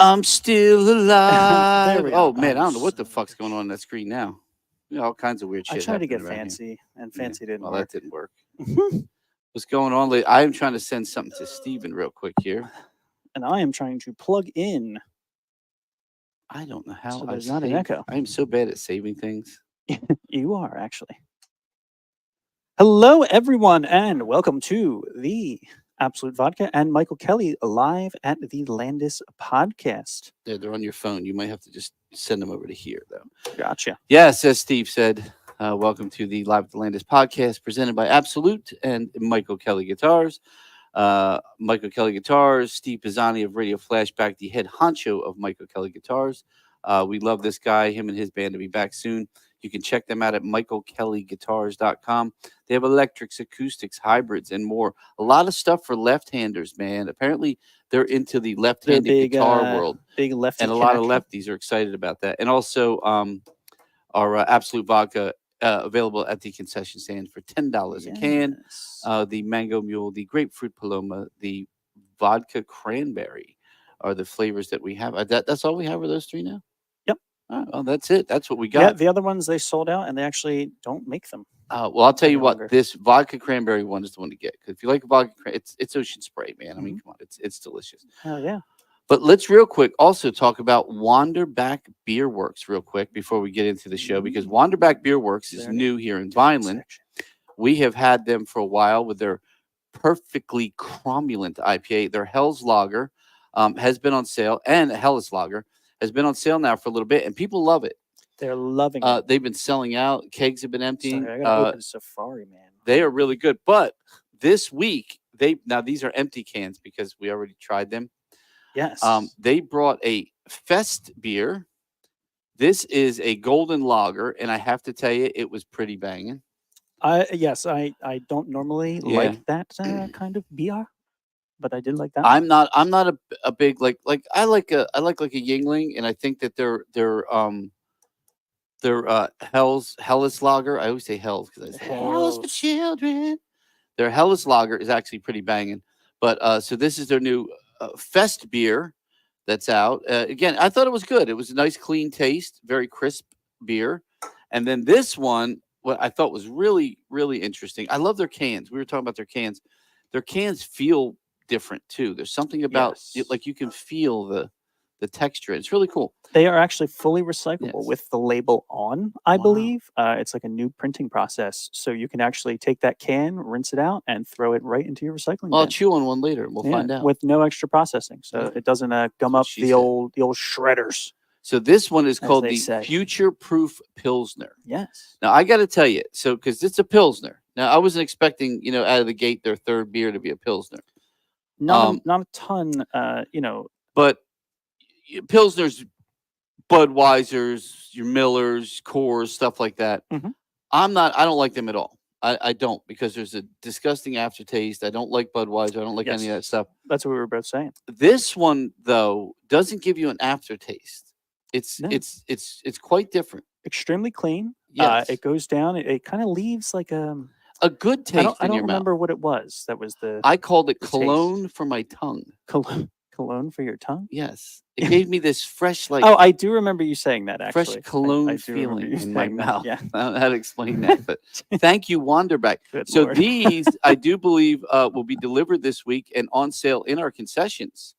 I'm still There alive. we Oh go. man, I don't know what the fuck's going on that screen now. All kinds of weird I shit tried to happening get around here. fancy, and Yeah. fancy didn't Well, work. that didn't work. What's going on? I am trying to send something to Steven real quick here. And I am trying to plug in I don't know how so I there's not an save. echo. I am so bad at saving things. You are actually. Hello, everyone, and welcome to the Absolute Vodka and Michael Kelly live at the Landis podcast. Yeah, they're on your phone. You might have to just send them over to here, though. Gotcha. Yes, as Steve said, welcome to the Live at the Landis podcast presented by Absolute and Michael Kelly Guitars. Michael Kelly Guitars, Steve Pisani of Radio Flashback, the head honcho of Michael Kelly Guitars. We love this guy, him and his band to be back soon. You can check them out at michaelkellyguitars.com. They have electrics, acoustics, hybrids, and more. A lot of stuff for left-handers, man. Apparently, they're into the left-handed guitar world. Big lefty And a lot of connection. lefties are excited about that. And also, our Absolute Vodka available at the concession stand for $10 a can. Yes. The Mango Mule, the Grapefruit Paloma, the Vodka Cranberry are the flavors that we have. That's all we have are those three now? Yep. Oh, that's it. That's what we Yeah, got. the other ones they sold out, and they actually don't make them. Well, I'll tell you any what, longer. this vodka cranberry one is the one to get. Because if you like vodka, it's ocean spray, man. I mean, come on, it's delicious. Hell yeah. But let's real quick also talk about Wanderback Beer Works real quick before we get into the show, because Wanderback Beer Works is There it new here in Vineland. We have had them for a while with their perfectly cromulent IPA. Their Hell's Lager has been on sale, and Hellas Lager has been on sale now for a little bit, and people love it. They're loving it. They've been selling out. Kegs have been emptying. Sorry, I gotta open Safari, man. They are really good. But this week, now these are empty cans because we already tried them. Yes. They brought a Fest beer. This is a golden lager, and I have to tell you, it was pretty banging. I don't normally like that kind of beer, but I did like that. I'm not a big like I like a Yingling, and I think that their Hellas Lager. I always say Hells because I say Hells for children. Their Hellas Lager is actually pretty banging. But so this is their new Fest beer that's out. Again, I thought it was good. It was a nice, clean taste, very crisp beer. And then this one, what I thought was really, really interesting. I love their cans. We were talking about their cans. Their cans feel different too. There's something about it, like you can feel the texture. It's really cool. They are actually fully recyclable with the label on, I Wow. believe. It's like a new printing process. So you can actually take that can, rinse it out, and throw it right into your recycling Well, I'll bin. chew on one later and we'll find out. With no extra processing. So it doesn't gum up the old shredders. So this one is called the say. Future Proof Pilsner. Yes. Now I got to tell you, so because it's a Pilsner. Now I wasn't expecting, out of the gate their third beer to be a Pilsner. Not a ton, But Pilsners, Budweisers, your Millers, Coors, stuff like that. Mhm. I don't like them at all. I don't, because there's a disgusting aftertaste. I don't like Budweiser. I don't like any of that stuff. That's what we were both saying. This one though doesn't give you an aftertaste. It's quite different. Extremely clean. Yes. It goes down. It kind of leaves like a good taste in your mouth. I don't remember what it was. That was I called it cologne for my tongue. Cologne for your tongue? Yes. It gave me this fresh, like... Oh, I do remember you saying that, actually. Fresh cologne feeling in my mouth. Yeah. I don't know how to explain that, but thank you, Wanderback. Good so Lord. These, I do believe, will be delivered this week and on sale in our concessions.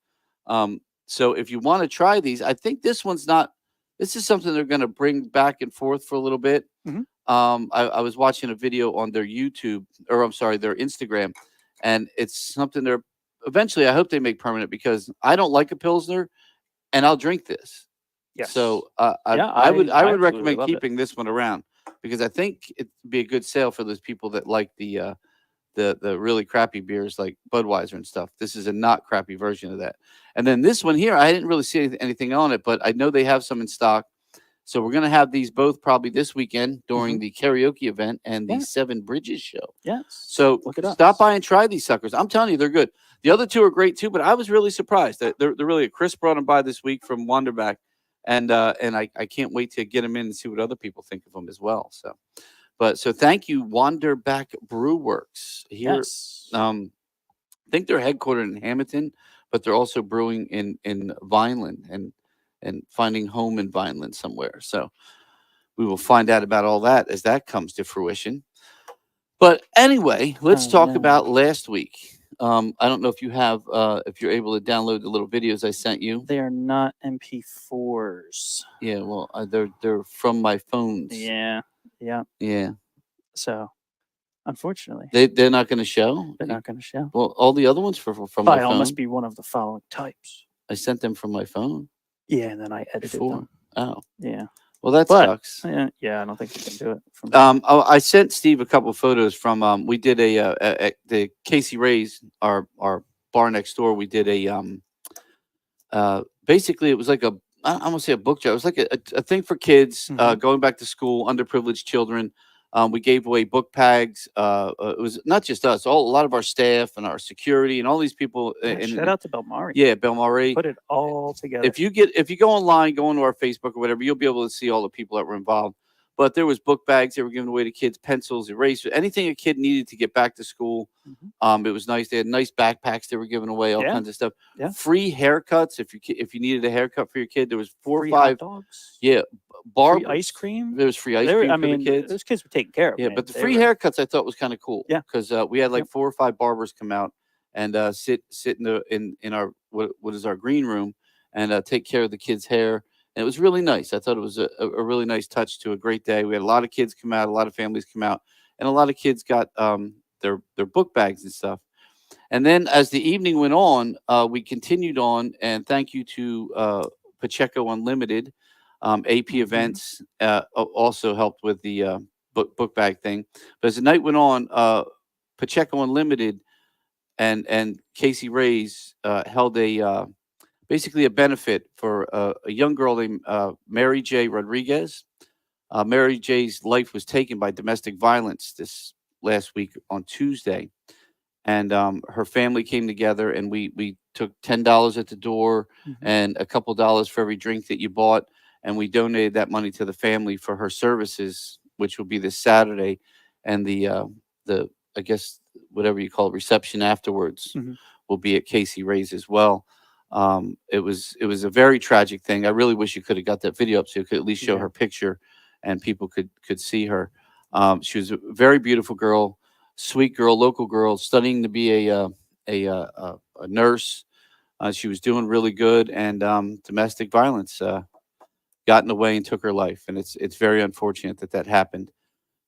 So if you want to try these, I think this one's not... This is something they're going to bring back and forth for a little bit. Mm-hmm. I was watching a video on their YouTube, or I'm sorry, their Instagram, and it's something they're... Eventually, I hope they make permanent, because I don't like a Pilsner, and I'll drink this. Yes. So I would recommend keeping this one around, because I think it'd be a good sale for those people that like the really crappy beers like Budweiser and stuff. This is a not crappy version of that. And then this one here, I didn't really see anything on it, but I know they have some in stock. So we're going to have these both probably this weekend during the karaoke event and the Seven Bridges show. Yes. So stop by and try these suckers. I'm telling you, they're good. The other two are great too, but I was really surprised that they're really. Chris brought them by this week from Wanderback, and I can't wait to get them in and see what other people think of them as well. So thank you, Wanderback Brew Works here. Yes. I think they're headquartered in Hamilton, but they're also brewing in Vineland and finding home in Vineland somewhere. So we will find out about all that as that comes to fruition. But anyway, let's Oh talk yeah, about last week. I don't know if you have, if you're able to download the little videos I sent you. they are not MP4s. Yeah, well, they're from my phones. Yeah, yeah. Yeah, So unfortunately, they're not going to show. they're not going to show. Well, all the other ones from my File phone. must be one of the following types. I sent them from my phone Yeah, and then I edited before. them. Oh, Yeah, well, that but sucks. yeah, I don't think we can do it from. I sent Steve a couple photos from. We did the Casey Ray's, our bar next door. We did basically it was like I'm gonna say a book job. It was like a thing for kids Mhm. going back to school, underprivileged children. We gave away book bags. It was not just us, a lot of our staff and our security and all these people. Yeah, shout out to Belmari. Yeah, Belmari. Put it all together. If you go online, go onto our Facebook or whatever, you'll be able to see all the people that were involved. But there was book bags they were giving away to kids, pencils, erasers, anything a kid needed to get back to school. Mhm. It was nice. They had nice backpacks they were giving away, all Yeah. kinds of stuff. Yeah. Free haircuts if you needed a haircut for your kid. There was Free hot dogs. Yeah, Free ice cream. There was free ice cream for the kids. Those kids were taken care of. Yeah, man. but the They free were- haircuts I thought was kind of cool. Yeah. because we had like Yep. 4 or 5 barbers come out and sit in our what is our green room and take care of the kids' hair. And it was really nice. I thought it was a really nice touch to a great day. We had a lot of kids come out, a lot of families come out, and a lot of kids got their book bags and stuff. And then as the evening went on, we continued on, and thank you to Pacheco Unlimited. AP Events also helped with the book bag thing. But as the night went on, Pacheco Unlimited and Casey Ray's held basically a benefit for a young girl named Mary J. Rodriguez. Mary J's life was taken by domestic violence this last week on Tuesday, and her family came together, and we took $10 at the door and a couple dollars for every drink that you bought, and we donated that money to the family for her services, which will be this Saturday, and the I guess whatever you call it, reception afterwards will be at Casey Ray's as well. It was a very tragic thing. I really wish you could have got that video up so you could at least show her picture, and people could see her. She was a very beautiful girl, sweet girl, local girl, studying to be a nurse. She was doing really good, and domestic violence got in the way and took her life, and it's very unfortunate that happened.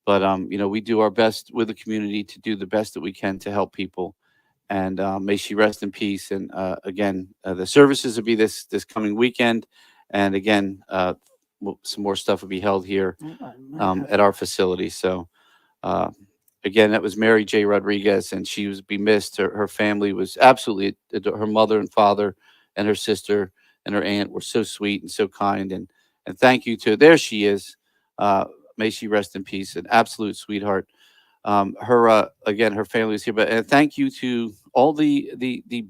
But we do our best with the community to do the best that we can to help people, and may she rest in peace. And again, the services will be this coming weekend, and again, some more stuff will be held here at our facility. So. Again, that was Mary J. Rodriguez, and she was be missed. Her family was absolutely her mother and father, and her sister and her aunt were so sweet and so kind. And thank you to there she is. May she rest in peace. An absolute sweetheart. Her again, her family is here, but and thank you to all the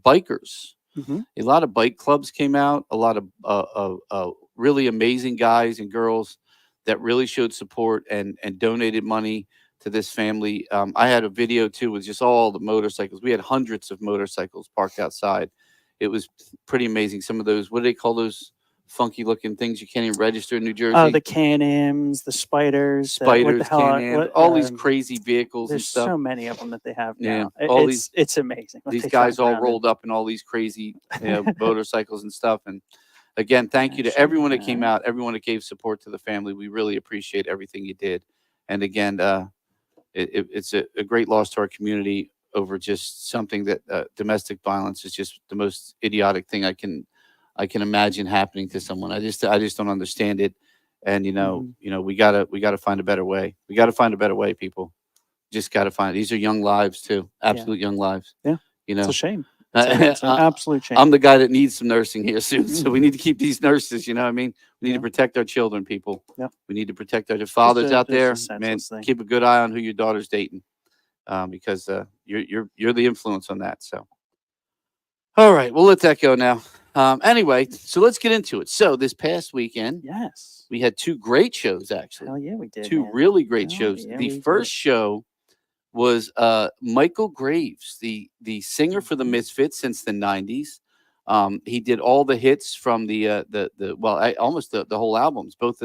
bikers. A lot of bike clubs came out. A lot of really amazing guys and girls that really showed support and donated money to this family. I had a video too with just all the motorcycles. We had hundreds of motorcycles parked outside. It was pretty amazing. Some of those, what do they call those funky looking things you can't even register in New Jersey? Oh, the Can-Ams, the Spiders, Can-Ams, all these crazy vehicles and there's stuff. so many of them that they have now. Yeah, all it's amazing. what These they guys find all around rolled up in all these crazy motorcycles and stuff. And again, thank you to everyone that came out, everyone that gave support to the family. We really appreciate everything you did. And again, it's a great loss to our community over just something that domestic violence is just the most idiotic thing I can imagine happening to someone. I just don't understand it. And we gotta find a better way. We gotta find a better way, people. Just gotta find. These are young lives too, absolute young lives. Yeah, it's a shame. It's an absolute shame. I'm the guy that needs some nursing here soon, so we need to keep these nurses. You know what I mean? We need to protect our children, people. Yep. We need to protect our fathers out there. Man, thing. keep a good eye on who your daughter's dating, because you're the influence on that. So, all right, we'll let that go now. Anyway, so let's get into it. So this past weekend, Yes, we had 2 great shows. Actually, hell yeah, we did. 2 man. really great Hell shows. yeah, The we first did. show was Michael Graves, the singer for the Mhm. Misfits since the 90s. He did all the hits from almost the whole albums, both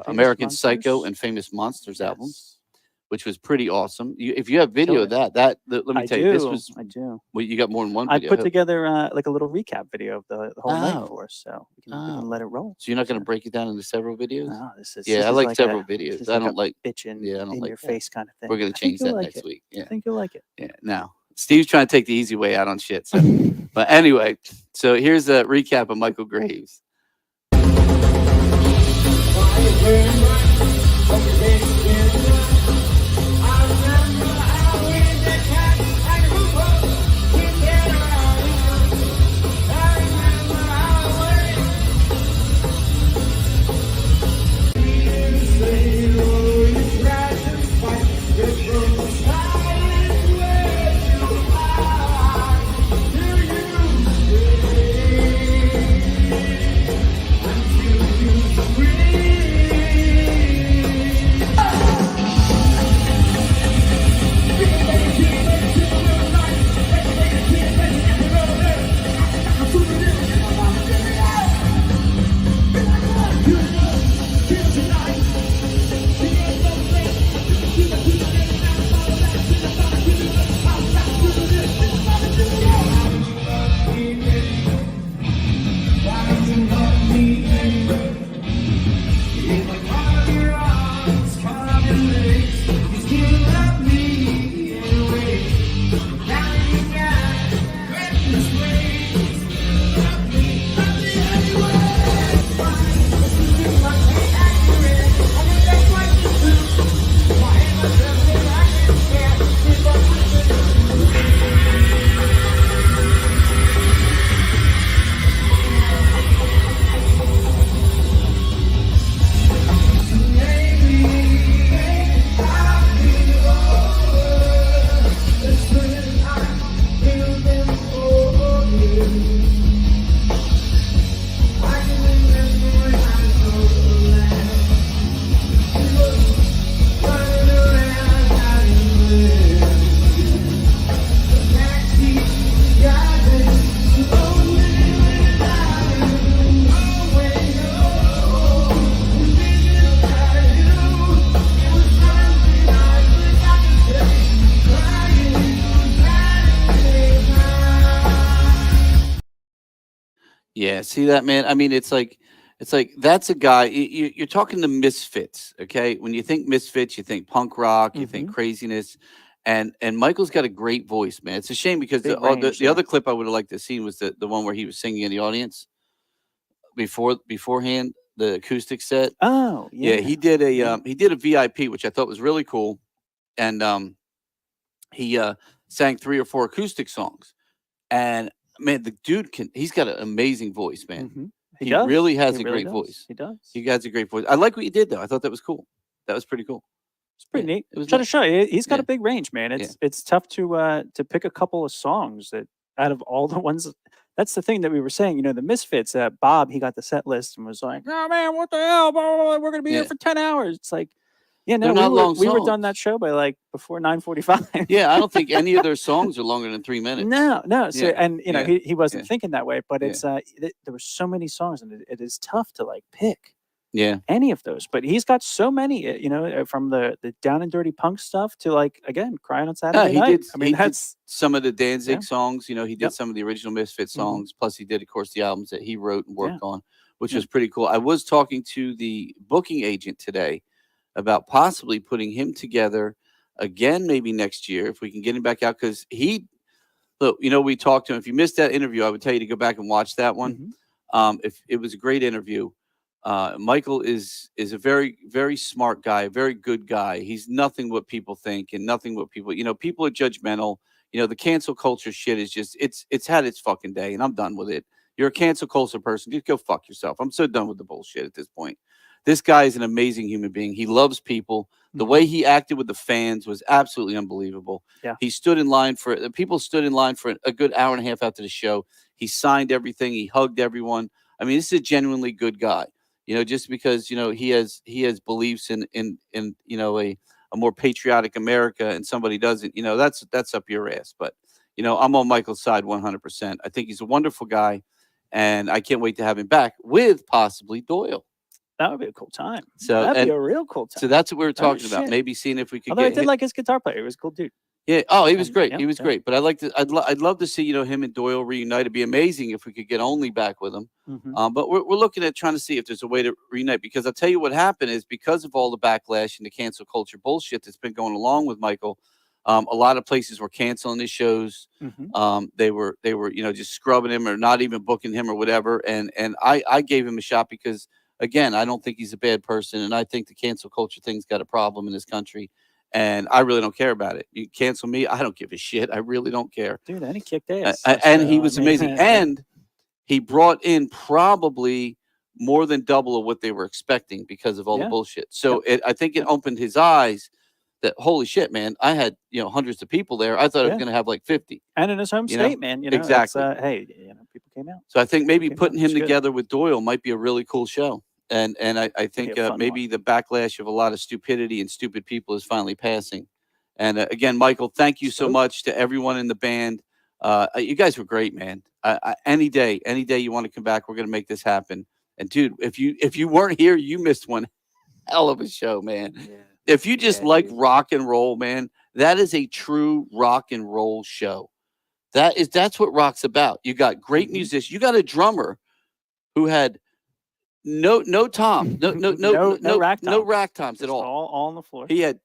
American Psycho Monsters? and Famous Monsters albums, Yes. which was pretty awesome. If you have video of Killer. let me I tell you, this do. was I do. well, you got more than one I video. put together like a little recap video of the whole night Oh, for us, so we can oh. let it roll. So you're not going to So, break it down into several videos? no, this is Yeah, this I is like like several a videos. this is I like don't a like. bitchin' Yeah, I don't in like your that. face kind of thing. We're going I to think change you'll that like next it. week. I Yeah, think you'll like it. yeah. Now Steve's trying to take the easy way out on shit. So, but anyway, so here's a recap of Michael Graves. Yeah, see that, man? I mean, it's like that's a guy. You're talking to Misfits, okay? When you think Misfits, you think punk rock, you think Mm-hmm. craziness, and Michael's got a great voice, man. It's a shame because Big range. the other clip I would have liked to see was the one where he was singing in the audience beforehand, the acoustic set. Oh Yeah, yeah. Yeah. he did a VIP, which I thought was really cool, and he sang 3 or 4 acoustic songs, and man, the dude he's got an amazing voice, man. Mm-hmm. He really has He a really great does. voice. He does. He has a great voice. I like what you did though. I thought that was cool. That was pretty cool. It's pretty Yeah, neat. it was Try to nice. show you. He's got Yeah, a big range, man. yeah. It's tough to pick a couple of songs that out of all the ones. That's the thing that we were saying. You know, the Misfits. Bob, he got the set list and was like, "Oh man, what the hell? Blah, blah, blah, we're gonna be here Yeah. for 10 hours." It's like, yeah, They're no, not long we were done that songs. show by like before 9:45. Yeah, I don't think any of their songs are longer than 3 minutes. No. So, Yeah, and you know, yeah, he wasn't yeah, thinking that way, but yeah, there were so many songs, and it is tough to like pick yeah. any of those. But he's got so many, from the down and dirty punk stuff to like again, crying on Yeah, Saturday night. I mean, he did that's some of the Danzig yeah, songs. You know, he did yep, some of the original Misfit hmm songs. Plus, he did, of course, the albums that he wrote and yeah, worked on, which yeah. was pretty cool. I was talking to the booking agent today about possibly putting him together again, maybe next year if we can get him back out. Because look, we talked to him. If you missed that interview, I would tell you to go back and watch that one. hmm If it was a great interview. Michael is a very very smart guy, a very good guy. He's nothing what people think and nothing what people are judgmental. The cancel culture shit is just it's had its fucking day, and I'm done with it. You're a cancel culture person, just go fuck yourself. I'm so done with the bullshit at this point. This guy is an amazing human being. He loves people. The hmm way he acted with the fans was absolutely unbelievable. Yeah. He stood in line for the people stood in line for a good hour and a half after the show. He signed everything. He hugged everyone. I mean, this is a genuinely good guy. Just because he has beliefs in a more patriotic America and somebody doesn't, that's up your ass. But I'm on Michael's side 100%. I think he's a wonderful guy, and I can't wait to have him back with possibly Doyle. That would be a cool time. So that'd be a real cool time. So that's what we were talking about. shit. Maybe seeing if we could Although I get did like his guitar player. He was a cool dude. Yeah. Oh, he was great. yeah, He was yeah. great. But I'd love to see, him and Doyle reunite. It'd be amazing if we could get Only back with him. But we're looking at trying to see if there's a way to reunite, because I'll tell you what happened is, because of all the backlash and the cancel culture bullshit that's been going along with Michael, a lot of places were canceling his shows. They were just scrubbing him or not even booking him or whatever. And I gave him a shot because, again, I don't think he's a bad person, and I think the cancel culture thing's got a problem in this country. And I really don't care about it. You cancel me, I don't give a shit. I really don't care. Dude, and he kicked ass. And he was amazing. And he brought in probably more than double of what they were expecting because of all the bullshit. So I think it opened his eyes that, holy shit, man, I had, hundreds of people there. I thought I was going to have like 50. And in his home state, man. Exactly. Hey, people came out. So I think maybe putting him together with Doyle might be a really cool show. And I think maybe the backlash of a lot of stupidity and stupid people is finally passing. And again, Michael, thank you so much to everyone in the band. You guys were great, man. Any day you want to come back, we're going to make this happen. And dude, if you weren't here, you missed one hell of a show, man. Yeah. If you just like rock and roll, man, that is a true rock and roll show. That's what rock's about. You got great musicians. You got a drummer who had no tom, no rack toms at all. All on the floor. He had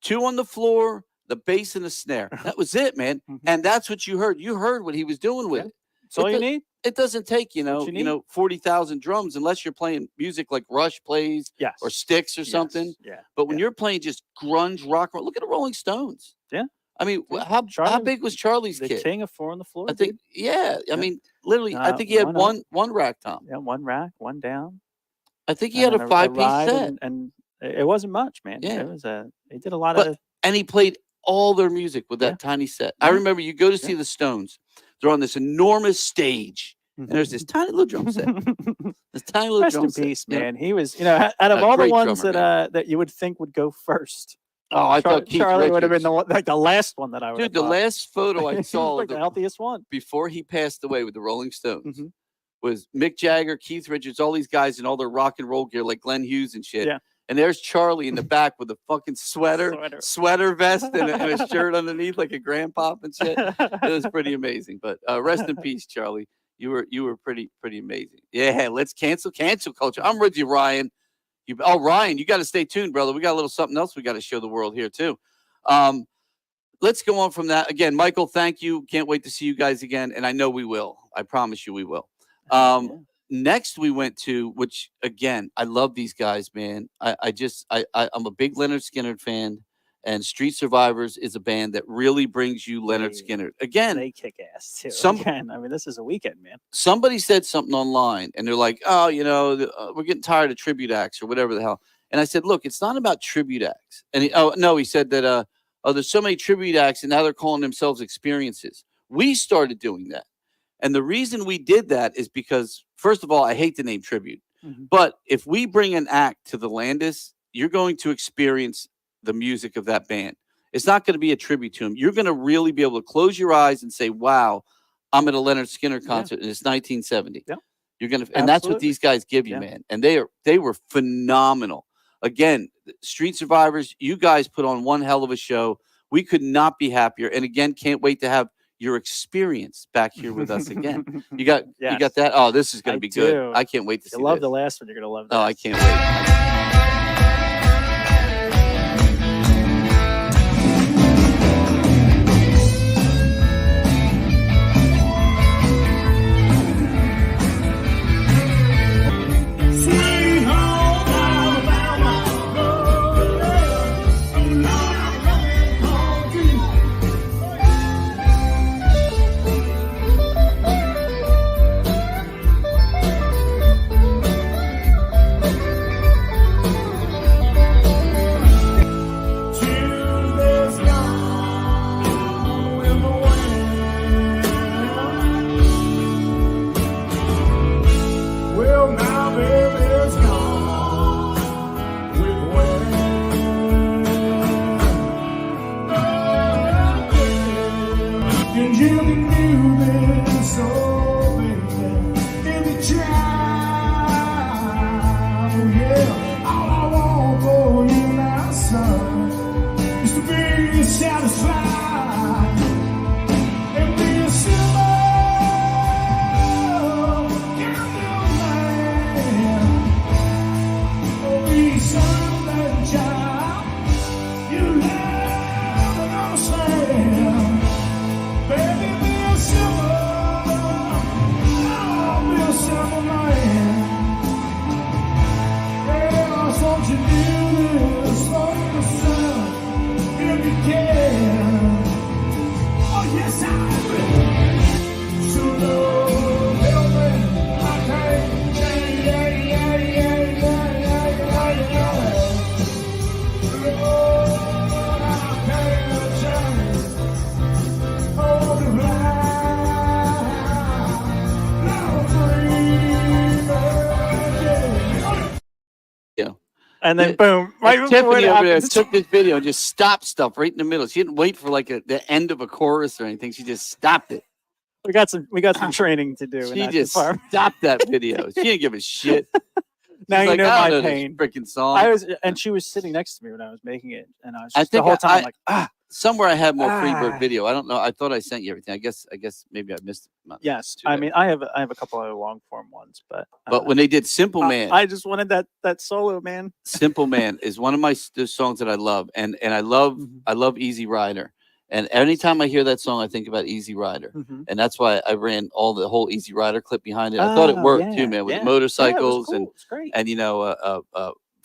2 on the floor, the bass and the snare. That was it, man. And that's what you heard. You heard what he was doing with it. That's all you need. It doesn't take 40,000 drums unless you're playing music like Rush plays, or Styx or something. Yeah. But when you're playing just grunge rock, look at the Rolling Stones. Yeah. I mean, how big was Charlie's the kit? king of 4 on the floor. I think. Dude. Yeah. I mean, literally, I think he had one rack tom. Yeah, 1 rack, 1 down. I think he had a 5-piece set, and it wasn't much, man. Yeah, it was he did a lot of, and he played all their music with that tiny set. I remember you go to see the Stones; they're on this enormous stage, and there's this tiny little drum set. This tiny little drum set. Rest in peace, man. He was, out of all the ones that you would think would go first. Oh, I thought Charlie would have been the last one that I would. Dude, the last photo I saw, like the healthiest one before he passed away with the Rolling Stones. Was Mick Jagger, Keith Richards, all these guys in all their rock and roll gear, like Glenn Hughes and shit. Yeah. And there's Charlie in the back with a fucking sweater vest, and a shirt underneath, like a grandpop and shit. It was pretty amazing. But rest in peace, Charlie. You were pretty amazing. Yeah, let's cancel culture. I'm with you, Ryan. Ryan, you got to stay tuned, brother. We got a little something else we got to show the world here too. Let's go on from that. Again, Michael, thank you. Can't wait to see you guys again, and I know we will. I promise you we will. Next we went to, which again, I love these guys, man. I'm a big Leonard Skinner fan, and Street Survivors is a band that really brings you Leonard Skinner. Again, they kick ass too. I mean, this is a weekend, man. Somebody said something online, and they're like, "Oh, we're getting tired of tribute acts or whatever the hell." And I said, "Look, it's not about tribute acts." And he said that, there's so many tribute acts, and now they're calling themselves experiences. We started doing that. And the reason we did that is because, first of all, I hate the name tribute. But if we bring an act to the Landis, you're going to experience the music of that band. It's not going to be a tribute to him. You're going to really be able to close your eyes and say, wow, I'm at a Leonard Skinner concert and it's 1970. Yeah. You're going to, and that's what these guys give you, man. And they were phenomenal. Again, Street Survivors, you guys put on one hell of a show. We could not be happier. And again, can't wait to have your experience back here with us again. You got that? Oh, this is going to be good. I can't wait to see. You love the last one. You're going to love that. Oh, I can't wait. satisfied and be simple. Be something, child, you never understand. Baby, be a simple, oh, be a simple man. Yeah, so won't you do this for yourself if you can? Oh, yes, I will. So, Lord, help me, I can't change, yeah, yeah, yeah, yeah, yeah, yeah, yeah. Lord, I can't change. Oh, the blind, now free, Yeah. And then Yeah, boom, right before Tiffany it over there happens. took this video and just stopped stuff right in the middle. She didn't wait for like the end of a chorus or anything. She just stopped it. We got some training to do in She that just department. stopped that video. She didn't give a shit. Now She's you like, know I my don't know pain. this freaking song. And she was sitting next to me when I was making it, and I was I just the think whole time like, somewhere I have more Ah. Freebird video. I don't know. I thought I sent you everything. I guess maybe I missed it. yes. Too I bad. mean, I have a couple of long form ones, but When they did Simple Man, I just wanted that solo, man. Simple Man is one of my the songs that I love, and I love Easy Rider. And anytime I hear that song, I think about Easy Rider, and that's why I ran all the whole Easy Rider clip behind it. I thought it worked too, man, with the motorcycles it was great. and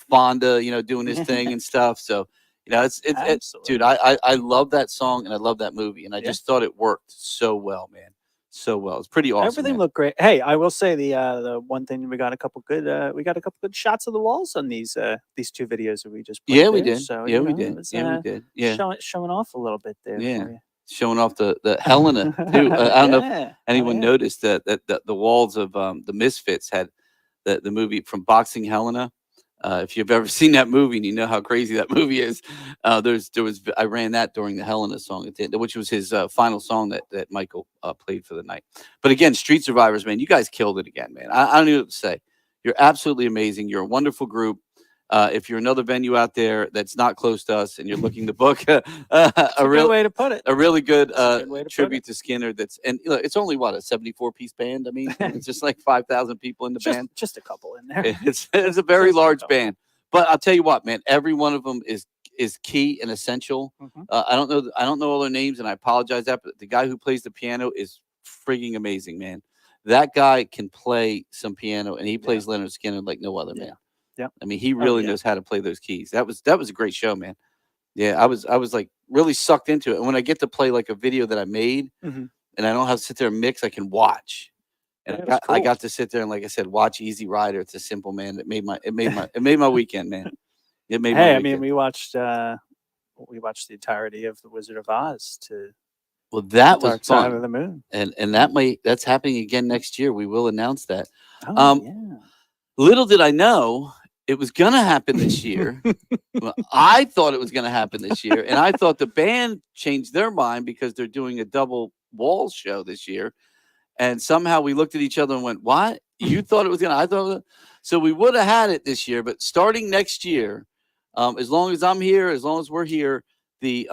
Fonda, doing his thing and stuff. So it's dude, I love that song and I love that movie, and I just thought it worked so well, man, so well. It's pretty awesome. Everything man. looked great. Hey, I will say the one thing we got a couple good shots of the walls on these two videos that we just played. Yeah, we there. did. So, Yeah, we it did. was, Yeah, we did. Yeah, showing off a little bit there. Yeah. For you. Showing off the Helena too. I don't know if anyone yeah. noticed that the walls of the Misfits had the movie from Boxing Helena. If you've ever seen that movie and you know how crazy that movie is, I ran that during the Helena song at the end, which was his final song that Michael played for the night. But again, Street Survivors, man, you guys killed it again, man. I don't know what to say. You're absolutely amazing. You're a wonderful group. If you're another venue out there that's not close to us and you're looking to book a real way to put it. A really good way to tribute to Skinner. It's only what, a 74-piece band. I mean, it's just like 5,000 people in the band. Just a couple in there. It's a very large band. But I'll tell you what, man, every one of them is key and essential. I don't know all their names, and I apologize that, but the guy who plays the piano is frigging amazing, man. That guy can play some piano, and he plays Leonard Skinner like no other man. Yeah. I mean, he really knows how to play those keys. That was a great show, man. Yeah, I was like really sucked into it. And when I get to play like a video that I made and I don't have to sit there and mix, I can watch. And I got to sit there and, like I said, watch Easy Rider. It's a Simple Man. It made my weekend, man. It made my weekend. I mean, we watched the entirety of The Wizard of Oz Well, that was Dark Side fun. of the Moon. And that's happening again next year. We will announce that. Yeah. Little did I know it was going to happen this year. Well, I thought it was going to happen this year. And I thought the band changed their mind because they're doing a double wall show this year. And somehow we looked at each other and went, what? You thought it was going to? I thought so. We would have had it this year. But starting next year, as long as I'm here, as long as we're here, the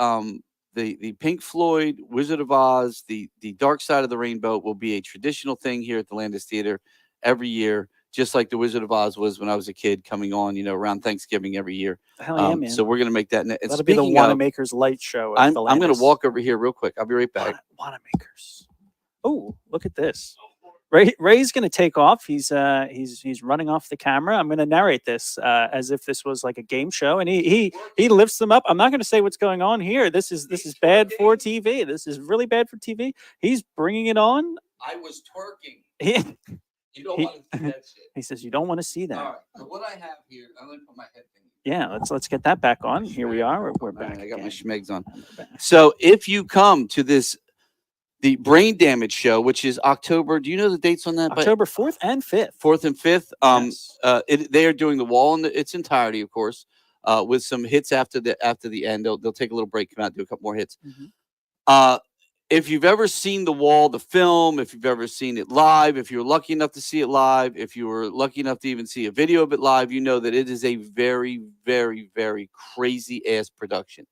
Pink Floyd, Wizard of Oz, the Dark Side of the Rainbow will be a traditional thing here at the Landis Theater every year. Just like the Wizard of Oz was when I was a kid, coming on, around Thanksgiving every year. Hell yeah, man! So we're gonna make that. That'll be the Wanamaker's Light Show. I'm gonna walk over here real quick. I'll be right back. Wanamaker's. Oh, look at this. Ray's gonna take off. He's running off the camera. I'm gonna narrate this as if this was like a game show, and he lifts them up. I'm not gonna say what's going on here. This is bad for TV. This is really bad for TV. He's bringing it on. I was twerking. You don't want to see that shit. He says you don't want to see that. All right. So what I have here, I'm gonna put my head thing. Yeah, let's get that back on. Here we are. We're back. Right, I got my schmegs on. So if you come to the Brain Damage show, which is October, do you know the dates on that? October 4th and 5th. 4th and 5th. Yes. They are doing the wall in its entirety, of course, with some hits after the end. They'll take a little break, come out, do a couple more hits. If you've ever seen The Wall, the film, if you've ever seen it live, if you're lucky enough to see it live, if you were lucky enough to even see a video of it live, you know that it is a very, very, very crazy ass production.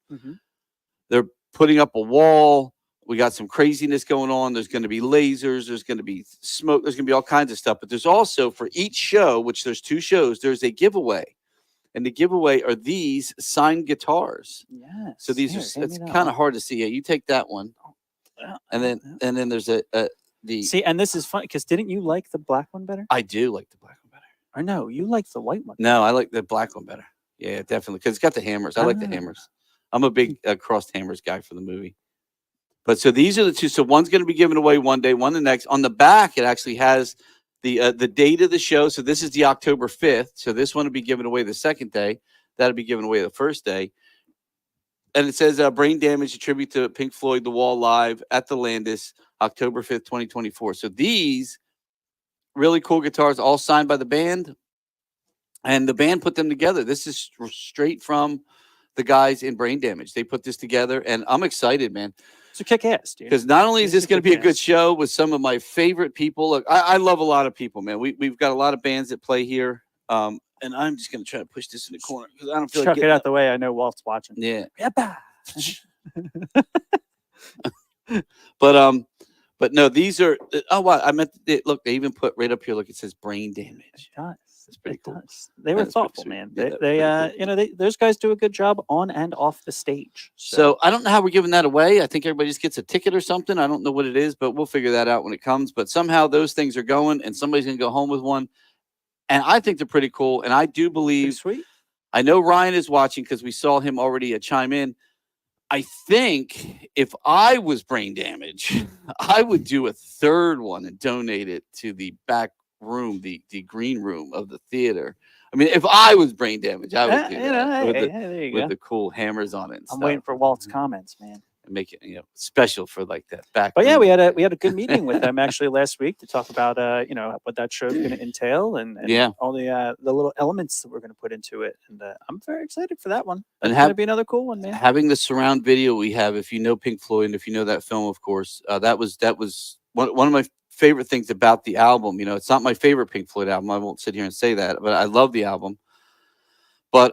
They're putting up a wall. We got some craziness going on. There's going to be lasers. There's going to be smoke. There's going to be all kinds of stuff. But there's also, for each show, which there's 2 shows, there's a giveaway. And the giveaway are these signed guitars. Yes. So these it's kind of hard to see. Yeah, you take that one. And then there's the See, and this is funny because didn't you like the black one better? I do like the black one better. Or no, you like the white one. No, I like the black one better. Yeah, definitely. Because it's got the hammers. I like the hammers. I'm a big crossed hammers guy for the movie. But so these are the 2. So one's going to be given away one day, one the next. On the back, it actually has the date of the show. So this is the October 5th. So this one will be given away the second day. That'll be given away the first day. And it says Brain Damage, a tribute to Pink Floyd, The Wall Live at the Landis, October 5th, 2024. So these really cool guitars, all signed by the band. And the band put them together. This is straight from the guys in Brain Damage. They put this together, and I'm excited, man. So kick ass, dude. Because not only is this going to be a good show with some of my favorite people. Look, I love a lot of people, man. We've got a lot of bands that play here. And I'm just going to try to push this in the corner because I don't feel Chuck like it out the way. I know Walt's watching. Yeah. But no, these are. Oh, wow. I meant. Look, they even put right up here. Look, it says Brain Damage. That's pretty cool. They were thoughtful, man. Those guys do a good job on and off the stage. So I don't know how we're giving that away. I think everybody just gets a ticket or something. I don't know what it is, but we'll figure that out when it comes. But somehow those things are going, and somebody's going to go home with one. And I think they're pretty cool. And I do believe. Sweet. I know Ryan is watching because we saw him already chime in. I think if I was Brain Damage, I would do a third one and donate it to the back room, the green room of the theater. I mean, if I was Brain Damage, I would do that with the cool hammers on it. I'm waiting for Walt's comments, man. And make it special for like that back. But yeah, we had a good meeting with them actually last week to talk about what that show's going to entail and all the little elements that we're going to put into it. And I'm very excited for that one. That's going to be another cool one, man. Having the surround video we have, if you know Pink Floyd and if you know that film, of course, that was one of my favorite things about the album. It's not my favorite Pink Floyd album. I won't sit here and say that, but I love the album. But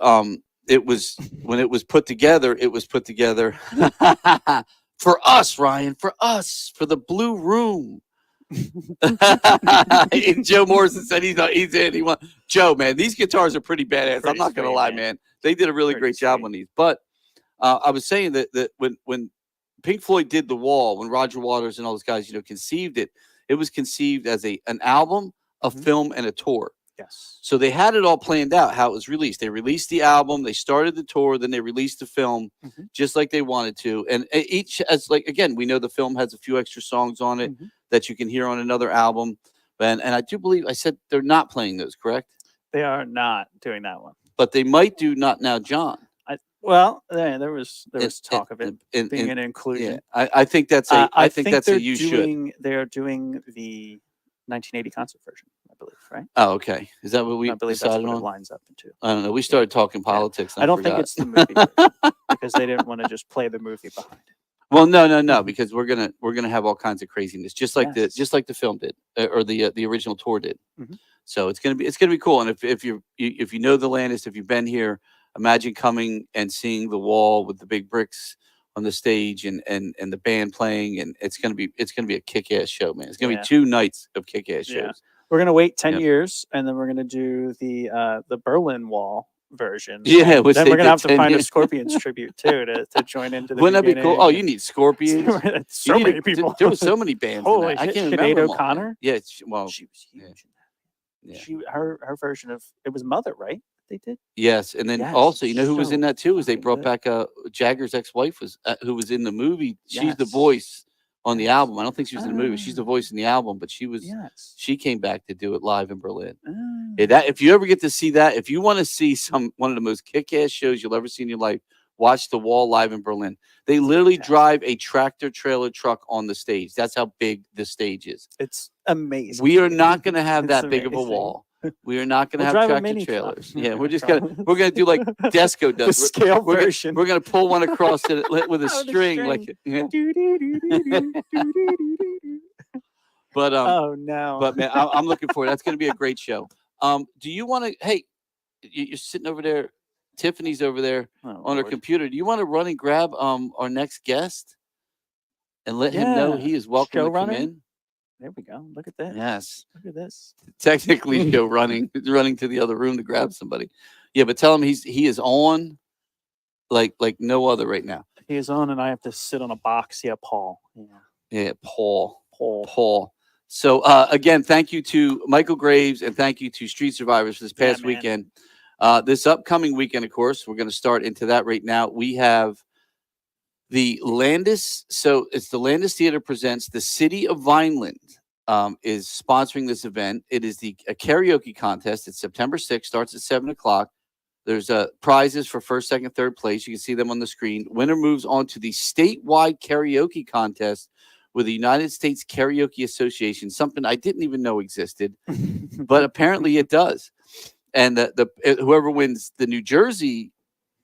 it was when it was put together, for us, Ryan, for the Blue Room. Joe Morrison said he's in. He wants Joe, man. These guitars are pretty badass. I'm not gonna lie, man. They did a really great job on these. But I was saying that when Pink Floyd did The Wall, when Roger Waters and all those guys, conceived it, it was conceived as an album, a film, and a tour. Yes. So they had it all planned out how it was released. They released the album, they started the tour, then they released the film just like they wanted to. And each as again, we know the film has a few extra songs on it that you can hear on another album. And I do believe I said they're not playing those, correct? They are not doing that one. But they might do Not Now, John. There was talk of it being an inclusion. Yeah, I think that's I think that's a you should. They're doing the 1980 concert version, I believe, right? Oh, okay. Is that what we I believe decided that's what on? it lines up into. I don't know. We started talking politics. I don't think it's the movie version, because they didn't want to just play the movie behind it. Well, no, because we're gonna have all kinds of craziness, just like the film did, or the original tour did. So it's gonna be cool. And if you know the Landis, if you've been here, imagine coming and seeing the wall with the big bricks on the stage and the band playing, and it's gonna be a kick-ass show, man. It's gonna be 2 nights of kick-ass shows. We're gonna wait 10 years, and then we're gonna do the Berlin Wall version. Yeah, then we're gonna have to find years. a Scorpions tribute too to join into the. Wouldn't that be cool? Oh, you need Scorpions. So many people. There were so many bands. Holy I shit! can't Sinead remember them all. O'Connor. Yeah, she was huge. Yeah. Her version of it was Mother, right? They did. Yes, and then also, you know who was in that too? Is they brought back Jagger's ex-wife who was in the movie. She's the voice on the album. I don't think she was in the movie. She's the voice in the album, but she was. She came back to do it live in Berlin. If you ever get to see that, if you want to see one of the most kick-ass shows you'll ever see in your life, watch The Wall live in Berlin. They literally drive a tractor trailer truck on the stage. That's how big the stage is. It's amazing. We are not going to have that big of a wall. We are not going to have tractor trailers. Yeah, we're gonna do like Desco does. The scale version. We're gonna pull one across it with a string, like. Yeah. But oh no. But man, I'm looking for it. That's gonna be a great show. Do you want to? Hey, you're sitting over there. Tiffany's over there Oh, on her Lord. computer. Do you want to run and grab our next guest and let him know Yeah. he is welcome to come Showrunner? in? There we go. Look at this. Yes. Look at this. Technically show running to the other room to grab somebody. Yeah, but tell him he is on like no other right now. He is on, and I have to sit on a box. Yeah, Paul. Yeah, Yeah, Paul. Paul. So again, thank you to Michael Graves and thank you to Street Survivors for this Yeah, past man. weekend. This upcoming weekend, of course, we're going to start into that right now. We have the Landis. So it's the Landis Theater presents the City of Vineland is sponsoring this event. It is a karaoke contest. It's September 6th, starts at 7:00. There's prizes for first, second, third place. You can see them on the screen. Winner moves on to the statewide karaoke contest with the United States Karaoke Association, something I didn't even know existed, but apparently it does. And whoever wins the New Jersey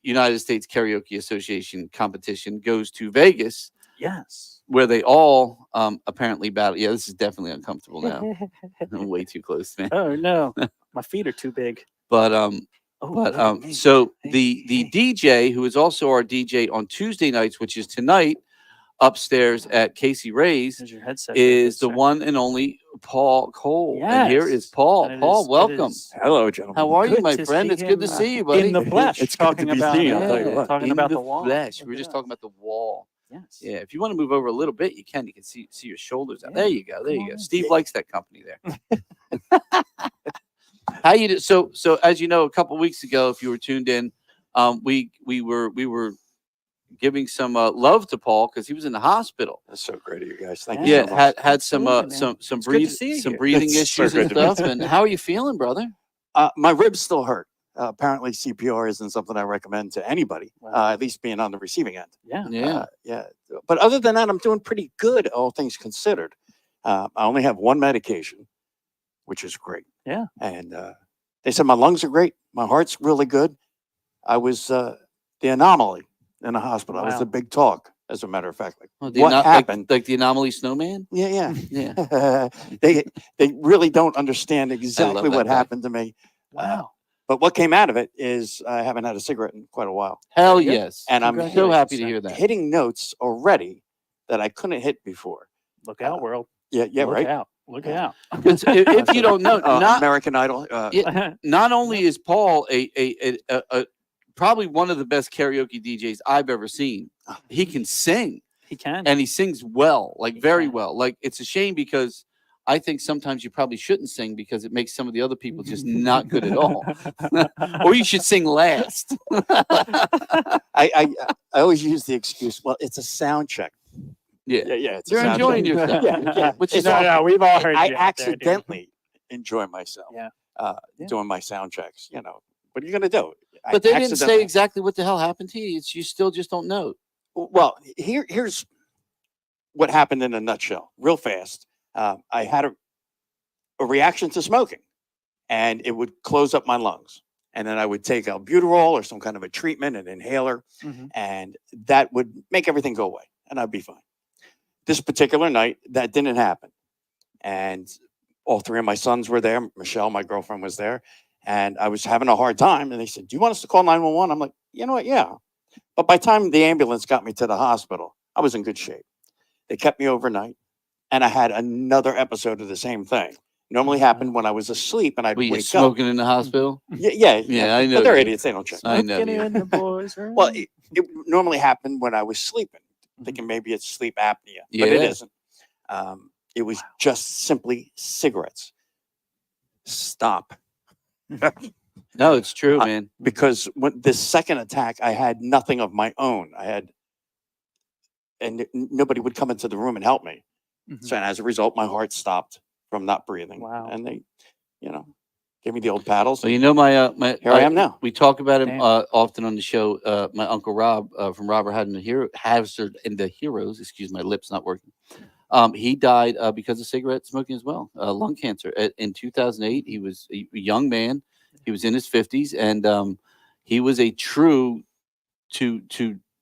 United States Karaoke Association competition goes to Vegas, Yes. where they all apparently battle. Yeah, this is definitely uncomfortable now. I'm way too close, man. Oh no, my feet are too big. But Oh, look at me. so Hey, the hey. DJ, who is also our DJ on Tuesday nights, which is tonight upstairs at Casey Ray's, There's your headset. is the one and only Paul Cole. And here is Yes. Paul. And it Paul, is- it welcome. is Hello, gentlemen. How are you, good my to friend? see It's good to him, see you, buddy. in the flesh. It's good to talking be about seen, I'll tell you what. talking in about the wall. flesh. Look We're at just us. talking about the wall. Yes. Yeah, if you want to move over a little bit, you can. You can see your shoulders out. Yeah, There you go. There come you go. on. Steve Yeah. likes that company there. How you do? So as you know, a couple weeks ago, if you were tuned in, we were giving some love to Paul because he was in the hospital. That's so great of you guys. Thank Yeah, you so much. had some Absolutely, man. some It's good to see you some here. breathing It's so issues and good to be stuff. And how are you feeling, brother? My ribs still hurt. Apparently, CPR isn't something I recommend to anybody, Wow. at least being on the receiving end. Yeah. Yeah. Yeah. But other than that, I'm doing pretty good, all things considered. I only have one medication, which is great. Yeah. And they said my lungs are great. My heart's really good. I was the anomaly in the hospital. I was Wow. the big talk, as a matter of fact. Like, Well, what happened? Like the anomaly snowman? Yeah, Yeah. yeah. they really don't understand exactly that what guy. happened to me. Wow. But what came out of it is I haven't had a cigarette in quite a while. Hell Very good. yes. And I'm so happy to Congratulations, hear that. hitting notes already that I couldn't hit before. Look out, world. Yeah, Look right. out. Look out. If you don't know, not American Idol. Yeah. not only is Paul a probably one of the best karaoke DJs I've ever seen. He can sing He can. and he sings well, like He very can. well. Like it's a shame because I think sometimes you probably shouldn't sing because it makes some of the other people just not good at all. Or you should sing last. I always use the excuse. Well, it's a sound check. Yeah. Yeah. It's a You're sound enjoying check. yourself. Yeah. Which is no, awesome. no, we've all heard I you out there, dude. accidentally enjoy myself. Yeah. Yeah. Doing my sound checks. You know, what are you gonna do? I But they didn't say accidentally- exactly what the hell happened to you. It's you still just don't know. Well, here's what happened in a nutshell, real fast. I had a reaction to smoking, and it would close up my lungs. And then I would take albuterol or some kind of a treatment, an inhaler, Mhm. and that would make everything go away, and I'd be fine. This particular night, that didn't happen, and all three of my sons were there. Michelle, my girlfriend, was there, and I was having a hard time. And they said, "Do you want us to call 911?" I'm like, "You know what? Yeah." But by the time the ambulance got me to the hospital, I was in good shape. They kept me overnight, and I had another episode of the same thing. Normally happened when I was asleep, and I'd Were you wake up. smoking in the hospital? Yeah. Yeah, I know But they're you. idiots; they don't check. I know Smoking you. in the boys' room. Well, it normally happened when I was sleeping, thinking maybe it's sleep apnea, but it Yeah. isn't. It was just simply cigarettes. Stop. No, it's true, I- man. Because when this second attack, I had nothing of my own. And nobody would come into the room and help me. Mhm. So as a result, my heart stopped from not breathing. Wow. And they, gave me the old paddles. Well, you know my Here I am now. We talk about him Damn. often on the show. My uncle Rob from Robert Hazard and the Heroes. Excuse my lips not working. He died because of cigarette smoking as well. Lung cancer in 2008. He was a young man. He was in his 50s, and he was a true to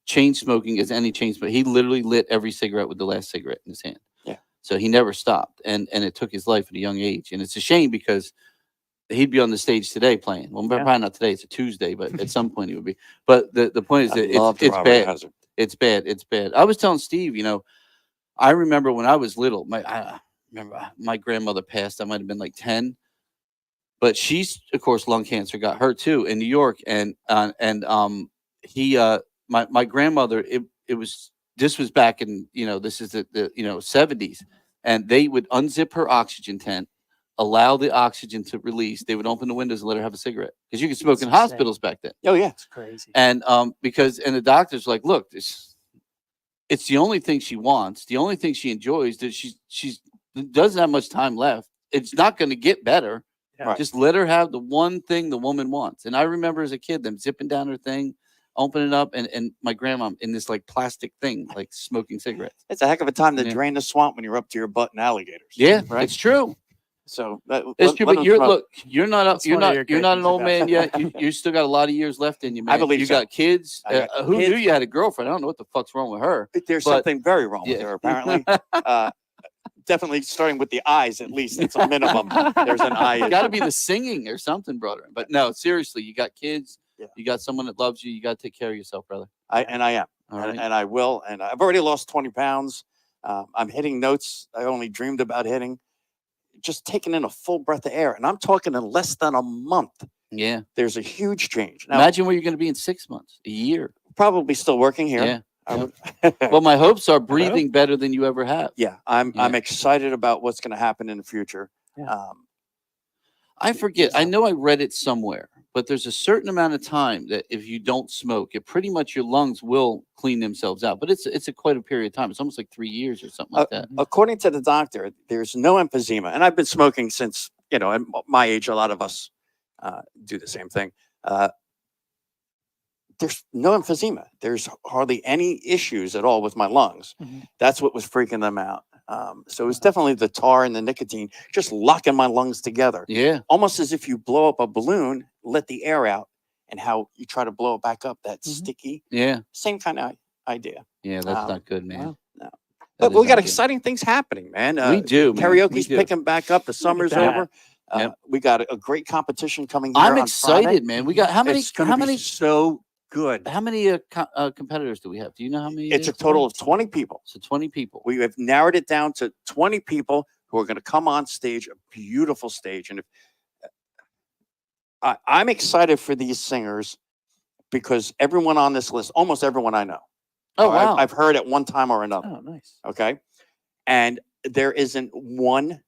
chain smoking as any chain smoker. He literally lit every cigarette with the last cigarette in his hand. Yeah. So he never stopped, and it took his life at a young age. And it's a shame because he'd be on the stage today playing. Well, Yeah. probably not today. It's a Tuesday, but at some point he would be. But the point is I that loved it's Robert bad. Hazard. It's bad. It's bad. I was telling Steve, I remember when I was little. I remember my grandmother passed. I might have been like 10, but she's of course lung cancer got her too in New York, and my grandmother. It was this was back in this is the 70s, and they would unzip her oxygen tent, allow the oxygen to release. They would open the windows and let her have a cigarette because you could smoke That's in insane. hospitals back then. Oh yeah. It's crazy. And the doctors were like, look, it's the only thing she wants, the only thing she enjoys. That she's doesn't have much time left. It's not going to get better. Yeah. Just let her have the one thing the woman wants. And I remember as a kid them zipping down her thing, opening it up, and my grandma in this like plastic thing, like smoking cigarettes. It's a heck of a time to Yeah. drain the swamp when you're up to your butt in alligators. Yeah, right. it's true. So It's true. But you're not That's you're one of your not you're not great an old things man about yet. You still got a lot of years left in you, man. I believe you so. got kids. I got Who knew kids. you had a girlfriend? I don't know what the fuck's wrong with her. There's but- something very wrong with Yeah. her, apparently. Definitely starting with the eyes, at least. It's a minimum. There's an eye. Got to be the singing or something, brother. But no, seriously, you got kids. Yeah. You got someone that loves you. You got to take care of yourself, brother. I am. All right. And I will. And I've already lost 20 pounds. I'm hitting notes I only dreamed about hitting. Just taking in a full breath of air. And I'm talking in less than a month. Yeah. There's a huge change. Now, Imagine where you're going to be in 6 months, a year. probably still working here. Yeah. I would, Well, my hopes are breathing better than you ever have. yeah, I'm Yeah. excited about what's going to happen in the future. Yeah. I forget. I know I read it somewhere, but there's a certain amount of time that if you don't smoke, it pretty much your lungs will clean themselves out. But it's a quite a period of time. It's almost like 3 years or something like that. According to the doctor, there's no emphysema. And I've been smoking since, at my age, a lot of us do the same thing. There's no emphysema. There's hardly any issues at all with my lungs. Mhm. That's what was freaking them out. So it was definitely the tar and the nicotine just locking my lungs together. Yeah. Almost as if you blow up a balloon, let the air out, and how you try to blow it back up, that Mhm. sticky, Yeah. same kind of idea. Yeah. That's Um, not good, man. wow. No. That But we is got not good. exciting things happening, man. We do. man. Karaoke's We do. picking back up. The summer's that. over. Yep. We got a great competition coming here I'm on excited, Friday. man. We got how many? It's gonna How be many? so good. How many competitors do we have? Do you know how many? It's a total of 20 people. So 20 people. We have narrowed it down to 20 people who are going to come on stage, a beautiful stage. And I'm excited for these singers because everyone on this list, almost everyone I know, Oh or wow. I've heard at one time or another. Oh, nice. Okay. And there isn't one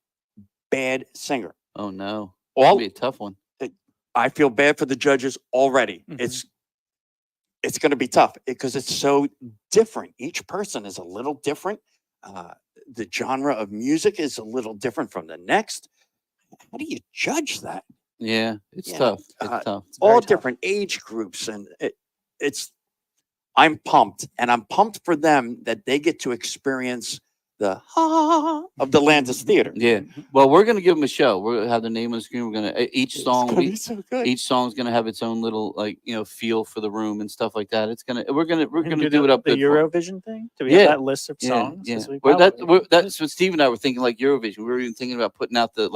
bad singer. Oh no. All That'll be a tough one. I feel bad for the judges already. Mhm. It's going to be tough because it's so different. Each person is a little different. The genre of music is a little different from the next. How do you judge that? Yeah. It's Yeah. tough. It's tough. very All tough. different age groups, and I'm pumped, and I'm pumped for them that they get to experience the of the Landis Theater. Yeah. Well, we're gonna give them a show. We're gonna have the name on the screen. We're gonna each It's song. gonna be so good. Each song's gonna have its own little feel for the room and stuff like that. It's gonna we're gonna And do it up the good for 'em. Eurovision thing. Do we Yeah. have that list of Yeah, songs? yeah. 'Cause we Well, probably- that's what Steve and I were thinking, like Eurovision. We were even thinking about putting out the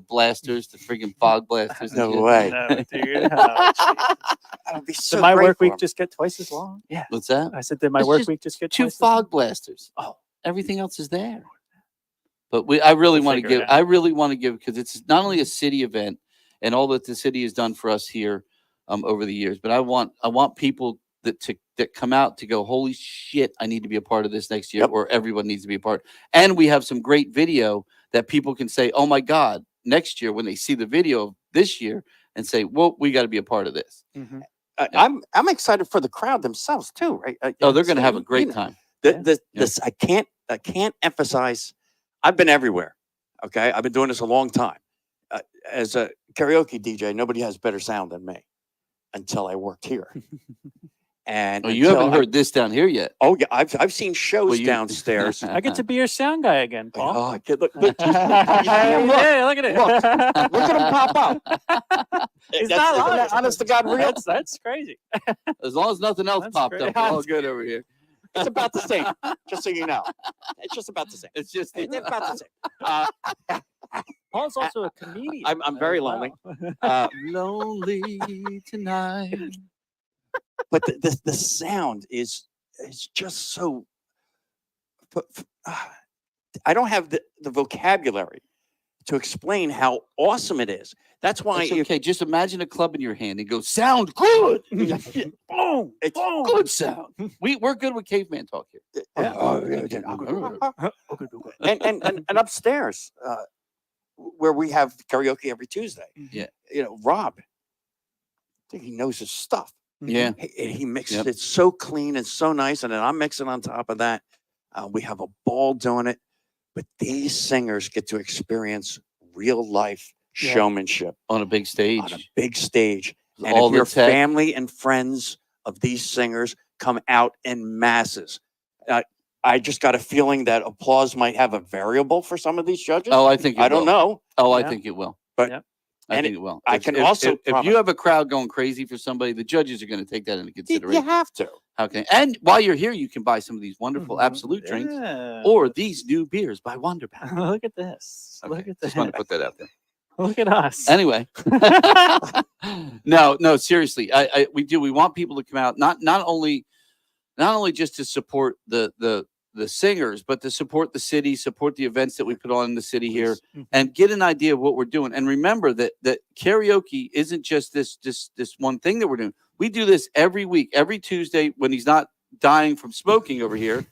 blasters, the friggin' fog blasters. and No shit. way. No, dude. Oh, jeez. That'd be so Did my great work for week 'em. just get twice as long? Yeah. What's that? I said, did my It's work just week just get Two twice as long? fog blasters. Oh. Everything else is there. But I really We'll want to figure it give. out. I really want to give because it's not only a city event and all that the city has done for us here over the years, but I want people that come out to go, holy shit, I need to be a part of this next year, Yep. or everyone needs to be a part. And we have some great video that people can say, oh my God, next year when they see the video of this year and say, well, we got to be a part of this. Mhm. I'm excited for the crowd themselves too, right? Oh, they're going to have a You great know, time. Yeah. This I can't emphasize. I've been everywhere. Okay, I've been doing this a long time. As a karaoke DJ, nobody has better sound than me until I worked here. And Oh, you until haven't heard this down here yet. Oh yeah, I've seen shows Well, you- downstairs. I get to be your sound guy again, Like, Paul. oh, I get, look, you see him? Look, Yeah, look at it. look at him pop up. He's That's not the lying. honest to God real. That's crazy. As long as nothing else That's popped great. up, we're all good over here. It's about the same. Just so you know, it's just about the same. It's just It's about the same. Paul's also a comedian. I'm very as lonely. well. Lonely tonight. But the sound is just so. I don't have the vocabulary to explain how awesome it is. That's why It's okay. Just imagine a club in your hand and go, sound good. Boom, It's boom. Good sound. We're good with caveman talk here. and upstairs, where we have karaoke every Tuesday. Yeah. Rob, I think he knows his stuff. Yeah. He mixes Yep. it so clean and so nice, and then I'm mixing on top of that. We have a ball doing it, but these singers get to experience real life showmanship On a big stage. on a big stage. And All if the your tech. family and friends of these singers come out in masses, I just got a feeling that applause might have a variable for some of these judges. Oh, I think it I don't will. know. Oh, I Yeah. think it will. But- Yep. I and think it will. I If- can if- also if you have a crowd going crazy for somebody, the judges are going to take that into You consideration. have to. How can and while you're here, you can buy some of these wonderful Mhm. absolute drinks Yeah. or these new beers by Wonderback. Look at this. Look Okay, at this. just want to put that out there. Look at us. Anyway, no, seriously, we want people to come out not only just to support the singers, but to support the city, support the events that we put on in the city here, Mhm. and get an idea of what we're doing. And remember that karaoke isn't just this one thing that we're doing. We do this every week, every Tuesday when he's not dying from smoking over here.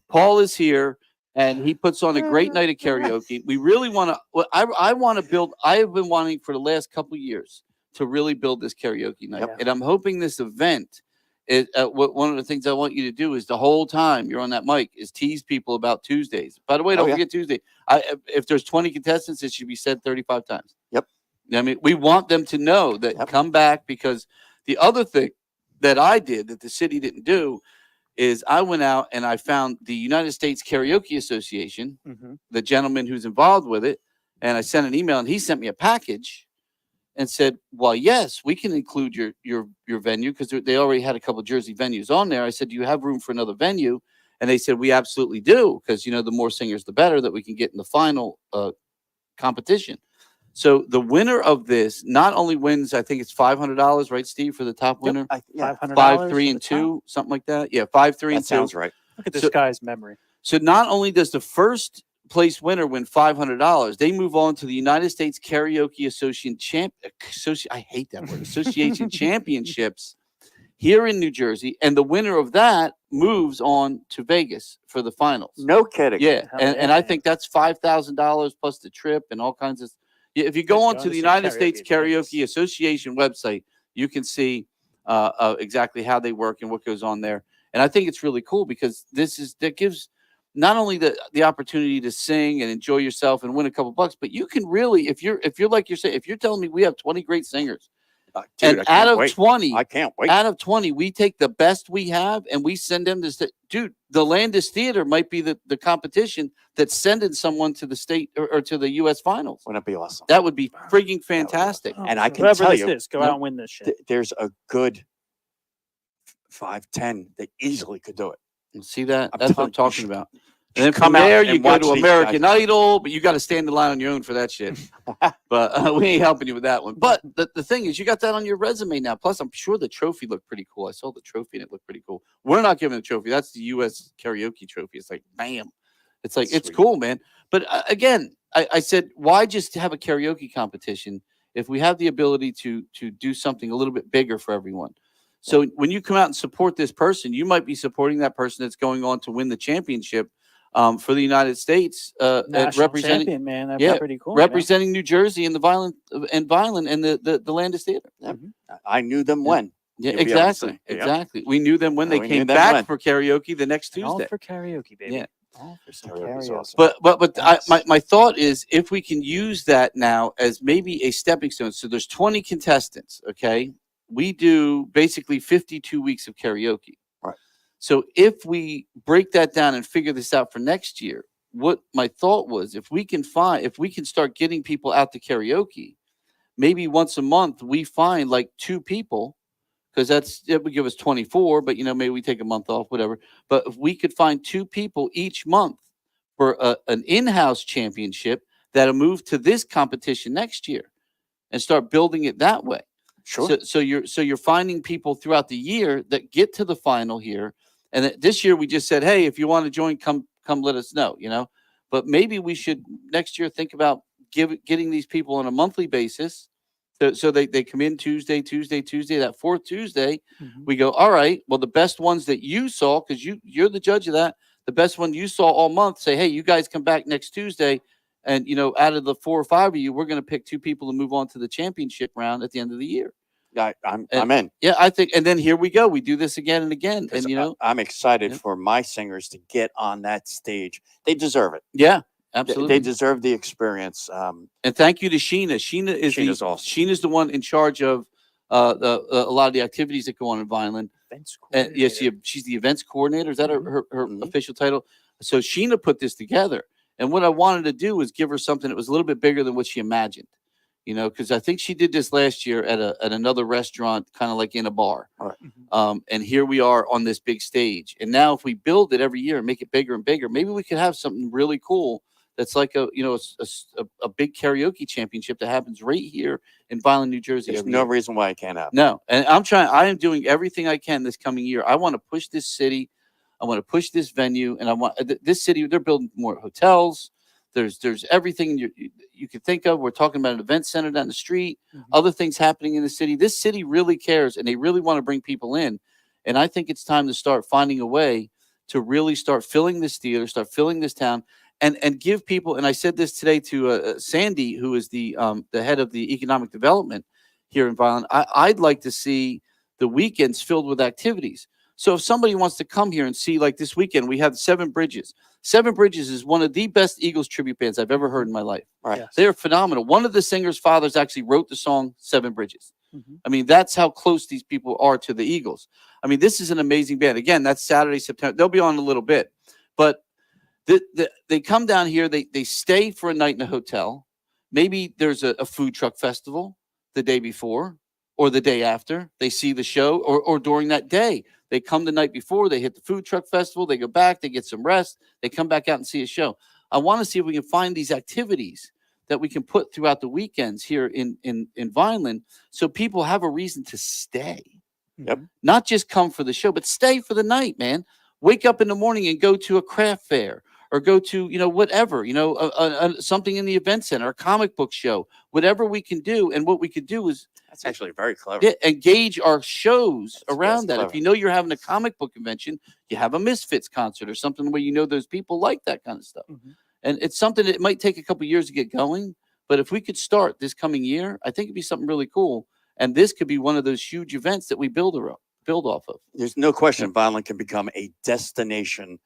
Paul is here. And he puts on a great night of karaoke. We really want to. Well, I want to build. I have been wanting for the last couple of years to really build this karaoke night, Yep. and I'm hoping this event. One of the things I want you to do is the whole time you're on that mic is tease people about Tuesdays. By the way, don't forget Tuesday. If there's 20 contestants, it should be said 35 times. Yep. I mean, we want them to know that come back, because the other thing that I did that the city didn't do is I went out and I found the United States Karaoke Association, Mhm. the gentleman who's involved with it, and I sent an email and he sent me a package and said, well, yes, we can include your venue, because they already had a couple of Jersey venues on there. I said, do you have room for another venue? And they said, we absolutely do, because the more singers the better that we can get in the final competition. So the winner of this not only wins, I think it's $500, right, Steve, for the top winner? $500 5, 3, for and the top? 2, something like that. Yeah, 5, 3, That and 2. sounds right. Look at this So- guy's memory. So not only does the first place winner win $500, they move on to the United States Karaoke Association I hate that word. Association Championships here in New Jersey, and the winner of that moves on to Vegas for the finals. No kidding. Yeah, Hell and yeah. I think that's $5,000 plus the trip and all kinds of. Yeah, if you go Just on going to to the see United karaoke States in Vegas. Karaoke Association website, you can see exactly how they work and what goes on there. And I think it's really cool, because that gives not only the opportunity to sing and enjoy yourself and win a couple bucks, but you can really, if you're like you're saying, if you're telling me we have 20 great singers, Dude, and I can't out of wait. 20, I can't wait. out of 20, we take the best we have and we send them to dude, the Landis Theater might be the competition that's sending someone to the state or to the U.S. finals. Wouldn't it be awesome? That would be freaking fantastic. And I can Whoever tell this you, is, go Yep. out and win this shit. There's a good 5, 10 that easily could do it. See that? I'm That's what telling I'm you, talking you about. should And then come from out there, and you go watch to these American guys. Idol, but you got to stand in line on your own for that shit. But we ain't helping you with that one. But the thing is, you got that on your resume now. Plus, I'm sure the trophy looked pretty cool. I saw the trophy and it looked pretty cool. We're not giving the trophy. That's the U.S. karaoke trophy. It's like, bam. It's like, it's Sweet. cool, man. But again, I said, why just have a karaoke competition if we have the ability to do something a little bit bigger for everyone? So when you come out and support this person, you might be supporting that person that's going on to win the championship for the United States, National representing champion, man. That'd yeah, be pretty cool. representing New Jersey and the Vineland and the Landis Theater. I knew them Yeah. when. Yeah, You'll be able to exactly, see. Yep. exactly. We knew them when they We knew came them back when. for karaoke the next And all Tuesday. for karaoke, baby. Yeah. All for some Karaoke's karaoke. awesome. But Yes. my thought is, if we can use that now as maybe a stepping stone. So there's 20 contestants. Okay, we do basically 52 weeks of karaoke. Right. So if we break that down and figure this out for next year, what my thought was, if we can start getting people out to karaoke, maybe once a month we find like 2 people, because it would give us 24, but maybe we take a month off, whatever. But if we could find 2 people each month for an in-house championship, that'll move to this competition next year and start building it that way. Sure. So you're finding people throughout the year that get to the final here. And this year we just said, hey, if you want to join, come let us know, But maybe we should next year think about getting these people on a monthly basis. So they come in Tuesday, that fourth Tuesday, we go, all right, well, the best ones that you saw, because you're the judge of that, the best one you saw all month, say, hey, you guys come back next Tuesday. And, out of the 4 or 5 of you, we're going to pick 2 people to move on to the championship round at the end of the year. I'm in. Yeah, I think. And then here we go. We do this again and again. And, I'm excited for my singers to get on that stage. They deserve it. Yeah, absolutely. They deserve the experience. And thank you to Sheena. Sheena's awesome. Sheena's the one in charge of a lot of the activities that go on in Vineland. Yes, she's the events coordinator. Is that her official title? So Sheena put this together. And what I wanted to do was give her something that was a little bit bigger than what she imagined, because I think she did this last year at another restaurant, kind of like in a bar. All right. And here we are on this big stage. And now if we build it every year and make it bigger and bigger, maybe we could have something really cool that's like a big karaoke championship that happens right here in Vineland, New Jersey. There's no reason why it can't happen. No. And I am doing everything I can this coming year. I want to push this city. I want to push this venue, and I want this city. They're building more hotels. There's everything you could think of. We're talking about an event center down the street, other things happening in the city. This city really cares, and they really want to bring people in. And I think it's time to start finding a way to really start filling this theater, start filling this town, and give people. And I said this today to Sandy, who is the head of the economic development here in Vineland. I'd like to see the weekends filled with activities. So if somebody wants to come here and see, like this weekend, we have Seven Bridges. Seven Bridges is one of the best Eagles tribute bands I've ever heard in my life. Right. Yes. They are phenomenal. One of the singers' fathers actually wrote the song Seven Bridges. I mean, that's how close these people are to the Eagles. I mean, this is an amazing band. Again, that's Saturday, September. They'll be on in a little bit. But they come down here. They stay for a night in a hotel. Maybe there's a food truck festival the day before or the day after. They see the show or during that day. They come the night before, they hit the food truck festival, they go back, they get some rest, they come back out and see a show. I want to see if we can find these activities that we can put throughout the weekends here in Vineland so people have a reason to stay. Yep. Not just come for the show, but stay for the night, man. Wake up in the morning and go to a craft fair or go to, whatever, something in the event center, a comic book show, whatever we can do. And what we could do is, That's actually very clever. yeah, engage our shows around that. clever. If you're having a comic book convention, you have a Misfits concert or something where those people like that kind of stuff. And it's something that might take a couple years to get going. But if we could start this coming year, I think it'd be something really cool. And this could be one of those huge events that we build off of. There's no question Vineland can become a destination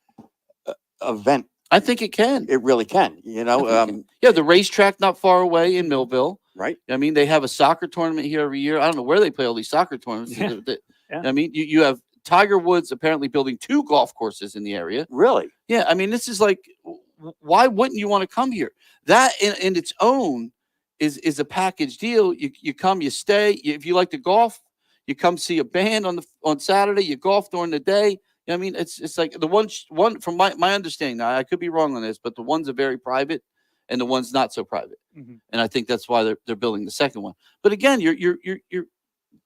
event. I think it can. It really can. Yeah, the racetrack not far away in Millville. Right. I mean, they have a soccer tournament here every year. I don't know where they play all these soccer tournaments. Yeah. I mean, you have Tiger Woods apparently building 2 golf courses in the area. Really? Yeah, I mean, this is like, why wouldn't you want to come here? That in its own is a package deal. You come, you stay. If you like to golf, you come see a band on Saturday. You golf during the day. I mean, it's like the one from my understanding. Now, I could be wrong on this, but the ones are very private, and the one's not so private. And I think that's why they're building the second one. But again, you're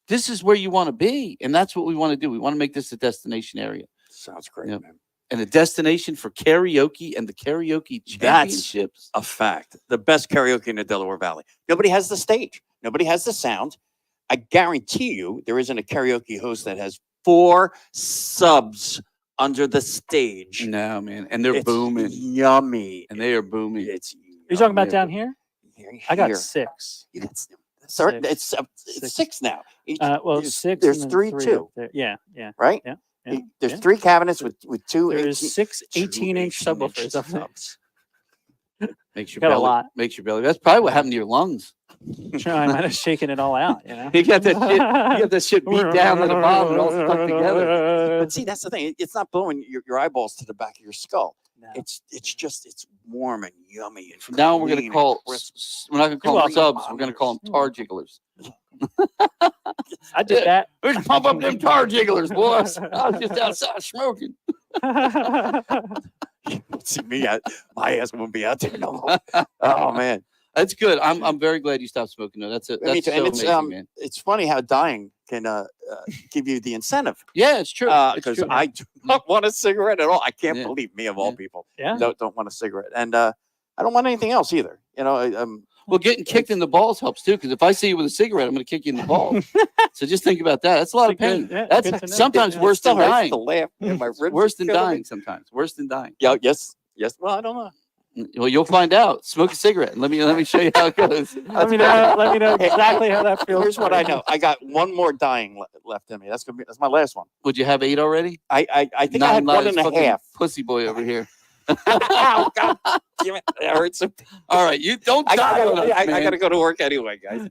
this is where you want to be, and that's what we want to do. We want to make this a destination area. Sounds great, Yep. man. And a destination for karaoke and the karaoke championships. A fact. The best karaoke in the Delaware Valley. Nobody has the stage. Nobody has the sound. I guarantee you there isn't a karaoke host that has 4 subs under the stage. No, man. And they're It's booming. Yummy. And they are booming. It's You're talking about Yeah, down but- here? here. I got 6. Sorry, Six. it's Six. 6 now. Well, there's, 6. There's and then 3 up too, there. Yeah, yeah. right? Yeah. There's 3 cabinets with 2. There's 6 2 18-inch 18-inch subwoofers up there. subs. Makes your Got a belly. lot. Makes your belly. That's probably what happened to your lungs. Sure, I might have shaken it all out. You got that shit. You got that shit beat down to the bottom and all stuck together. But see, that's the thing. It's not blowing your eyeballs to the back of your skull. No. It's just warm and yummy. And From now on, we're clean gonna and call. crisp. We're not gonna call You're them subs. We're gonna call them tar jigglers. I did that. We're gonna pump up them tar jigglers, boys. I was just outside smoking. You won't see me out. My ass won't be out there no more. Oh man, That's good. I'm very glad you stopped smoking. No, that's Me that's too. so And it's amazing, man. it's funny how dying can give you the incentive. Yeah, it's true. It's Because true. I do not want a cigarette at all. I can't Yeah. believe me of all Yeah. people Yeah. don't want a cigarette, and I don't want anything else either. You know, Well, getting kicked in the balls helps too, because if I see you with a cigarette, I'm going to kick you in the balls. So just think about that. That's a lot of It's a pain. good- yeah, That's good to know. sometimes Yeah. worse still than hurts dying. to laugh. And my ribs Worse are than killing me. dying sometimes. Worse than dying. Yeah. Yes. Well, I don't know. Well, you'll find out. Smoke a cigarette. And let me show you how it goes. Let me know exactly how that feels. Here's what for I you. know. I got one more dying left in me. That's my last one. Would you have 8 already? I think I had one and a fucking half. Pussy boy over here. Ow, God damn it! It hurts. All right, you don't I die on us, I man. gotta go to work anyway, guys.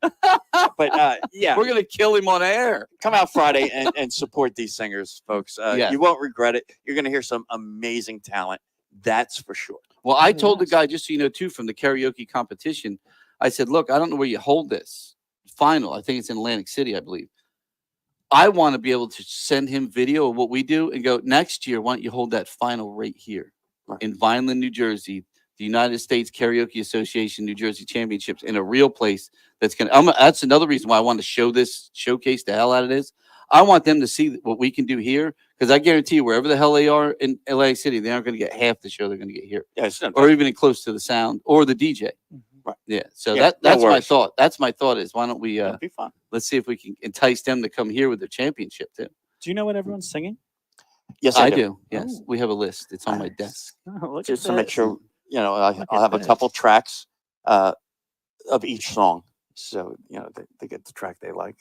But yeah, We're gonna kill him on air. come out Friday and support these singers, folks. Yeah. You won't regret it. You're gonna hear some amazing talent. That's for sure. Well, I Oh, told the yes. guy, just so you know, too, from the karaoke competition, I said, look, I don't know where you hold this final. I think it's in Atlantic City, I believe. I want to be able to send him video of what we do and go, next year, why don't you hold that final right here Right. in Vineland, New Jersey, the United States Karaoke Association New Jersey Championships in a real place that's going to, that's another reason why I want to showcase the hell out of this. I want them to see what we can do here, because I guarantee you, wherever the hell they are in LA City, they aren't going to get half the show they're going to get here, Yeah, it's not, or even in close to the sound or the DJ. Right. Yeah. So Yeah, no that's my worries. thought. That's my thought is, why don't we it'll be fun. let's see if we can entice them to come here with their championship too. Do you know what everyone's singing? Yes, I do. do. Yes, Oh. we have a list. It's on my desk. Oh, look Just at to make this. sure, Look I'll at have a this. couple tracks of each song, so they get the track they like.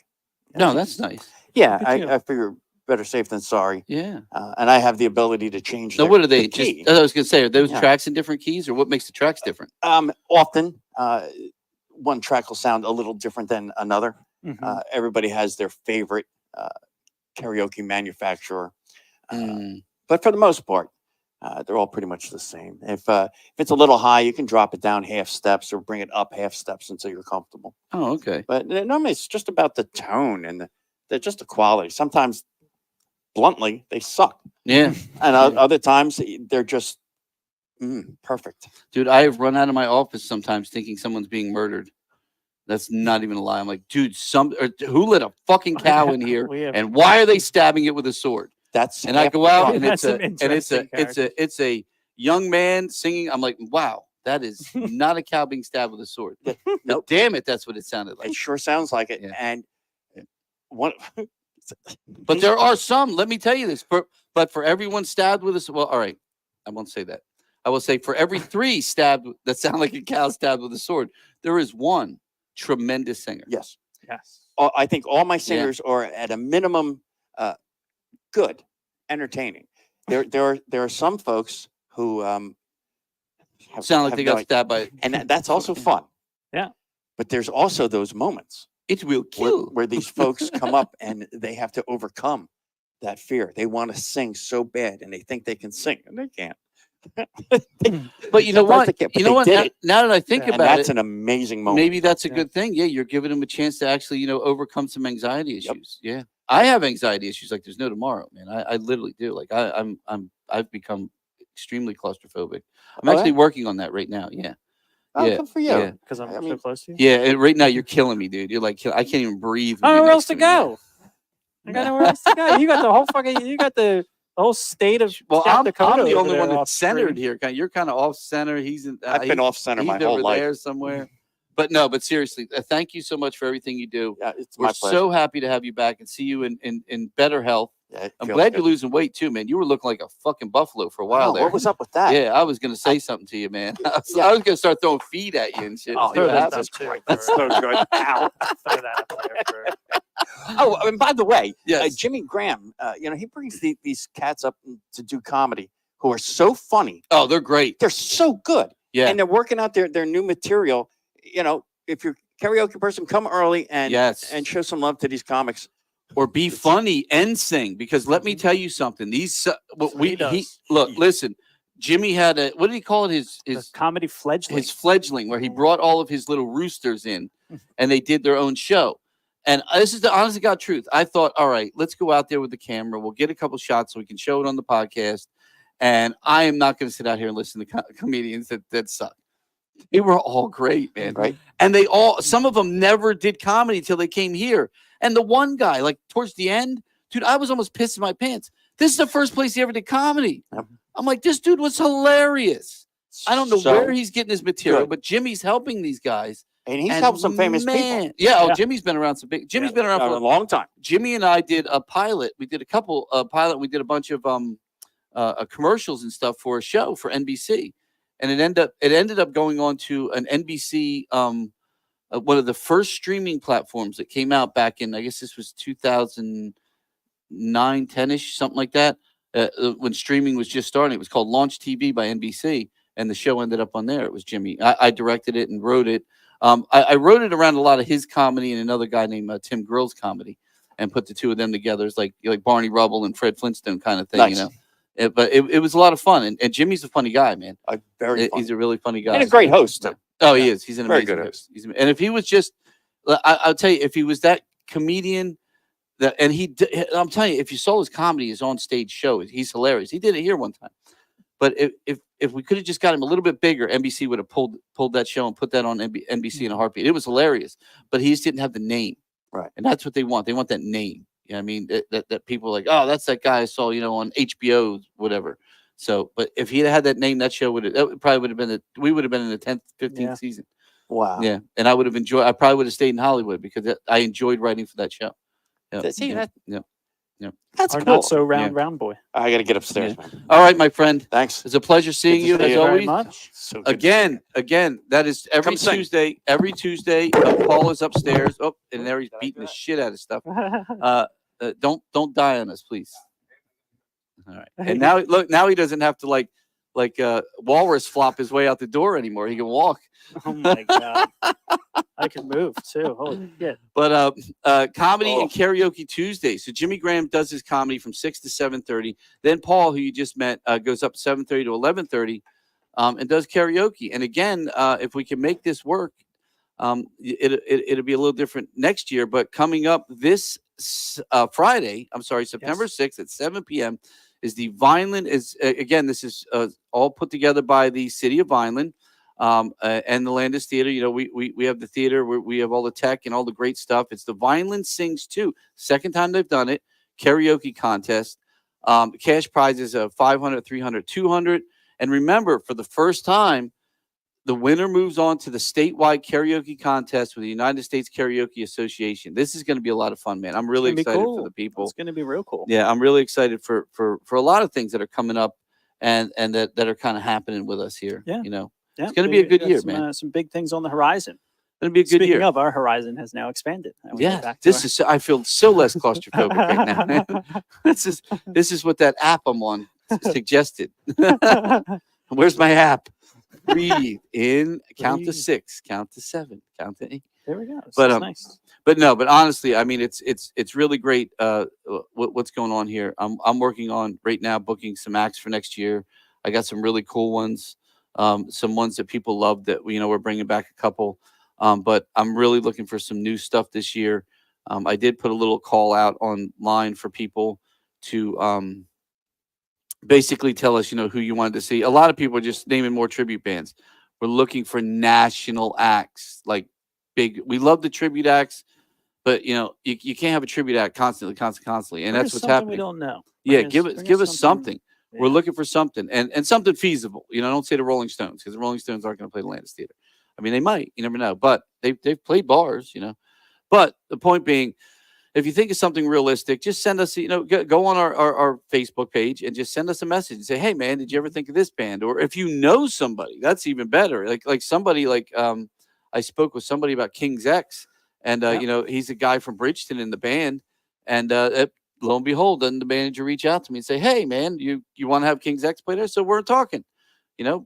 No, that's nice. Yeah, Good deal. I figure better safe than sorry, Yeah. and I have the ability to change. So the- what are they? the Just key. as I was going to say, are those Yeah. tracks in different keys, or what makes the tracks different? Often, one track will sound a little different than another. Mhm. Everybody has their favorite karaoke manufacturer, Mm. but for the most part, they're all pretty much the same. If it's a little high, you can drop it down half steps or bring it up half steps until you're comfortable. Oh, okay. But normally, it's just about the tone and just the quality. Sometimes, bluntly, they suck, Yeah, and other times they're just perfect. dude, I have run out of my office sometimes thinking someone's being murdered. That's not even a lie. I'm like, dude, who let a fucking cow in here, We have- and why are they stabbing it with a sword? That's And I half go the out, problem. and That's some interesting it's a young man singing. I'm like, wow, that is not a cow being stabbed with a sword. But Nope. damn it, that's what it sounded like. It sure sounds like it. Yeah. And one, But there are some. Let me tell you this. But for everyone stabbed with a, well, all right, I won't say that. I will say for every 3 stabbed that sound like a cow stabbed with a sword, there is one tremendous singer. yes, Yes. I think all my singers are at a minimum good, entertaining. There are some folks who Sound like have they no got stabbed by. and that's also fun. Yeah. But there's also those moments It will where, kill. where these folks come up and they have to overcome that fear. They want to sing so bad and they think they can sing and they can't. But you know Sometimes what? they can't, but You know they what? did Now, it. now that I think Yeah. And about that's it, an amazing moment. maybe that's a Yeah. good thing. Yeah, you're giving them a chance to actually, overcome some anxiety Yep. issues. Yeah, I have anxiety issues like there's no tomorrow, man. I literally do. Like I've become extremely claustrophobic. I'm Oh, actually yeah? working on that right now. Yeah, Oh, yeah, good for you. yeah. Because I'm I so mean- close to you. yeah. And right now you're killing me, dude. You're like, I can't even breathe. I when don't you're know where next else to me, man. go. I got nowhere else to go. You got the whole fucking. You got the whole state of Well, South I'm Dakota the over only there one off that's centered screen. here. You're kind of off center. He's in. I've been off center he's my over whole life. there somewhere. But no, but seriously, thank you so much for everything you do. Yeah, it's We're my pleasure. so happy to have you back and see you in better health. Yeah, it I'm feels glad good. you're losing weight too, man. You were looking like a fucking buffalo for a while Oh, there. what was up with that? Yeah, I was gonna say something to you, man. Yeah. I was gonna start throwing feed at you and shit. Oh, See what Throw that happens. stuff too. That's so good. Ow. Throw that up there for- Oh, and by the way, Yes. Jimmy Graham, he brings these cats up to do comedy who are so funny. Oh, they're great. They're so good. Yeah. And they're working out their new material. If you're a karaoke person, come early and Yes. and show some love to these comics. Or be funny and sing, because let me tell you something. These what what he he does. look, listen. Jimmy had a, what did he call it? the His comedy fledgling. his fledgling, where he brought all of his little roosters in and they did their own show. And this is the honest to God truth. I thought, all right, let's go out there with the camera. We'll get a couple shots so we can show it on the podcast. And I am not going to sit out here and listen to comedians that suck. They were all great, man. Right. And some of them never did comedy until they came here. And the one guy, like towards the end, dude, I was almost pissing my pants. This is the first place he ever did comedy. Yep. I'm like, this dude was hilarious. I don't know So where he's getting his material, good. but Jimmy's helping these guys. And he's helped some famous people. Yeah, Jimmy's been around Jimmy's been around For for a long time. Jimmy and I did a pilot. We did a couple pilot. We did a bunch of commercials and stuff for a show for NBC, and it ended up going on to an NBC one of the first streaming platforms that came out back in, I guess this was 2009, 10ish, something like that. When streaming was just starting, it was called Launch TV by NBC, and the show ended up on there. It was Jimmy. I directed it and wrote it. I wrote it around a lot of his comedy and another guy named Tim Grill's comedy, and put the two of them together. It's like Barney Rubble and Fred Flintstone kind of thing, Nice. you know. But it was a lot of fun, and Jimmy's a funny guy, man. Very funny. He's a really funny guy And a great host, too. Oh, he is. He's an Very amazing good host. And if he was just, I'll tell you, if he was that comedian, I'm telling you, if you saw his comedy, his on stage show, he's hilarious. He did it here one time. But if we could have just got him a little bit bigger, NBC would have pulled that show and put that on NBC in a heartbeat. It was hilarious, but he just didn't have the name. Right. And that's what they want. They want that name. You know what I mean? That people are like, oh, that's that guy I saw, on HBO, whatever. So, but if he had that name, that show would have been we would have been in the 10th, 15th season. Wow. Yeah. And I probably would have stayed in Hollywood because I enjoyed writing for that show. Yeah. See, Yeah. That's Our cool. not so round boy. I got to get upstairs, man. All right, my friend. Thanks. It's a pleasure seeing you Good to as see you. Very always. much. So good. Again, that is every Come sing. Tuesday. Every Tuesday, Paul is upstairs. Oh, and there he's beating the shit out of stuff. Don't die on us, please. All right. And now he doesn't have to like walrus flop his way out the door anymore. He can walk. Oh my god! I can move too. Holy shit! But comedy and karaoke Tuesday. So Jimmy Graham does his comedy from 6 to 7:30. Then Paul, who you just met, goes up 7:30 to 11:30, and does karaoke. And again, if we can make this work, it'll be a little different next year. But coming up this Friday, September 6th at 7 p.m. is the Vineland. Again, this is all put together by the City of Vineland. And the Landis Theater, we have the theater where we have all the tech and all the great stuff. It's the Vineland Sings 2. Second time they've done it. Karaoke contest. Cash prizes of $500, $300, $200. And remember, for the first time, the winner moves on to the statewide karaoke contest with the United States Karaoke Association. This is going to be a lot of fun, man. I'm really excited for the people. It's going to be real cool. Yeah, I'm really excited for a lot of things that are coming up and that are kind of happening with us here. Yeah. Yeah, it's going to be a good year, man. Some big things on the horizon. It's going to be a good Speaking year. of, our horizon has now expanded. Yeah, I feel so less claustrophobic right now. This is what that app I'm on suggested. Where's my app? Breathe in, count to 6, count to 7, count to 8. There we go. But nice. But honestly, I mean, it's really great. What's going on here? I'm working on right now booking some acts for next year. I got some really cool ones. Some ones that people love that we're bringing back a couple. But I'm really looking for some new stuff this year. I did put a little call out online for people to basically tell us, who you wanted to see. A lot of people are just naming more tribute bands. We're looking for national acts, like big. We love the tribute acts, but you can't have a tribute act constantly, and that's what's happening. We don't know. Yeah, give us something. Yeah. We're looking for something and something feasible. Don't say the Rolling Stones, because the Rolling Stones aren't going to play the Landis Theater. I mean, they might. You never know. But they've played bars. But the point being, if you think of something realistic, just send us. Go on our Facebook page and just send us a message and say, "Hey, man, did you ever think of this band?" Or if you know somebody, that's even better. Like somebody I spoke with somebody about King's X, and he's a guy from Bridgeton in the band, and lo and behold, then the manager reach out to me and say, "Hey, man, you want to have King's X play there?" So we're talking.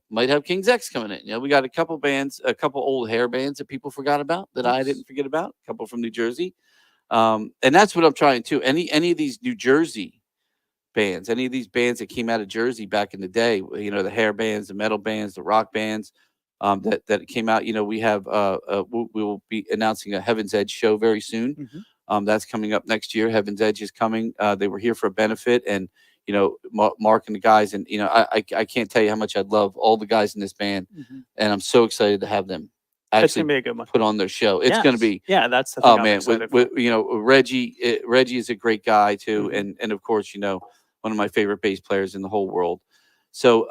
Might have King's X coming in. We got a couple bands, a couple old hair bands that people forgot about that I didn't forget about. A couple from New Jersey, and that's what I'm trying to. Any of these New Jersey bands, any of these bands that came out of Jersey back in the day, the hair bands, the metal bands, the rock bands, that came out. We have we will be announcing a Heaven's Edge show very soon. Mm-hmm. That's coming up next year. Heaven's Edge is coming. They were here for a benefit, and Mark and the guys, and I can't tell you how much I love all the guys in this band, and I'm so excited to have them It's gonna actually be a good one. put on their show. It's going to Yes. be. Yeah, that's the thing Oh I'm man, excited for. Reggie is a great guy too, Mhm. and of course one of my favorite bass players in the whole world. So,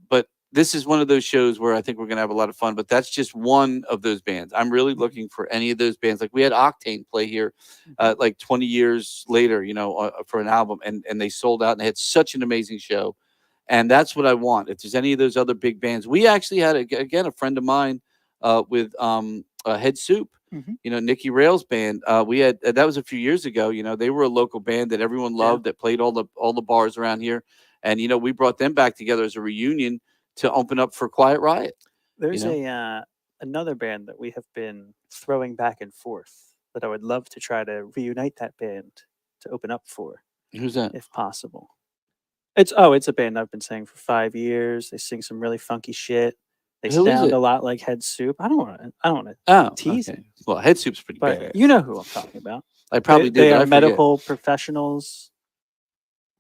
but this is one of those shows where I think we're gonna have a lot of fun. But that's just one of those bands. I'm really looking for any of those bands. Like we had Octane play here, like 20 years later, for an album, and they sold out and they had such an amazing show. And that's what I want. If there's any of those other big bands, we actually had again a friend of mine with Head Soup. Mhm. Nikki Rail's band. We had that was a few years ago. They were a local band that everyone loved that played all the bars around here, and we brought them back together as a reunion to open up for Quiet Riot. There's know? another band that we have been throwing back and forth that I would love to try to reunite that band to open up for, Who's that? if possible. It's a band I've been saying for 5 years. They sing some really funky shit. They Who is sound it? a lot like Head Soup. I don't want to Oh, tease okay. it, Well, Head Soup's pretty but bad. you know who I'm talking about. I probably They do. But are I forget. medical professionals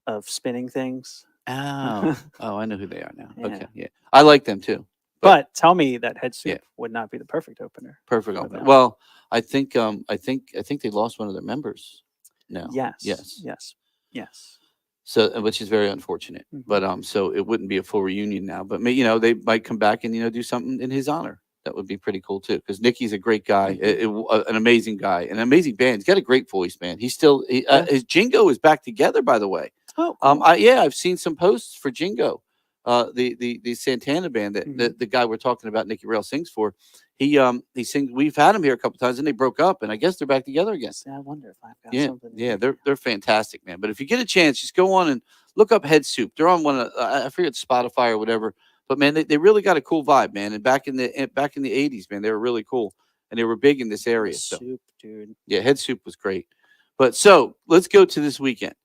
of spinning things. Oh, I know who they are now. Yeah. Okay, yeah, I like them too. But tell me that Head Soup Yeah. would not be the perfect opener. Perfect for opener. them. Well, I think they lost one of their members. No. Yes. Yes. Yes. Yes. So, which is very unfortunate. Mhm. But so it wouldn't be a full reunion now. But they might come back and do something in his honor. That would be pretty cool too. Because Nicky's a great guy, an amazing guy, an amazing band. He's got a great voice, man. He's still his Jingo is back together, by the way. Oh, cool. I've seen some posts for Jingo, the Santana band that Mhm. the guy we're talking about, Nicky Rail, sings for. He sings. We've had him here a couple times, and they broke up, and I guess they're back together again. See, I wonder if I've got Yeah, something. yeah, they're fantastic, man. But if you get a chance, just go on and look up Head Soup. They're on one of I forget Spotify or whatever. But man, they really got a cool vibe, man. And back in the '80s, man, they were really cool, and they were big in this area. So Soup, dude. yeah, Head Soup was great. But so let's go to this weekend.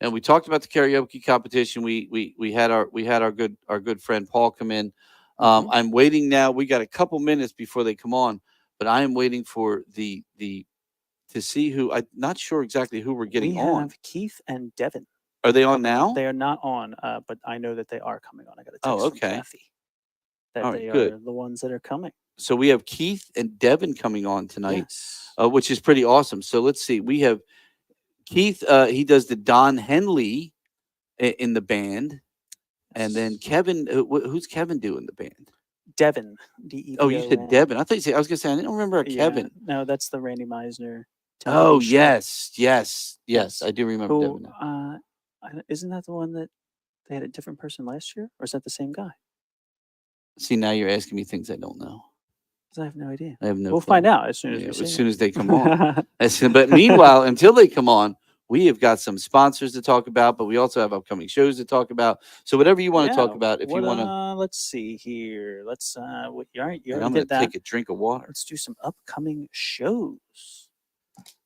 And we talked about the karaoke competition. We had our good friend Paul come in. Mhm. I'm waiting now. We got a couple minutes before they come on, but I am waiting for the to see who. I'm not sure exactly who we're getting We on. have Keith and Devin. Are they on coming. now? They are not on, but I know that they are coming on. I got a text Oh, from okay. Kathy that All right, they good. are the ones that are coming. So we have Keith and Devin coming on tonight, Yes. which is pretty awesome. So let's see. We have Keith. He does the Don Henley in the band, and then Kevin. Who's Kevin doing the band? Devin. DEVON. Oh, you said Devin. I thought you said. I was gonna say I didn't remember a Kevin. No, that's the Randy Meisner. Oh television show. yes, I do remember Who, Devin. isn't that the one that they had a different person last year, or is that the same guy? See, now you're asking me things I don't know. 'Cause I have no idea. I have no. We'll clue. find out as soon as Yeah, we see as soon them. as they come on. But meanwhile, until they come on, we have got some sponsors to talk about, but we also have upcoming shows to talk about. So whatever you want to talk about, if you want to, let's see here. Let's all right, you already I'm going to did that. take a drink of water. Let's do some upcoming shows.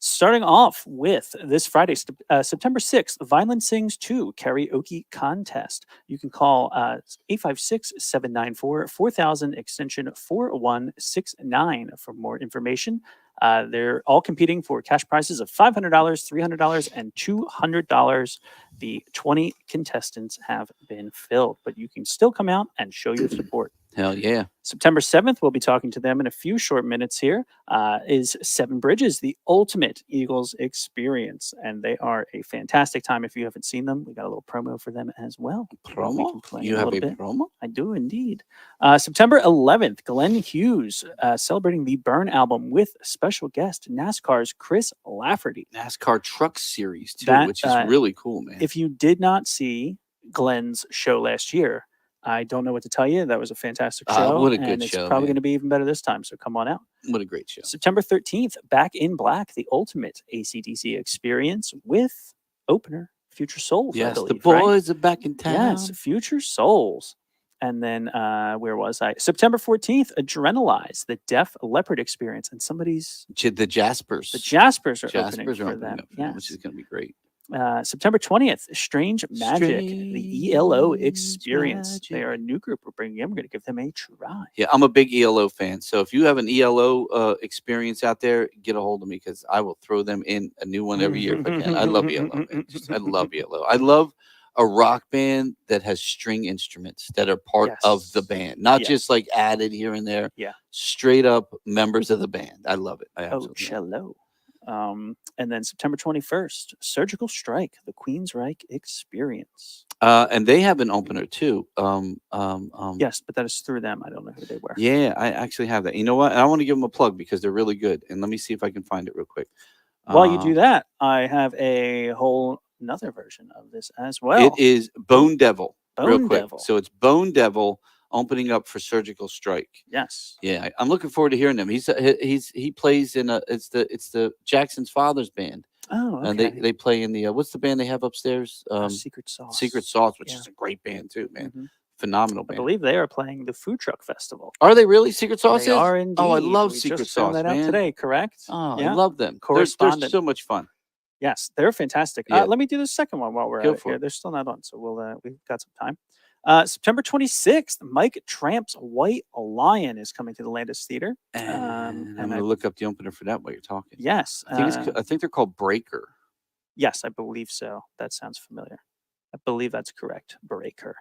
Starting off with this Friday, September 6th, Vineland Sings 2 Karaoke Contest. You can call 856-794-4000 extension 4169 for more information. They're all competing for cash prizes of $500, $300, and $200. The 20 contestants have been filled, but you can still come out and show your support. Hell yeah. September 7th, we'll be talking to them in a few short minutes here, is Seven Bridges, the ultimate Eagles experience. And they are a fantastic time. If you haven't seen them, we got a little promo for them as well. We Promo? can play You a have a little bit. promo? I do indeed. September 11th, Glenn Hughes celebrating the Burn album with special guest NASCAR's Chris Lafferty. NASCAR Truck Series, too, That, which is really cool, man. If you did not see Glenn's show last year, I don't know what to tell you. That was a fantastic show. What a good and it's show, probably man. going to be even better this time. So come on out. What a great show. September 13th, Back in Black, the ultimate AC/DC experience with opener Future Souls. I Yes, believe, the right? boys are back in town. Yes, Future Souls. And then where was I? September 14th, Adrenalize, the Def Leppard experience. And somebody's The Jaspers. the Jaspers are Jaspers opening are for opening them. up for them, Yes. which is going to be great. September 20th, Strange Magic, the ELO Strange experience. They Magic. are a new group we're bringing in. We're going to give them a try. Yeah, I'm a big ELO fan. So if you have an ELO experience out there, get a hold of me because I will throw them in a new one every year if I can. I love ELO. Man. I love ELO. a rock band that has string instruments that are part of the Yes. band, not Yes. just like added here and there. Yeah. Straight up members of the band. I love it. I Oh, absolutely love cello. And then September 21st, Surgical Strike, the Queensryche Experience. it. And they have an opener too. Yes, but that is through them. I don't know who they were. Yeah, I actually have that. You know what? I want to give them a plug because they're really good. And let me see if I can find it real quick. While you do that, I have a whole another version of this as well. It is Bone Devil. Real Bone quick. Devil. So it's Bone Devil opening up for Surgical Strike. Yes. Yeah, I'm looking forward to hearing him. He plays in it's the Jackson's father's band, Oh, okay. and they play in the what's the band they have upstairs? Secret Sauce. Secret Sauce, which Yeah. is a great band too, man. Mhm. Phenomenal I band. believe they are playing the Food Truck Festival. Are they really Secret Sauce? They is? are indeed. Oh, I love We Secret just found Sauce, that out man. today, correct? Oh, Yeah. I love them. They're Correspondent. so much fun. Yes, they're fantastic. Yeah. Let me do the second one while we're Go at it for here. it. They're still not on, so we've got some time. September 26th, Mike Tramp's White Lion is coming to the Landis Theater. And I'm and going I- to look up the opener for that while you're talking. Yes. I think they're called Breaker. Yes, I believe so. That sounds familiar. I believe that's correct. Breaker.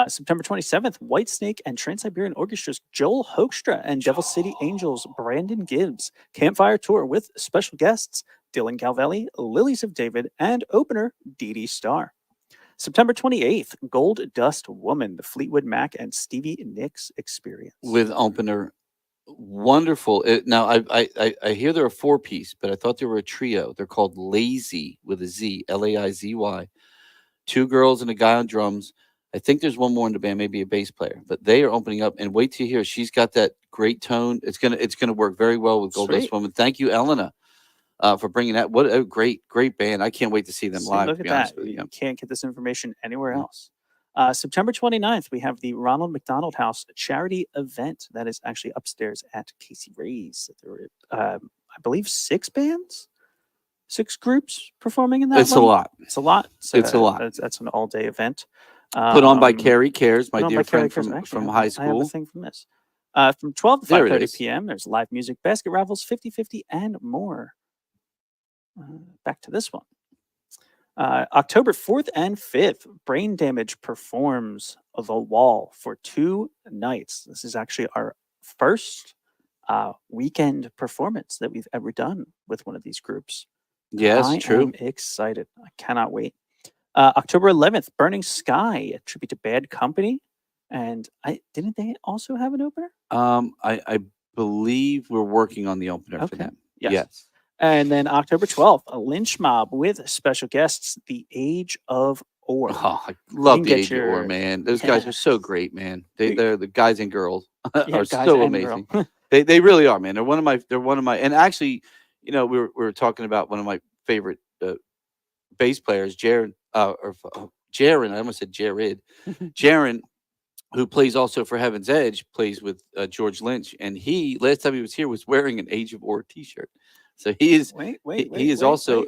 September 27th, Whitesnake and Trans-Siberian Orchestra's Joel Hoekstra and Devil City Angels Brandon Gibbs Campfire Tour with special guests Dylan Calvelli, Lilies of David, and opener Dee Dee Star. September 28th, Gold Dust Woman, the Fleetwood Mac and Stevie Nicks Experience. With opener. Wonderful. Now I hear they're a 4-piece, but I thought they were a trio. They're called Lazy with a Z, Laizy. 2 girls and a guy on drums. I think there's one more in the band, maybe a bass player. But they are opening up, and wait till you hear. She's got that great tone. It's gonna work very well with Gold Dust Sweet. Woman. Thank you, Elena, for bringing that. What a great band! I can't wait to see them See, live. look To at be honest that. with you. You can't get this information anywhere Yeah. else. September 29th, we have the Ronald McDonald House charity event that is actually upstairs at Casey Ray's. There were, I believe, 6 bands, 6 groups performing in that. It's a lot. It's a lot. It's a lot. That's an all-day event. Put on by Um, Carrie Cares, my put on dear by Carrie friend Cares. from Actually, high I have school. a thing from this. From 12 to There it 5:30 is. p.m., there's live music, basket raffles, 50/50, and more. Back to this one. October 4th and 5th, Brain Damage performs The Wall for 2 nights. This is actually our first weekend performance that we've ever done with one of these groups. Yes, I true. am excited. I cannot wait. October 11th, Burning Sky, a tribute to Bad Company. And didn't they also have an opener? I believe we're working on the opener for Okay. them. Yes. And then October 12th, a Lynch Mob with special guests, The Age of Ore. Oh, I love can the get Age of Ore, your- man. Those guys are so great, man. They're the guys and girls Yeah, are guys so and amazing. girl. They really are, man. They're one of my and actually, you know, we were talking about one of my favorite bass players, Jaron. Jaron. I almost said Jared. Jaron, who plays also for Heaven's Edge, plays with George Lynch, and he last time he was here was wearing an Age of Ore T-shirt. So he is Wait. he is also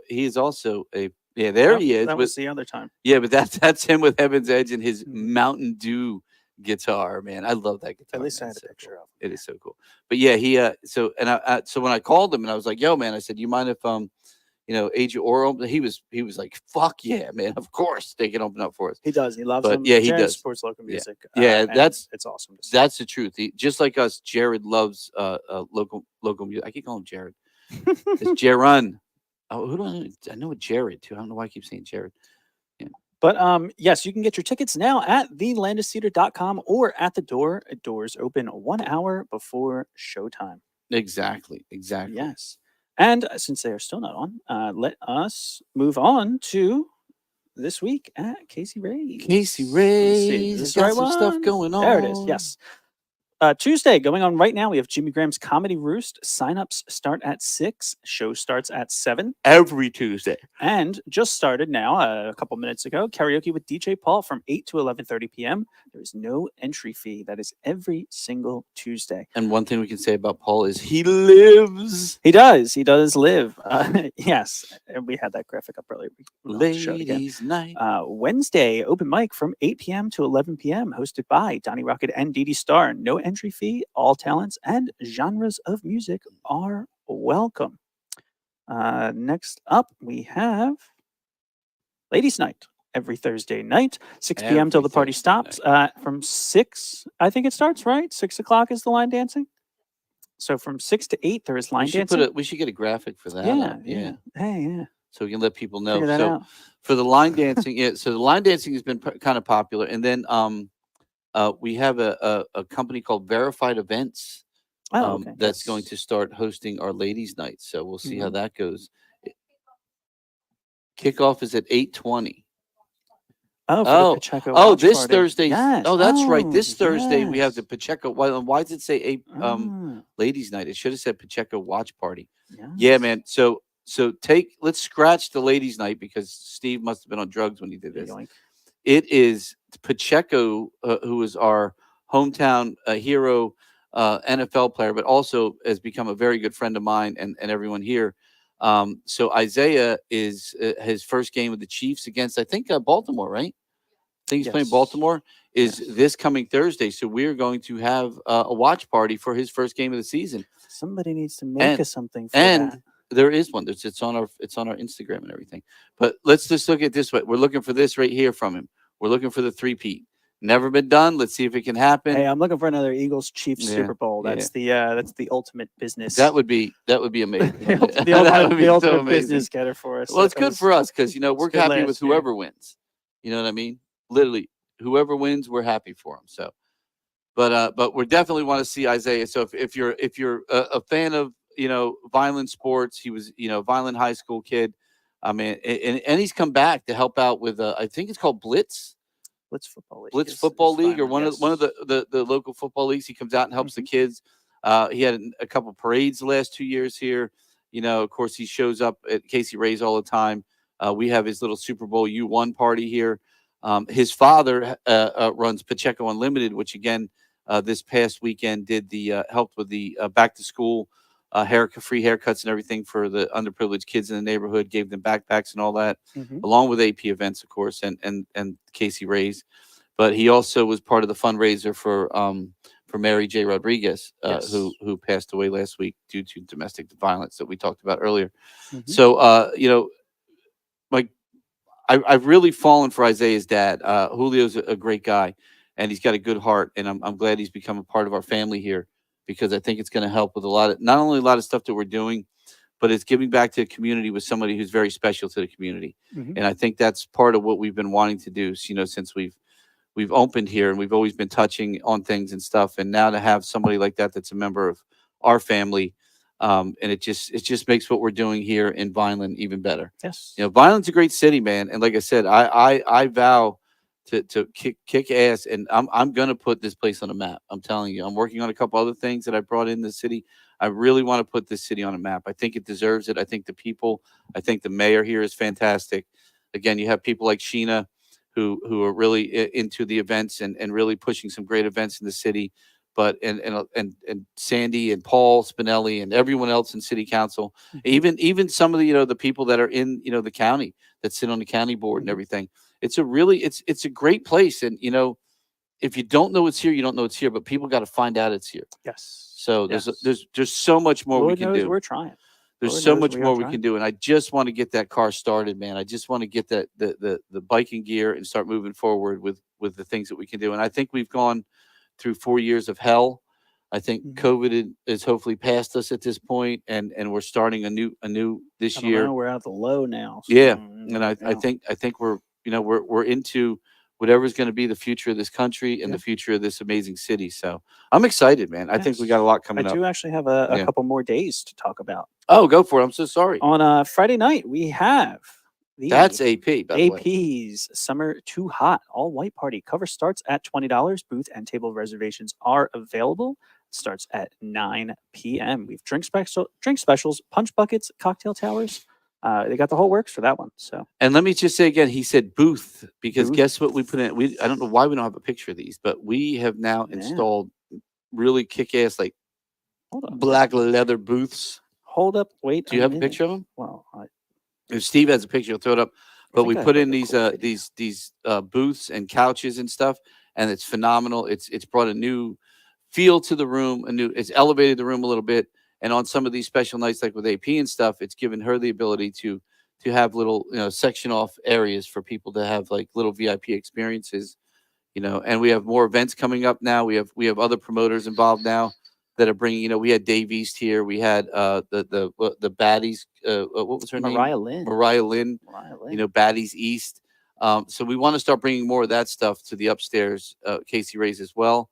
a there Oh, he is That with was the other time. yeah, but that's him with Heaven's Edge and his Mhm. Mountain Dew guitar, man. I love that guitar. At least I man. had It's a so picture cool. of It is so cool. But yeah, he so when I called him and I was like, "Yo, man," I said, "You mind if Age of Ore open?" He was like, "Fuck yeah, man! Of course they can open up for us." He does. He loves But, them. yeah, he Jared does. supports local Yeah. music. Yeah, and that's- it's awesome to see. That's the truth. Just like us, Jared loves local music. I keep calling him Jared. It's Jaron. Oh, who do I know? I know a Jared too. I don't know why I keep saying Jared. But yes, you can get your tickets now at thelandistheater.com or at the door. Doors open 1 hour before showtime. Exactly. Yes. And since they are still not on, let us move on to this week at Casey Ray's. Casey Let's see, Ray's is this got the right some stuff one? going on. There it is. Yes. Tuesday going on right now. We have Jimmy Graham's Comedy Roost. Signups start at 6. Show starts at 7. Every Tuesday. And just started now, a couple minutes ago, karaoke with DJ Paul from 8 to 11:30 p.m. There is no entry fee. That is every single Tuesday. And one thing we can say about Paul is he lives. He does. He does live. Yes. And we had that graphic up earlier. We'll have to show it again. Ladies' night. Wednesday, open mic from 8 p.m. to 11 p.m. hosted by Donnie Rocket and Dee Dee Star. No entry fee. All talents and genres of music are welcome. Next up, we have Ladies' Night every Thursday night, 6 p.m. till Every the party Thursday stops. From 6, I think it starts, right? 6 o'clock is the line dancing. So from 6 to 8, there is line dancing. We should get a graphic for that. Yeah, up. yeah. Hey, yeah. So we can let people know. Figure that So out. for the line dancing, yeah. So the line dancing has been kind of popular, and then we have a company called Verified Events Oh, okay. that's going to start hosting our ladies' night. So we'll see how Mhm. that goes. Kickoff is at 8:20. Oh, for the Oh, Pacheco oh, watch this party. Thursday. Yes. Oh, that's right. This Oh, Thursday we have the yes. Pacheco. Why does it say Ah, ladies' night? It should have said Pacheco watch party. Yeah, yes. man. So let's scratch the ladies' night because Steve must have been on drugs when he did this. Yoink. It is Pacheco, who is our hometown hero NFL player, but also has become a very good friend of mine and everyone here. So Isaiah is his first game with the Chiefs against, I think, Baltimore, right? I think he's playing Yes. Baltimore is Yes. this coming Thursday. So we're going to have a watch party for his first game of the season. Somebody needs to make us something for And that. there is one. It's on our Instagram and everything. But let's just look at it this way. We're looking for this right here from him. We're looking for the three-peat. Never been done. Let's see if it can happen. Hey, I'm looking for another Eagles Chiefs Yeah, Super Bowl. yeah. That's the ultimate business. That would be amazing. the ultimate, That would be the so ultimate amazing. business getter for us. Well, it's good for us because we're good happy with last year. whoever wins. You know what I mean? Literally, whoever wins, we're happy for them. So, but we definitely want to see Isaiah. So if you're a fan of Vineland sports, he was Vineland high school kid. I mean, and he's come back to help out with I think it's called Blitz Football League. Blitz Football League or Vineland, one of the local football leagues. He comes out and helps the kids. He had a couple parades the last 2 years here. Of course, he shows up at Casey Ray's all the time. We have his little Super Bowl U1 party here. His father runs Pacheco Unlimited, which again this past weekend did the helped with the back to school free haircuts and everything for the underprivileged kids in the neighborhood. Gave them backpacks and all that, along with AP events, of course, and Casey Ray's. But he also was part of the fundraiser for Mary J. Rodriguez, Yes. who passed away last week due to domestic violence that we talked about earlier. Mhm. So like I've really fallen for Isaiah's dad. Julio's a great guy, and he's got a good heart, and I'm glad he's become a part of our family here because I think it's going to help with not only a lot of stuff that we're doing, but it's giving back to the community with somebody who's very special to the community. And I think that's part of what we've been wanting to do, since we've opened here, and we've always been touching on things and stuff. And now to have somebody like that that's a member of our family, and it just makes what we're doing here in Vineland even better. Yes. Vineland's a great city, man. And like I said, I vow to kick ass, and I'm gonna put this place on a map. I'm telling you, I'm working on a couple other things that I brought in the city. I really want to put this city on a map. I think it deserves it. I think I think the mayor here is fantastic. Again, you have people like Sheena who are really into the events and really pushing some great events in the city. But and Sandy and Paul Spinelli and everyone else in city council, even some of the the people that are in the county that sit on the county board and everything. It's a great place, and if you don't know it's here, you don't know it's here. But people got to find out it's here. Yes. So Yes. there's so much more Lord we can knows do. we're trying. There's Lord so knows much we are more we trying. can do, and I just want to get that car started, man. I just want to get the biking gear and start moving forward with the things that we can do. And I think we've gone through 4 years of hell. I think COVID is hopefully past us at this point, and we're starting a new this I don't year. know, we're at the low now. So, Yeah, and I think we're we're into whatever's going to be the future of this country and the future of this amazing city. So I'm excited, man. I think we got a lot I coming up. do actually have a couple more days to talk about. Oh, go for it. I'm so sorry. On Friday night, we have the That's AP, by the way. AP's Summer Too Hot all white party. Cover starts at $20. Booth and table reservations are available. Starts at 9 p.m. We've drink specials, punch buckets, cocktail towers. They got the whole works for that one. So, And let me just say again, he said booth because Booth. guess what we put in? I don't know why we don't have a picture of these, but we have now installed really kick-ass like hold on. black leather booths. Hold up. Wait. Do you have a minute. picture of them? Well, If Steve has a picture, he'll throw it up. But we think I put have in a these cool video. these booths and couches and stuff, and it's phenomenal. It's brought a new feel to the room. It's elevated the room a little bit. And on some of these special nights, like with AP and stuff, it's given her the ability to to have little, section off areas for people to have like little VIP experiences, and we have more events coming up now. We have other promoters involved now that are bringing, we had Dave East here. We had the Baddies, what was her Mariah name? Lynn. Mariah Lynn, Mariah Lynn. Baddies East. So we want to start bringing more of that stuff to the upstairs Casey Rays as well.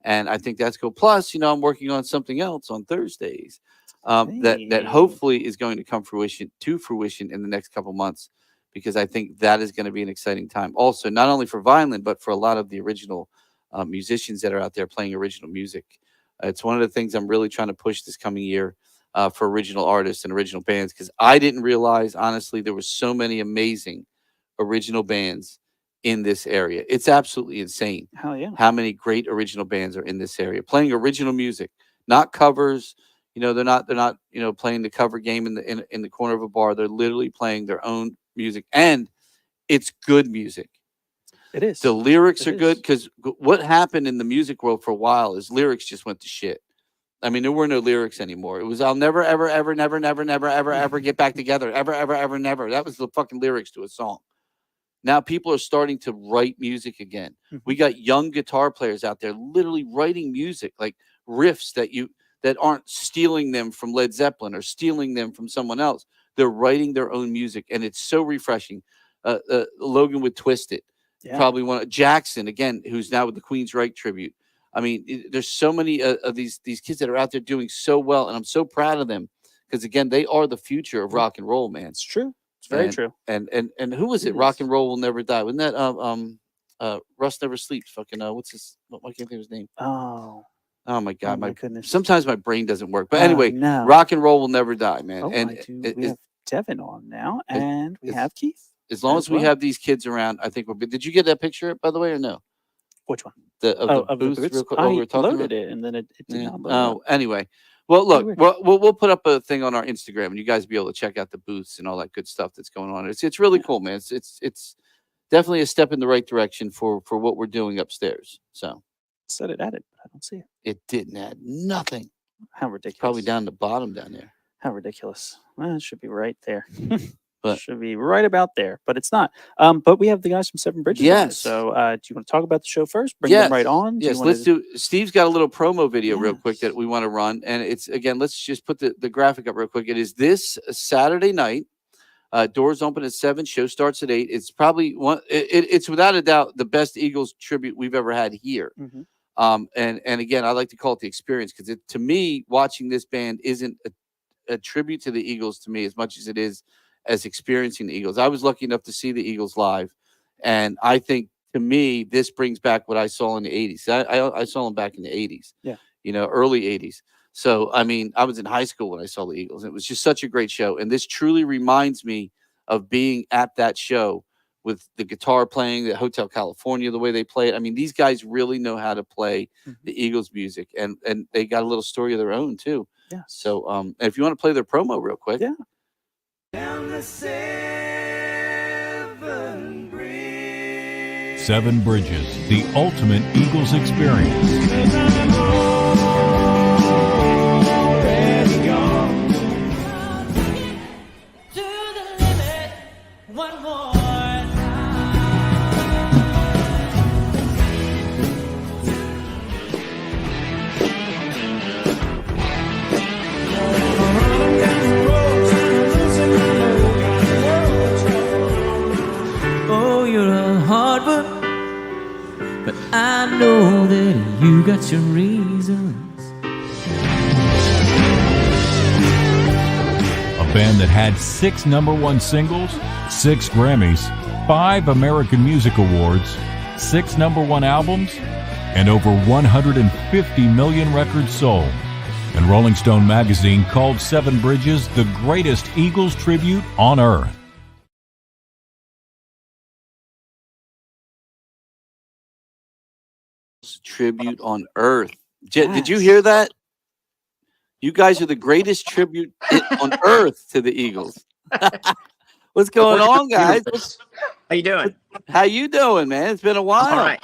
And I think that's cool. Plus, I'm working on something else on Thursdays that Hey. hopefully is going to come to fruition in the next couple months, because I think that is going to be an exciting time. Also, not only for Vineland, but for a lot of the original musicians that are out there playing original music. It's one of the things I'm really trying to push this coming year for original artists and original bands, because I didn't realize, honestly, there were so many amazing original bands in this area. It's absolutely insane. Hell yeah. How many great original bands are in this area playing original music, not covers. They're not playing the cover game in the corner of a bar. They're literally playing their own music, and it's good music. It is. The lyrics It are good, is. because what happened in the music world for a while is lyrics just went to shit. I mean, there were no lyrics anymore. It was I'll never, ever, ever, never, never, never, ever, ever get back together. Ever, ever, ever, never. That was the fucking lyrics to a song. Now people are starting to write music again. We got young guitar players out there literally writing music, like riffs that aren't stealing them from Led Zeppelin or stealing them from someone else. They're writing their own music, and it's so refreshing. Logan with Twisted. Yeah. Probably Jackson, again, who's now with the Queen's Reich tribute. I mean, there's so many of these kids that are out there doing so well, and I'm so proud of them, because again, they are the future of rock and roll, man. It's true. It's very true. And who was it? It Rock is. and Roll Will Never Die. Wasn't that Rust Never Sleeps? Fucking why can't I think of his name? Oh my God, my goodness. Sometimes my brain doesn't work. But anyway, no. Rock and Roll Will Never Die, man. Oh, And I do. We have Devin on now, and we it's- have Keith. as long as as we well. have these kids around, I think we're good. Did you get that picture, by the way, or no? Which one? The Boots? booth, real quick, I what we were talking loaded about? it, and then it did Yeah. not load Oh, up. anyway. Well, look, Weird. we'll put up a thing on our Instagram, and you guys will be able to check out the booths and all that good stuff that's going on. It's really cool, man. It's definitely a step in the right direction for what we're doing upstairs. So Said it added, but I don't see it. it didn't add nothing. How ridiculous. Probably down the bottom down there. How ridiculous. Well, it should be right there. But- should be right about there, but it's not. But we have the guys from Seven Bridges. on. Yes. So do you want to talk about the show first? Bring them right on? Do you Yes, wanna- let's do. Steve's got a little promo video real quick Yes. that we want to run, and it's again. Let's just put the graphic up real quick. It is this Saturday night. Doors open at 7. Show starts at 8. It's probably it's without a doubt the best Eagles tribute we've ever had here. Mhm. And again, I like to call it the experience, because to me, watching this band isn't a tribute to the Eagles to me as much as it is as experiencing the Eagles. I was lucky enough to see the Eagles live, and I think to me this brings back what I saw in the 80s. I saw them back in the 80s. Yeah. Early 80s. So I mean, I was in high school when I saw the Eagles. It was just such a great show, and this truly reminds me of being at that show with the guitar playing, the Hotel California, the way they play it. I mean, these guys really know how to play the Eagles music, and they got a little story of their own too. Yeah. So if you want to play their promo real quick. Yeah. Down the Seven Bridges. Seven Bridges, the ultimate Eagles experience. Already gone. To the limit, one more Oh, you're a hard one, but I know that you got your reasons. A band that had 6 #1 singles, 6 Grammys, 5 American Music Awards, 6 #1 albums, and over 150 million records sold. And Rolling Stone magazine called Seven Bridges the greatest Eagles tribute on earth. Tribute on earth. Did you hear that? You guys are the greatest tribute on earth to the Eagles. What's going on, guys? How you doing? How you doing, man? It's been a while. All right.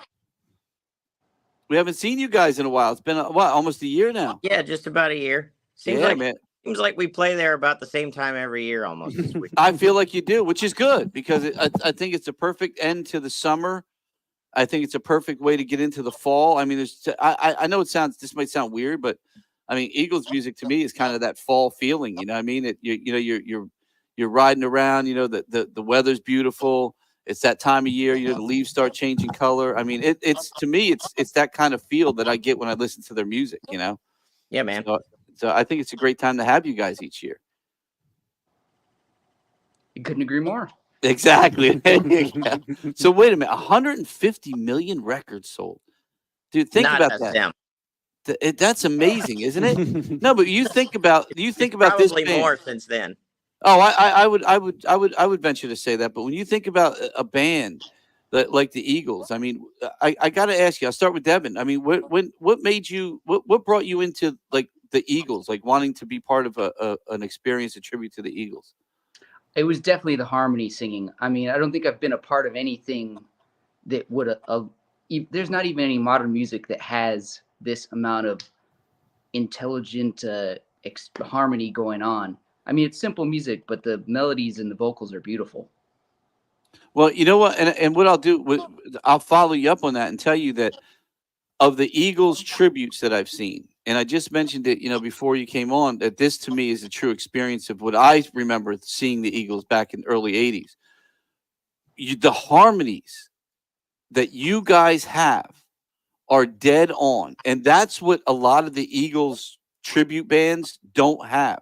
We haven't seen you guys in a while. It's been almost a year now. Yeah, just about a year. Seems Yeah, like man. Seems like we play there about the same time every year almost this week. I feel like you do, which is good because I think it's a perfect end to the summer. I think it's a perfect way to get into the fall. I mean, I know this might sound weird, but I mean, Eagles music to me is kind of that fall feeling. You know what I mean? You're riding around. You know, the weather's beautiful. It's that time of year. You know, the leaves start changing color. I mean, it's to me, it's that kind of feel that I get when I listen to their music. You know? Yeah, man. So I think it's a great time to have you guys each year. You couldn't agree more. Exactly. There you go. So wait a minute, 150 million records sold, dude. Think Not about just that. them. That's amazing, isn't it? No, but you think about this Probably band. more since then. Oh, I would venture to say that. But when you think about a band like the Eagles, I mean, I got to ask you. I'll start with Devin. I mean, what made you? What brought you into like the Eagles, like wanting to be part of an experience, a tribute to the Eagles? It was definitely the harmony singing. I mean, I don't think I've been a part of anything that would there's not even any modern music that has this amount of intelligent harmony going on. I mean, it's simple music, but the melodies and the vocals are beautiful. Well, you know what, and what I'll do, I'll follow you up on that and tell you that of the Eagles tributes that I've seen, and I just mentioned it, you know, before you came on, that this to me is a true experience of what I remember seeing the Eagles back in the early 80s. The harmonies that you guys have are dead on. And that's what a lot of the Eagles tribute bands don't have.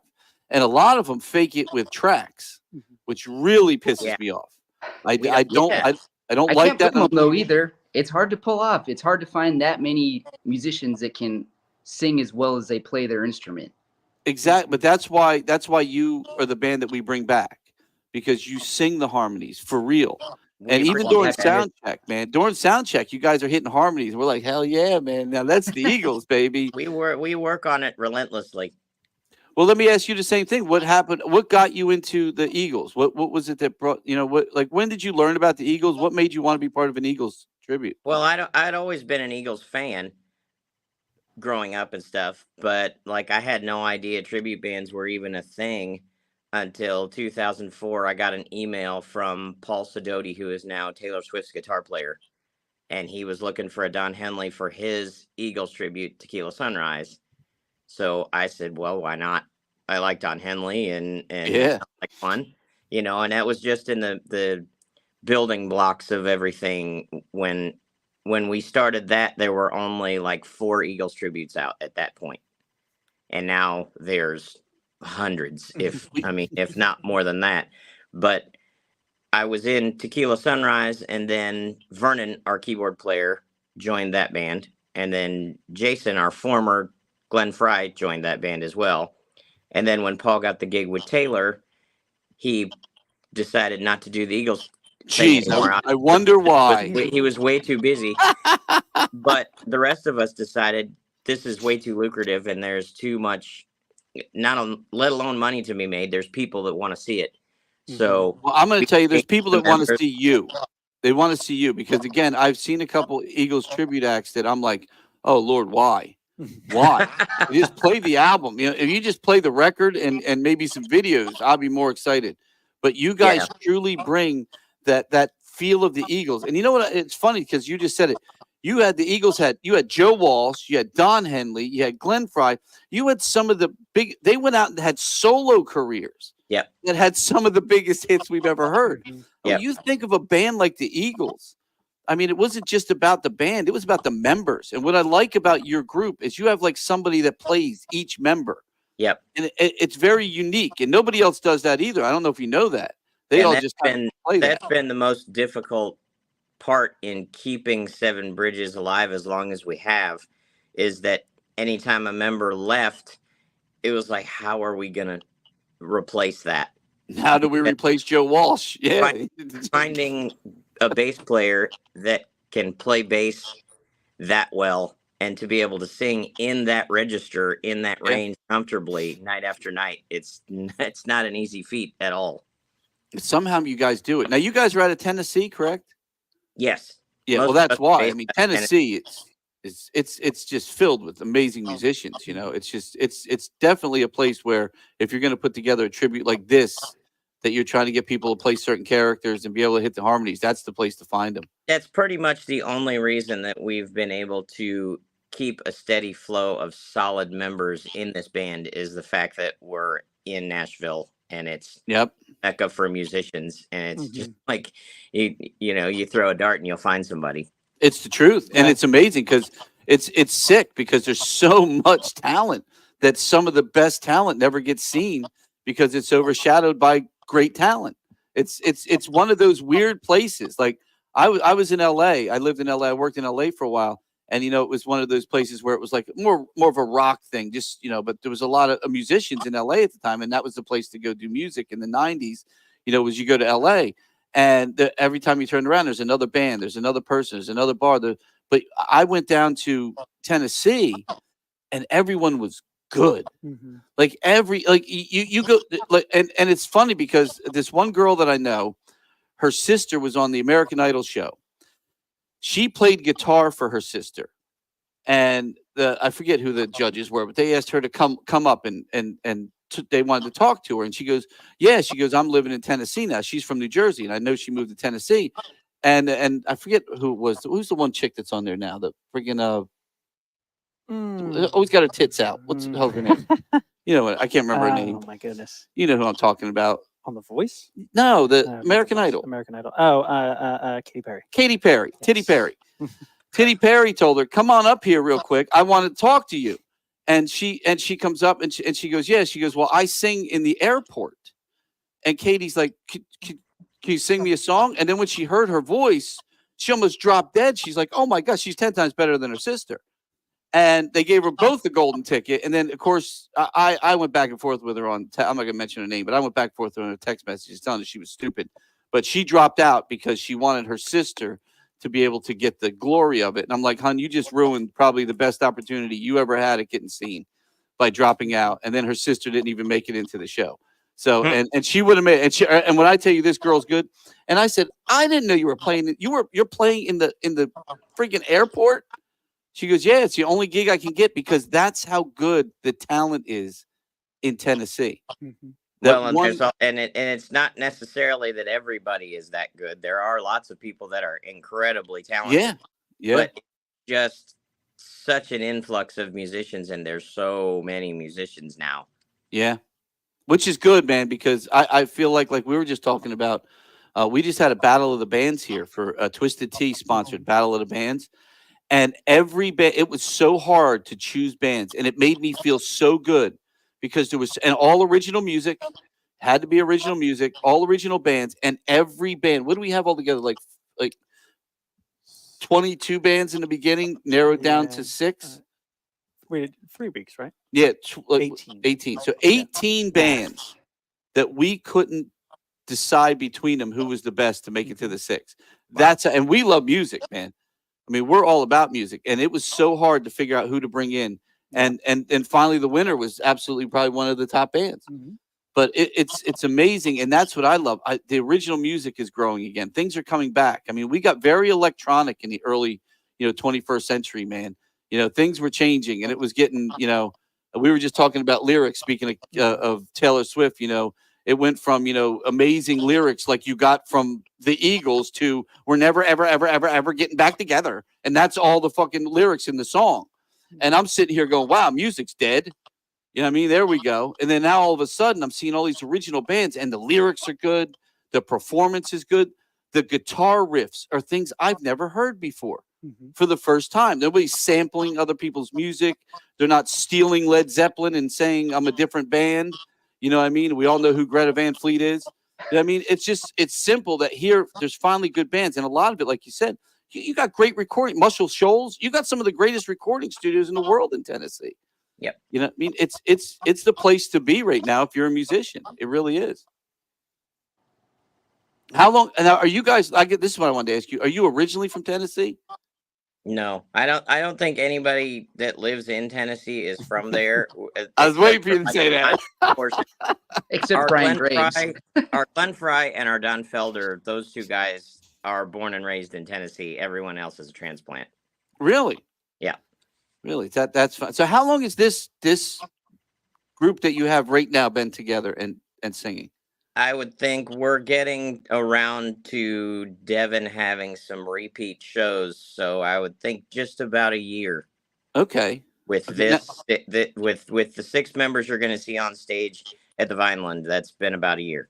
And a lot of them fake it with tracks, which really pisses me off. I don't I like can't that. blame them though either. It's hard to pull off. It's hard to find that many musicians that can sing as well as they play their instrument. Exactly, but that's why you are the band that we bring back, because you sing the harmonies for real. And even during sound check, man, during sound check, you guys are hitting harmonies. We're like, hell yeah, man! Now that's the Eagles, baby. We work on it relentlessly. Well, let me ask you the same thing. What happened? What got you into the Eagles? What was it that brought, you know, what, like, when did you learn about the Eagles? What made you want to be part of an Eagles tribute? Well, I'd always been an Eagles fan growing up and stuff, but like I had no idea tribute bands were even a thing until 2004. I got an email from Paul Sidoti, who is now Taylor Swift's guitar player, and he was looking for a Don Henley for his Eagles tribute, Tequila Sunrise. So I said, well, why not? I like Don Henley and Yeah, like fun, you know, and that was just in the building blocks of everything. When we started that, there were only like 4 Eagles tributes out at that point. And now there's hundreds, if not more than that. But I was in Tequila Sunrise, and then Vernon, our keyboard player, joined that band. And then Jason, our former Glenn Fry, joined that band as well. And then when Paul got the gig with Taylor, he decided not to do the Eagles thing jeez, anymore. I wonder why. He was way too busy. But the rest of us decided this is way too lucrative, and there's too much, let alone money to be made. There's people that want to see it. So, well, I'm going to tell you, there's people that want to see you. They want to see you because, again, I've seen a couple Eagles tribute acts that I'm like, oh Lord, why? Why? You just play the album. You know, if you just play the record and maybe some videos, I'll be more excited. But you guys truly bring that feel of the Eagles. And you know what? It's funny because you just said it. You had the Eagles you had Joe Walsh, you had Don Henley, you had Glenn Fry. You had some of the big. They went out and had solo careers. Yep. That had some of the biggest hits we've ever heard. When you think of a band like the Eagles, I mean, it wasn't just about the band, it was about the members. And what I like about your group is you have like somebody that plays each member. Yep. And it's very unique. And nobody else does that either. I don't know if you know that. They all just kind of play that. That's been the most difficult part in keeping Seven Bridges alive as long as we have, is that anytime a member left, it was like, how are we going to replace that? How do we replace Joe Walsh? Yeah. Finding a bass player that can play bass that well and to be able to sing in that register, in that range comfortably night after night, it's not an easy feat at all. Somehow you guys do it. Now you guys are out of Tennessee, correct? Yes. Yeah, well that's why. I mean, Tennessee, it's just filled with amazing musicians. You know, it's definitely a place where if you're going to put together a tribute like this, that you're trying to get people to play certain characters and be able to hit the harmonies, that's the place to find them. That's pretty much the only reason that we've been able to keep a steady flow of solid members in this band is the fact that we're in Nashville and it's Yep. mecca for musicians, and it's just like you throw a dart and you'll find somebody. It's the truth, and it's amazing because it's sick because there's so much talent that some of the best talent never gets seen because it's overshadowed by great talent. It's one of those weird places. Like I was in LA. I lived in LA. I worked in LA for a while, and it was one of those places where it was like more of a rock thing. Just but there was a lot of musicians in LA at the time, and that was the place to go do music in the '90s. Was you go to LA. And every time you turn around, there's another band, there's another person, there's another bar. But I went down to Tennessee, and everyone was good. Like you go and it's funny because this one girl that I know, her sister was on the American Idol show. She played guitar for her sister, and I forget who the judges were, but they asked her to come up and they wanted to talk to her, and she goes, I'm living in Tennessee now. She's from New Jersey, and I know she moved to Tennessee. And I forget who it was. Who's the one chick that's on there now? The friggin' always got her tits out. What's the hell her name? What? I can't remember her name. Oh my goodness. You know who I'm talking about? On The Voice? No, the American Idol. American Idol. Oh, Katy Perry. Katy Perry. Yes. Titty Perry. Titty Perry told her, "Come on up here real quick. I want to talk to you." And she comes up and she goes, yeah. She goes, well, I sing in the airport. And Katie's like, can you sing me a song? And then when she heard her voice, she almost dropped dead. She's like, oh my gosh, she's 10 times better than her sister. And they gave her both the golden ticket. And then, of course, I went back and forth with her on, I'm not going to mention her name, but I went back and forth with her on a text message telling her she was stupid. But she dropped out because she wanted her sister to be able to get the glory of it. And I'm like, hon, you just ruined probably the best opportunity you ever had at getting seen by dropping out. And then her sister didn't even make it into the show. So, and she would have made, and when I tell you this girl's good, and I said, I didn't know you were playing, you're playing in the freaking airport. She goes, yeah, it's the only gig I can get because that's how good the talent is in Tennessee. Well, and it's not necessarily that everybody is that good. There are lots of people that are incredibly talented. Yeah. But it's just such an influx of musicians, and there's so many musicians now. Yeah, which is good, man, because I feel like we were just talking about, we just had a Battle of the Bands here for Twisted Tea sponsored Battle of the Bands. And every band, it was so hard to choose bands, and it made me feel so good. Because there was all original music, had to be original music, all original bands, and every band. What do we have all together? Like 22 bands in the beginning, narrowed down to 6. We did 3 weeks, right? Yeah, 18. 18. So 18 bands that we couldn't decide between them who was the best to make it to the 6. And we love music, man. I mean, we're all about music, and it was so hard to figure out who to bring in. And finally, the winner was absolutely probably one of the top bands. But it's amazing, and that's what I love. The original music is growing again. Things are coming back. I mean, we got very electronic in the early, 21st century, man. Things were changing, and it was getting, we were just talking about lyrics. Speaking of Taylor Swift, it went from amazing lyrics like you got from the Eagles to "We're never ever ever ever ever getting back together," and that's all the fucking lyrics in the song. And I'm sitting here going, wow, music's dead. You know what I mean? There we go. And then now all of a sudden I'm seeing all these original bands and the lyrics are good. The performance is good. The guitar riffs are things I've never heard before for the first time. Nobody's sampling other people's music. They're not stealing Led Zeppelin and saying I'm a different band. You know what I mean? We all know who Greta Van Fleet is. You know what I mean? It's simple that here there's finally good bands. And a lot of it, like you said, you got great recording. Muscle Shoals, you got some of the greatest recording studios in the world in Tennessee. Yep. You know what I mean? It's the place to be right now if you're a musician. It really is. How long now are you guys? This is what I wanted to ask you. Are you originally from Tennessee? No, I don't think anybody that lives in Tennessee is from there. I was waiting for you to say that. Except Brian Graves. Our Glenn Fry and our Don Felder, those two guys are born and raised in Tennessee. Everyone else is a transplant. Really? Yeah. Really? That's fun. So how long has this group that you have right now been together and singing? I would think we're getting around to Devin having some repeat shows, so I would think just about a year. Okay. With Okay, now- with the 6 members you're going to see on stage at the Vineland, that's been about a year.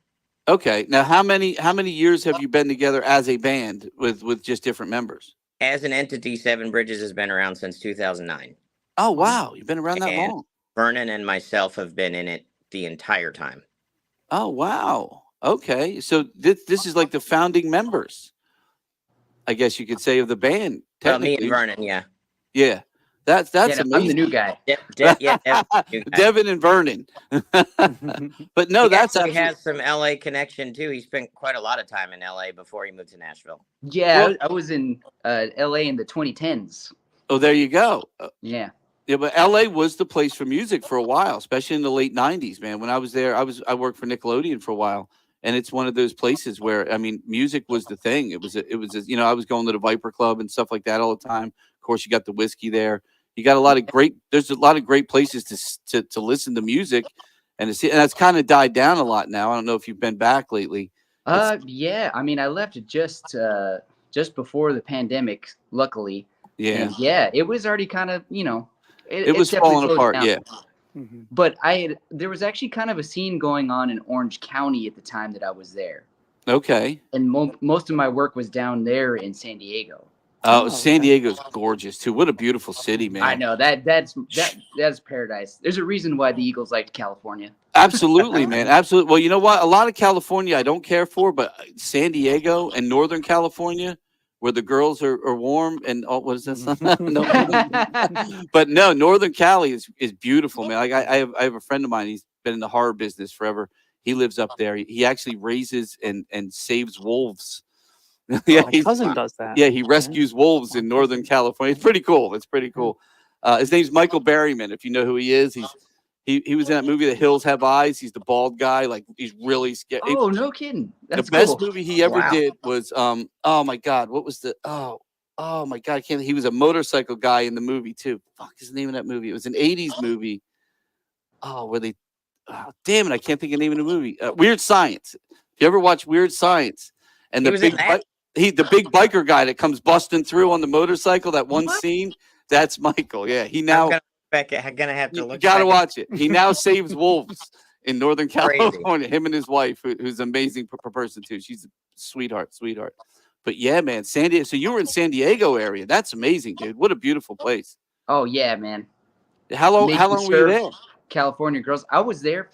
Okay. Now, how many years have you been together as a band with just different members? As an entity, Seven Bridges has been around since 2009. Oh, wow. You've been around that And long. Vernon and myself have been in it the entire time. Oh, wow. Okay. So this is like the founding members, I guess you could say, of the band. Well, me and Technically. Vernon, yeah. Yeah. That's Yeah, amazing. I'm the new guy. Yeah, Devin and Vernon. But no, he that's actually absolutely. has some LA connection too. He spent quite a lot of time in LA before he moved to Nashville. Yeah, Well- I was in LA in the 2010s. Oh, there you go. Yeah. Yeah, but LA was the place for music for a while, especially in the late '90s. Man, when I was there, I worked for Nickelodeon for a while, and it's one of those places where I mean, music was the thing. It was I was going to the Viper Club and stuff like that all the time. Of course, you got the whiskey there. You got a lot of great. There's a lot of great places to listen to music, and that's kind of died down a lot now. I don't know if you've been back lately. Yeah. I mean, I left just before the pandemic, luckily. Yeah, And yeah, it was already kind of, it was definitely falling slowed apart. down. Yeah. But there was actually kind of a scene going on in Orange County at the time that I was there. Okay. And most of my work was down there in San Diego. Oh, San Diego's gorgeous too. What a beautiful city, man. I know that's paradise. There's a reason why the Eagles liked California. Absolutely, man. Absolutely. Well, you know what? A lot of California I don't care for, but San Diego and Northern California, where the girls are warm and what is this? No. But no, Northern Cali is beautiful, man. Like I have a friend of mine. He's been in the horror business forever. He lives up there. He actually raises and saves wolves. Yeah, my cousin does that. Yeah, he rescues wolves in Northern California. It's pretty cool. It's pretty cool. His name's Michael Berryman. If you know who he is, he was in that movie The Hills Have Eyes. He's the bald guy. Like he's really scary. Oh, no kidding. That's the best cool. movie he ever Wow. did was oh my god, what was the oh my god, I can't. He was a motorcycle guy in the movie too. Fuck is the name of that movie? It was an '80s movie. Oh, where they? Oh, damn it, I can't think of the name of the movie. Weird Science. If you ever watch Weird Science, and He the was in big that? the big biker guy that comes busting through on the motorcycle, that one scene, that's Michael. Yeah, he now I'm gonna have to you look. gotta back at- watch it. He now saves wolves in Northern Crazy. California. Him and his wife, who's an amazing person too. She's a sweetheart. But yeah, man, San Diego. So you were in San Diego area. That's amazing, dude. What a beautiful place. Oh yeah, man. How long Making were you surf, there? California girls. I was there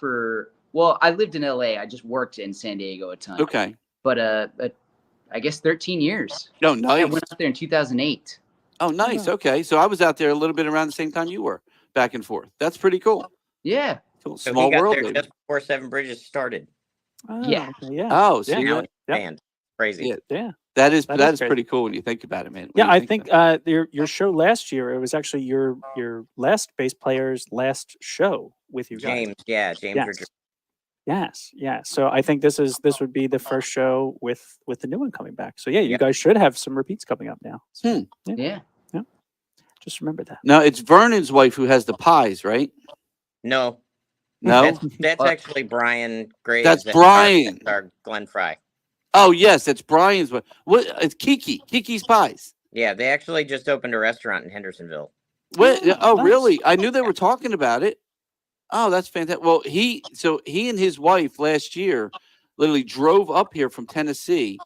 I lived in LA. I just worked in San Diego a ton. Okay. But I guess 13 years. No, I nice. went out there in 2008. Oh, nice. Okay. So I was out there a little bit around the same time you were, back and forth. That's pretty cool. Yeah. Cool. So Small he got world. there baby. just before Seven Bridges started. Yeah. Okay, yeah. Oh, so Yeah. you Now know, it's band. Crazy. Yeah. Yeah. that is That is crazy. pretty cool when you think about it, man. When Yeah, you I think think your show last year, it was actually your last bass player's last show with you guys. James Yes. Richard. Yes, yeah. So I think this would be the first show with the new one coming back. So yeah, you Yep. guys should have some repeats coming up now. So, Yeah. just remember that. No, it's Vernon's wife who has the pies, right? No, No. that's actually Brian Graves. That's and Brian. Our Glenn Fry. Oh yes, that's Brian's wife. What? It's Kiki's Pies. Yeah, they actually just opened a restaurant in Hendersonville. What? Oh, Oh, nice. really? I knew they were talking about it. Oh, that's fantastic. Well, he and his wife last year literally drove up here from Tennessee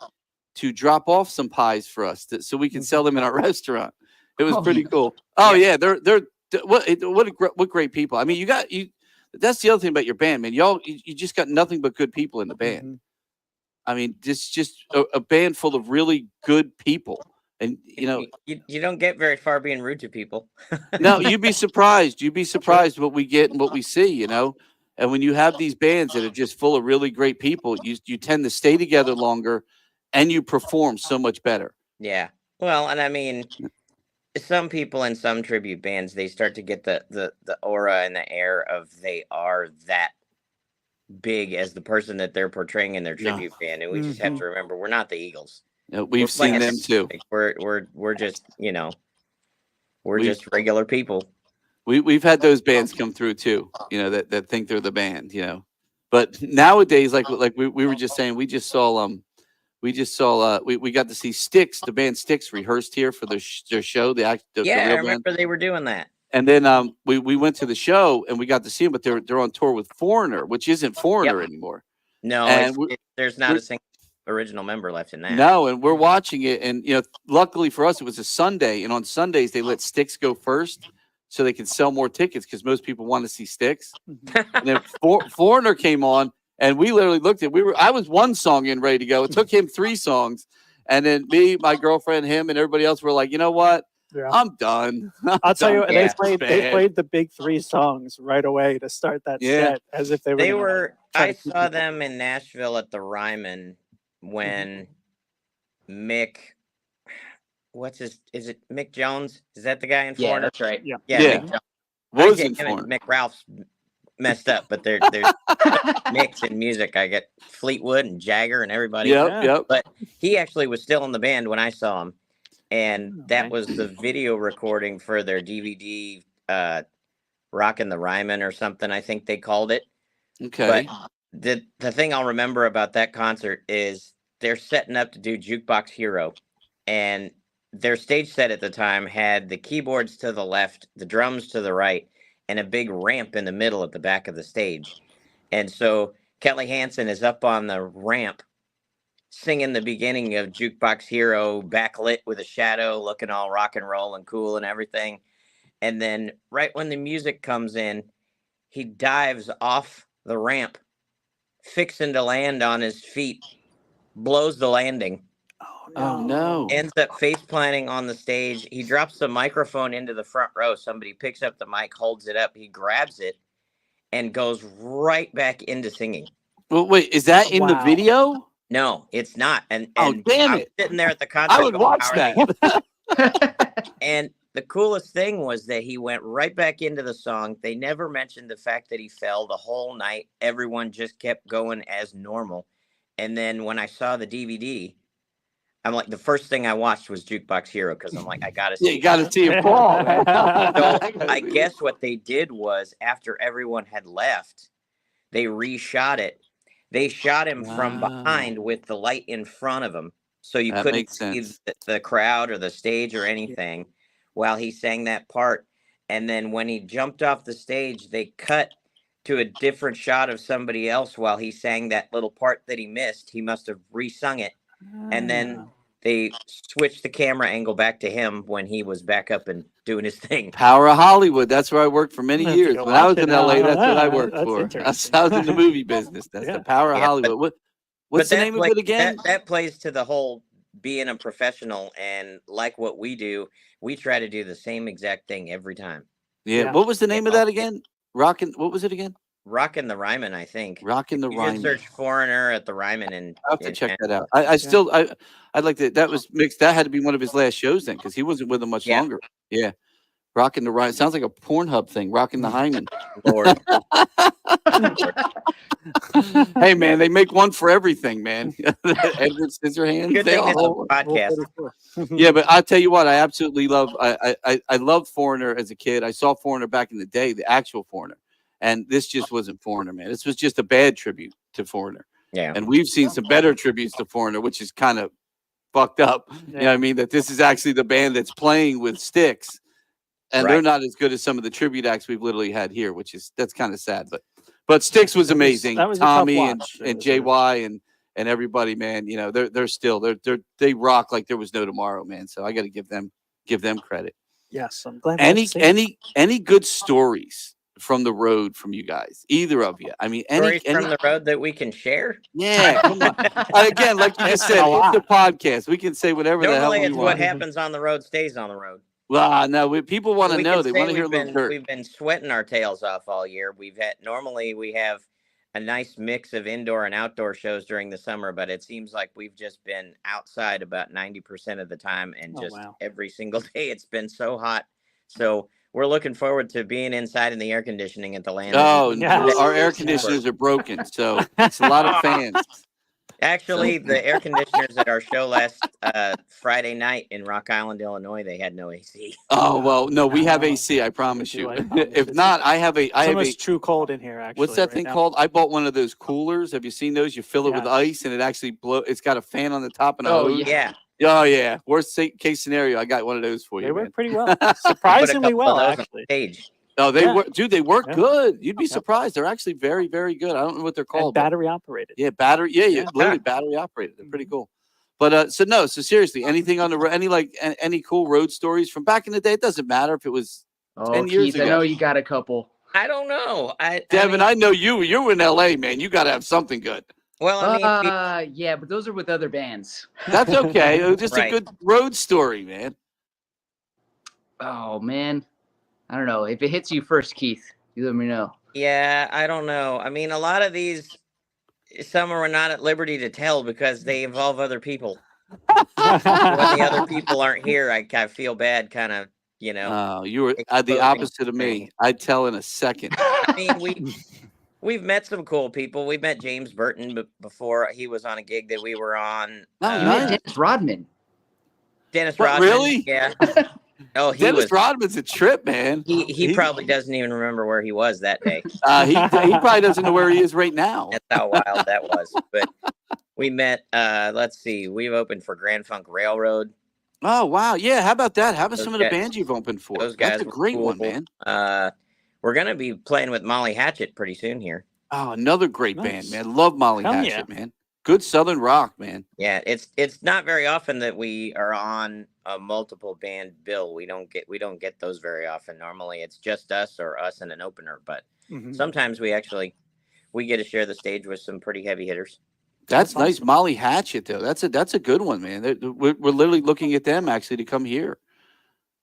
to drop off some pies for us so we can sell them in our restaurant. It was Oh, pretty yeah. cool. Oh yeah, they're what great people. I mean, you. That's the other thing about your band, man. You just got nothing but good people in the band. Mhm. I mean, just a band full of really good people. And you don't get very far being rude to people. no, you'd be surprised. You'd be surprised what we get and what we see, And when you have these bands that are just full of really great people, you tend to stay together longer and you perform so much better. Yeah. Well, and I mean, some people in some tribute bands, they start to get the aura and the air of they are that big as the person that they're portraying in their Yeah. tribute band, and we just have to remember we're not the Eagles. We've We're seen playing them too. We're just We're We- just regular people. We've had those bands come through too, that think they're the band, But nowadays, like we were just saying, we got to see Styx, the band Styx, rehearsed here for their show, the Yeah, I real band. remember they were doing that. And then we went to the show and we got to see them, but they're on tour with Foreigner, which isn't Foreigner anymore. No, And there's not a single original member left in that. No, and we're watching it, and luckily for us, it was a Sunday, and on Sundays they let Styx go first, so they could sell more tickets because most people want to see Styx. And then Foreigner came on, and we literally looked at. I was one song in, ready to go. It took him 3 songs, and then me, my girlfriend, him, and everybody else were like, you know what? Yeah. I'm done. I'll tell you, Yeah. they played the big 3 songs right away to start that set, as if they were. I saw them in Nashville at the Ryman when Mick. Is it Mick Jones? Is that the guy in Yeah, Foreigner? that's right. Yeah. Yeah. Mick Jones. Was I in get him and Foreigner. Mick Ralph's messed up, but they're mixed in music. I get Fleetwood and Jagger and everybody. Yep. But he actually was still in the band when I saw him, and that was the video recording for their DVD, "Rockin' the Ryman" or something. I think they called it. Okay. But the thing I'll remember about that concert is they're setting up to do Jukebox Hero, and their stage set at the time had the keyboards to the left, the drums to the right, and a big ramp in the middle at the back of the stage. And so Kelly Hansen is up on the ramp singing the beginning of Jukebox Hero, backlit with a shadow, looking all rock and roll and cool and everything. And then right when the music comes in, he dives off the ramp, fixing to land on his feet, blows the landing. Oh no. Ends up face planting on the stage. He drops the microphone into the front row. Somebody picks up the mic, holds it up. He grabs it and goes right back into singing. Well, wait, is that in the video? No, it's not. And damn I'm it. sitting there at the concert. I would going, watch "How are they that. And the coolest thing was that he went right back into the song. They never mentioned the fact that he fell the whole night. Everyone just kept going as normal. And then when I saw the DVD, I'm like, the first thing I watched was Jukebox Hero because I'm like, I got to see. Yeah, you got to see it fall. Man. So I guess what they did was after everyone had left, they reshot it. They shot him from behind with the light in front of him. So you That couldn't makes see sense. the crowd or the stage or anything while he sang that part. And then when he jumped off the stage, they cut to a different shot of somebody else while he sang that little part that he missed. He must have resung it. And then they switched the camera angle back to him when he was back up and doing his thing. Power of Hollywood. That's where I worked for many years. go When I was watch in it LA, now. that's what I worked That's for. interesting. I was in the movie business. That's the power of Yeah, Hollywood. What's the that name of play- it again? That plays to the whole being a professional, and like what we do, we try to do the same exact thing every time. Yeah. What was the name of that again? Rockin'. What was it again? Rockin' the Ryman, I think. Rockin' the You Ryman. just search Foreigner at the Ryman, and I have to check that out. I'd like to. That was mixed. That had to be one of his last shows then, because he wasn't with them much longer. Yeah. Rockin' the Ryman. Sounds like a Pornhub thing. Rockin' the Hyman. Lord. Hey man, they make one for everything, man. Edward Scissorhands. Good They thing this is all a podcast. yeah, but I'll tell you what, I absolutely love. I loved Foreigner as a kid. I saw Foreigner back in the day, the actual Foreigner, and this just wasn't Foreigner, man. This was just a bad tribute to Foreigner. Yeah, and we've seen some better tributes to Foreigner, which is kind of fucked up. You know what I mean? That this is actually the band that's playing with Styx, and they're not as good as some of the tribute acts we've literally had here, that's kind of sad. But Styx was amazing. That was a tough Tommy and watch. JY and everybody, man. You know, they rock like there was no tomorrow, man. So I got to give them credit. Yes, I'm glad. Any good stories from the road from you guys, either of you? I mean, stories from the road that we can share. Yeah, come on. Again, like you just said, it's a podcast. We can say whatever the hell Normally, we it's want. what happens on the road stays on the road. Well, no, people want to We know. can They say want to hear a we've little dirt. We've been sweating our tails off all year. Normally we have a nice mix of indoor and outdoor shows during the summer, but it seems like we've just been outside about 90% of the time, and every single day it's been so hot. So we're looking forward to being inside in the air conditioning at the Landis. Oh, no, our air conditioners are broken, so it's a lot of fans. Actually, the air conditioners at our show last Friday night in Rock Island, Illinois, they had no AC. Oh well, no, we have Oh, AC. I promise do, you. I promise. If not, I have a. It's I have a. almost true cold in here. Actually, What's that right thing now. called? I bought one of those coolers. Have you seen those? You fill it with Yes. ice, and it actually blow. It's got a fan on the top and a Oh, hose. Yeah, Oh yeah. Worst case scenario, I got one of those for They you, work man. pretty well, put a surprisingly couple well, of those on actually. stage. Oh, they Yeah. work, dude. They work Yeah. good. You'd be Yep. surprised. They're actually very, very good. I don't know what they're And called. but- battery operated. Yeah, battery. Yeah, Yeah. literally battery operated. They're pretty cool. But so no, so seriously, anything on the any cool road stories from back in the day? It doesn't matter if it was Oh, 10 years Keith, I ago. know you got a couple. I don't know. Devin, mean, I know you. You're in LA, man. You got to have something good. well, I mean, Yeah, but those are with other bands. That's okay. It was just a Right. good road story, man. Oh man, I don't know. If it hits you first, Keith, you let me know. yeah, I don't know. I mean, a lot of these, some are not at liberty to tell because they involve other people. When the other people aren't here, I feel bad, kind of, you know. You were the exposing opposite of me. things. I'd tell in a second. I mean, we've met some cool people. We met James Burton before he was on a gig that we were on. Oh, You nice. met Dennis Rodman. Dennis What, Rodman. really? Yeah. Oh, he Dennis was. Rodman's a trip, man. He probably doesn't even remember where he was that day. He probably doesn't know where he is right now. That's how wild that was. But we met. Let's see. We've opened for Grand Funk Railroad. Oh wow, yeah. How about that? How about Those some of the guys- bands you've opened for? Those That's guys a were great one, cool. man. We're gonna be playing with Molly Hatchet pretty soon here. Oh, another great Nice. band, man. Love Molly Hell Hatchet, man. Good Southern rock, man. Yeah, it's not very often that we are on a multiple band bill. We don't get those very often. Normally, it's just us or us and an opener. But Mhm. sometimes we get to share the stage with some pretty heavy hitters. That's That's nice. awesome. Molly Hatchet, though. That's a good one, man. We're literally looking at them actually to come here.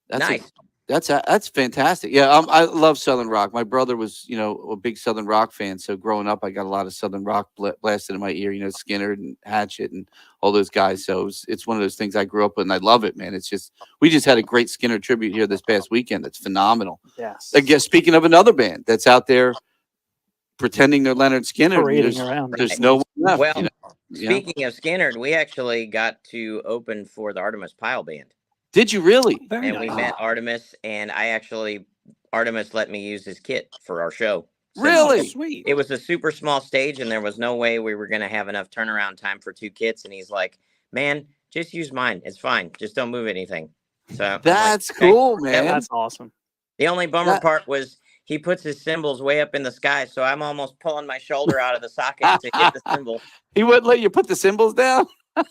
That's Nice. That's fantastic. Yeah, I love Southern rock. My brother was, a big Southern rock fan. So growing up, I got a lot of Southern rock blasted in my ear. Skinner and Hatchet and all those guys. So it's one of those things I grew up with, and I love it, man. It's just we just had a great Skinner tribute here this past weekend. That's phenomenal. Yes. I guess speaking of another band that's out there pretending they're Leonard Skinner, Parading around. there's no one left. Well, Yeah. speaking of Skinnerd, we actually got to open for the Artemis Pyle Band. Did you really? Very And we nice. met Artemis, and Artemis let me use his kit for our show. Since Really? Sweet. It was a super small stage, and there was no way we were going to have enough turnaround time for 2 kits. And he's like, "Man, just use mine. It's fine. Just don't move anything." So I'm like, That's "Okay." cool, man. That's awesome. The only bummer That- part was he puts his cymbals way up in the sky, so I'm almost pulling my shoulder out of the socket to hit the cymbal. He wouldn't let you put the cymbals down.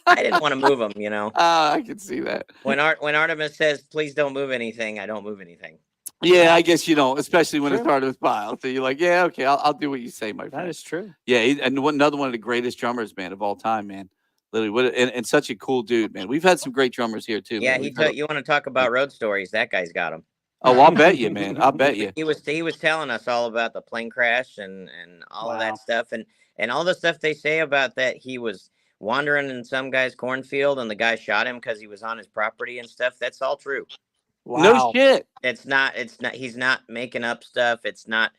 I didn't want to move them, you know. I can see that. When Artemis says, "Please don't move anything," I don't move anything. Yeah, I guess you don't, especially when it's True. Artemis Pyle. So you're like, yeah, okay, I'll do what you say, my That friend. is true. Yeah, another one of the greatest drummers, man, of all time, man. Literally, and such a cool dude, man. We've had some great drummers here too. Yeah, man. We've had you want to talk about road stories? That guy's got them. oh, I'll bet you, man. I'll bet you. He was telling us all about the plane crash and all of Wow. that stuff and all the stuff they say about that he was wandering in some guy's cornfield and the guy shot him because he was on his property and stuff. That's all true. Wow. No shit. It's not he's not making up stuff. It's not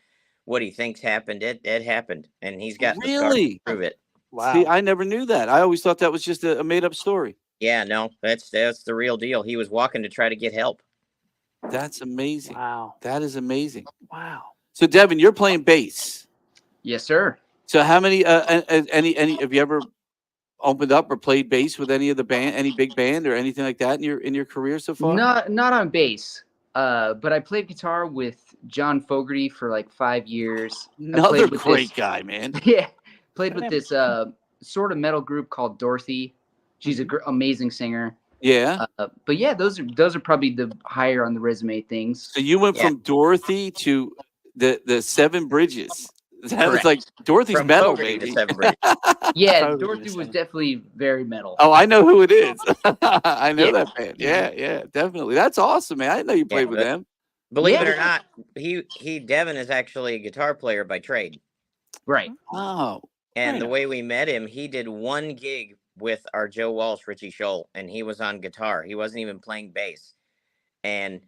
what he thinks happened. It happened, and he's got the scars to Really? prove it. Wow. See, I never knew that. I always thought that was just a made up story. Yeah, no, that's the real deal. He was walking to try to get help. That's amazing. Wow. That is amazing. Wow. So, Devin, you're playing bass. Yes, sir. So, how many? Any? Have you ever opened up or played bass with any of the band, any big band or anything like that in your career so far? Not on bass. But I played guitar with John Fogerty for like 5 years. I Another played with great this- guy, man. Yeah, played with Damn. this sort of metal group called Dorothy. She's a amazing singer. Yeah. But yeah, those are probably the higher on the resume things. So you went Yeah. from Dorothy to the Seven Bridges. That was Correct. like Dorothy's From metal, Fogerty to baby. Seven Bridges. Yeah, Fogerty Dorothy was was singer. definitely very metal. Oh, I know who it is. I know Yeah. that band. Yeah, definitely. That's awesome, man. I didn't know you played with but- them. Believe it Yeah. or not, Devin is actually a guitar player by trade. Right. Oh, And Right. the way we met him, he did one gig with our Joe Walsh, Richie Scholl, and he was on guitar. He wasn't even playing bass. And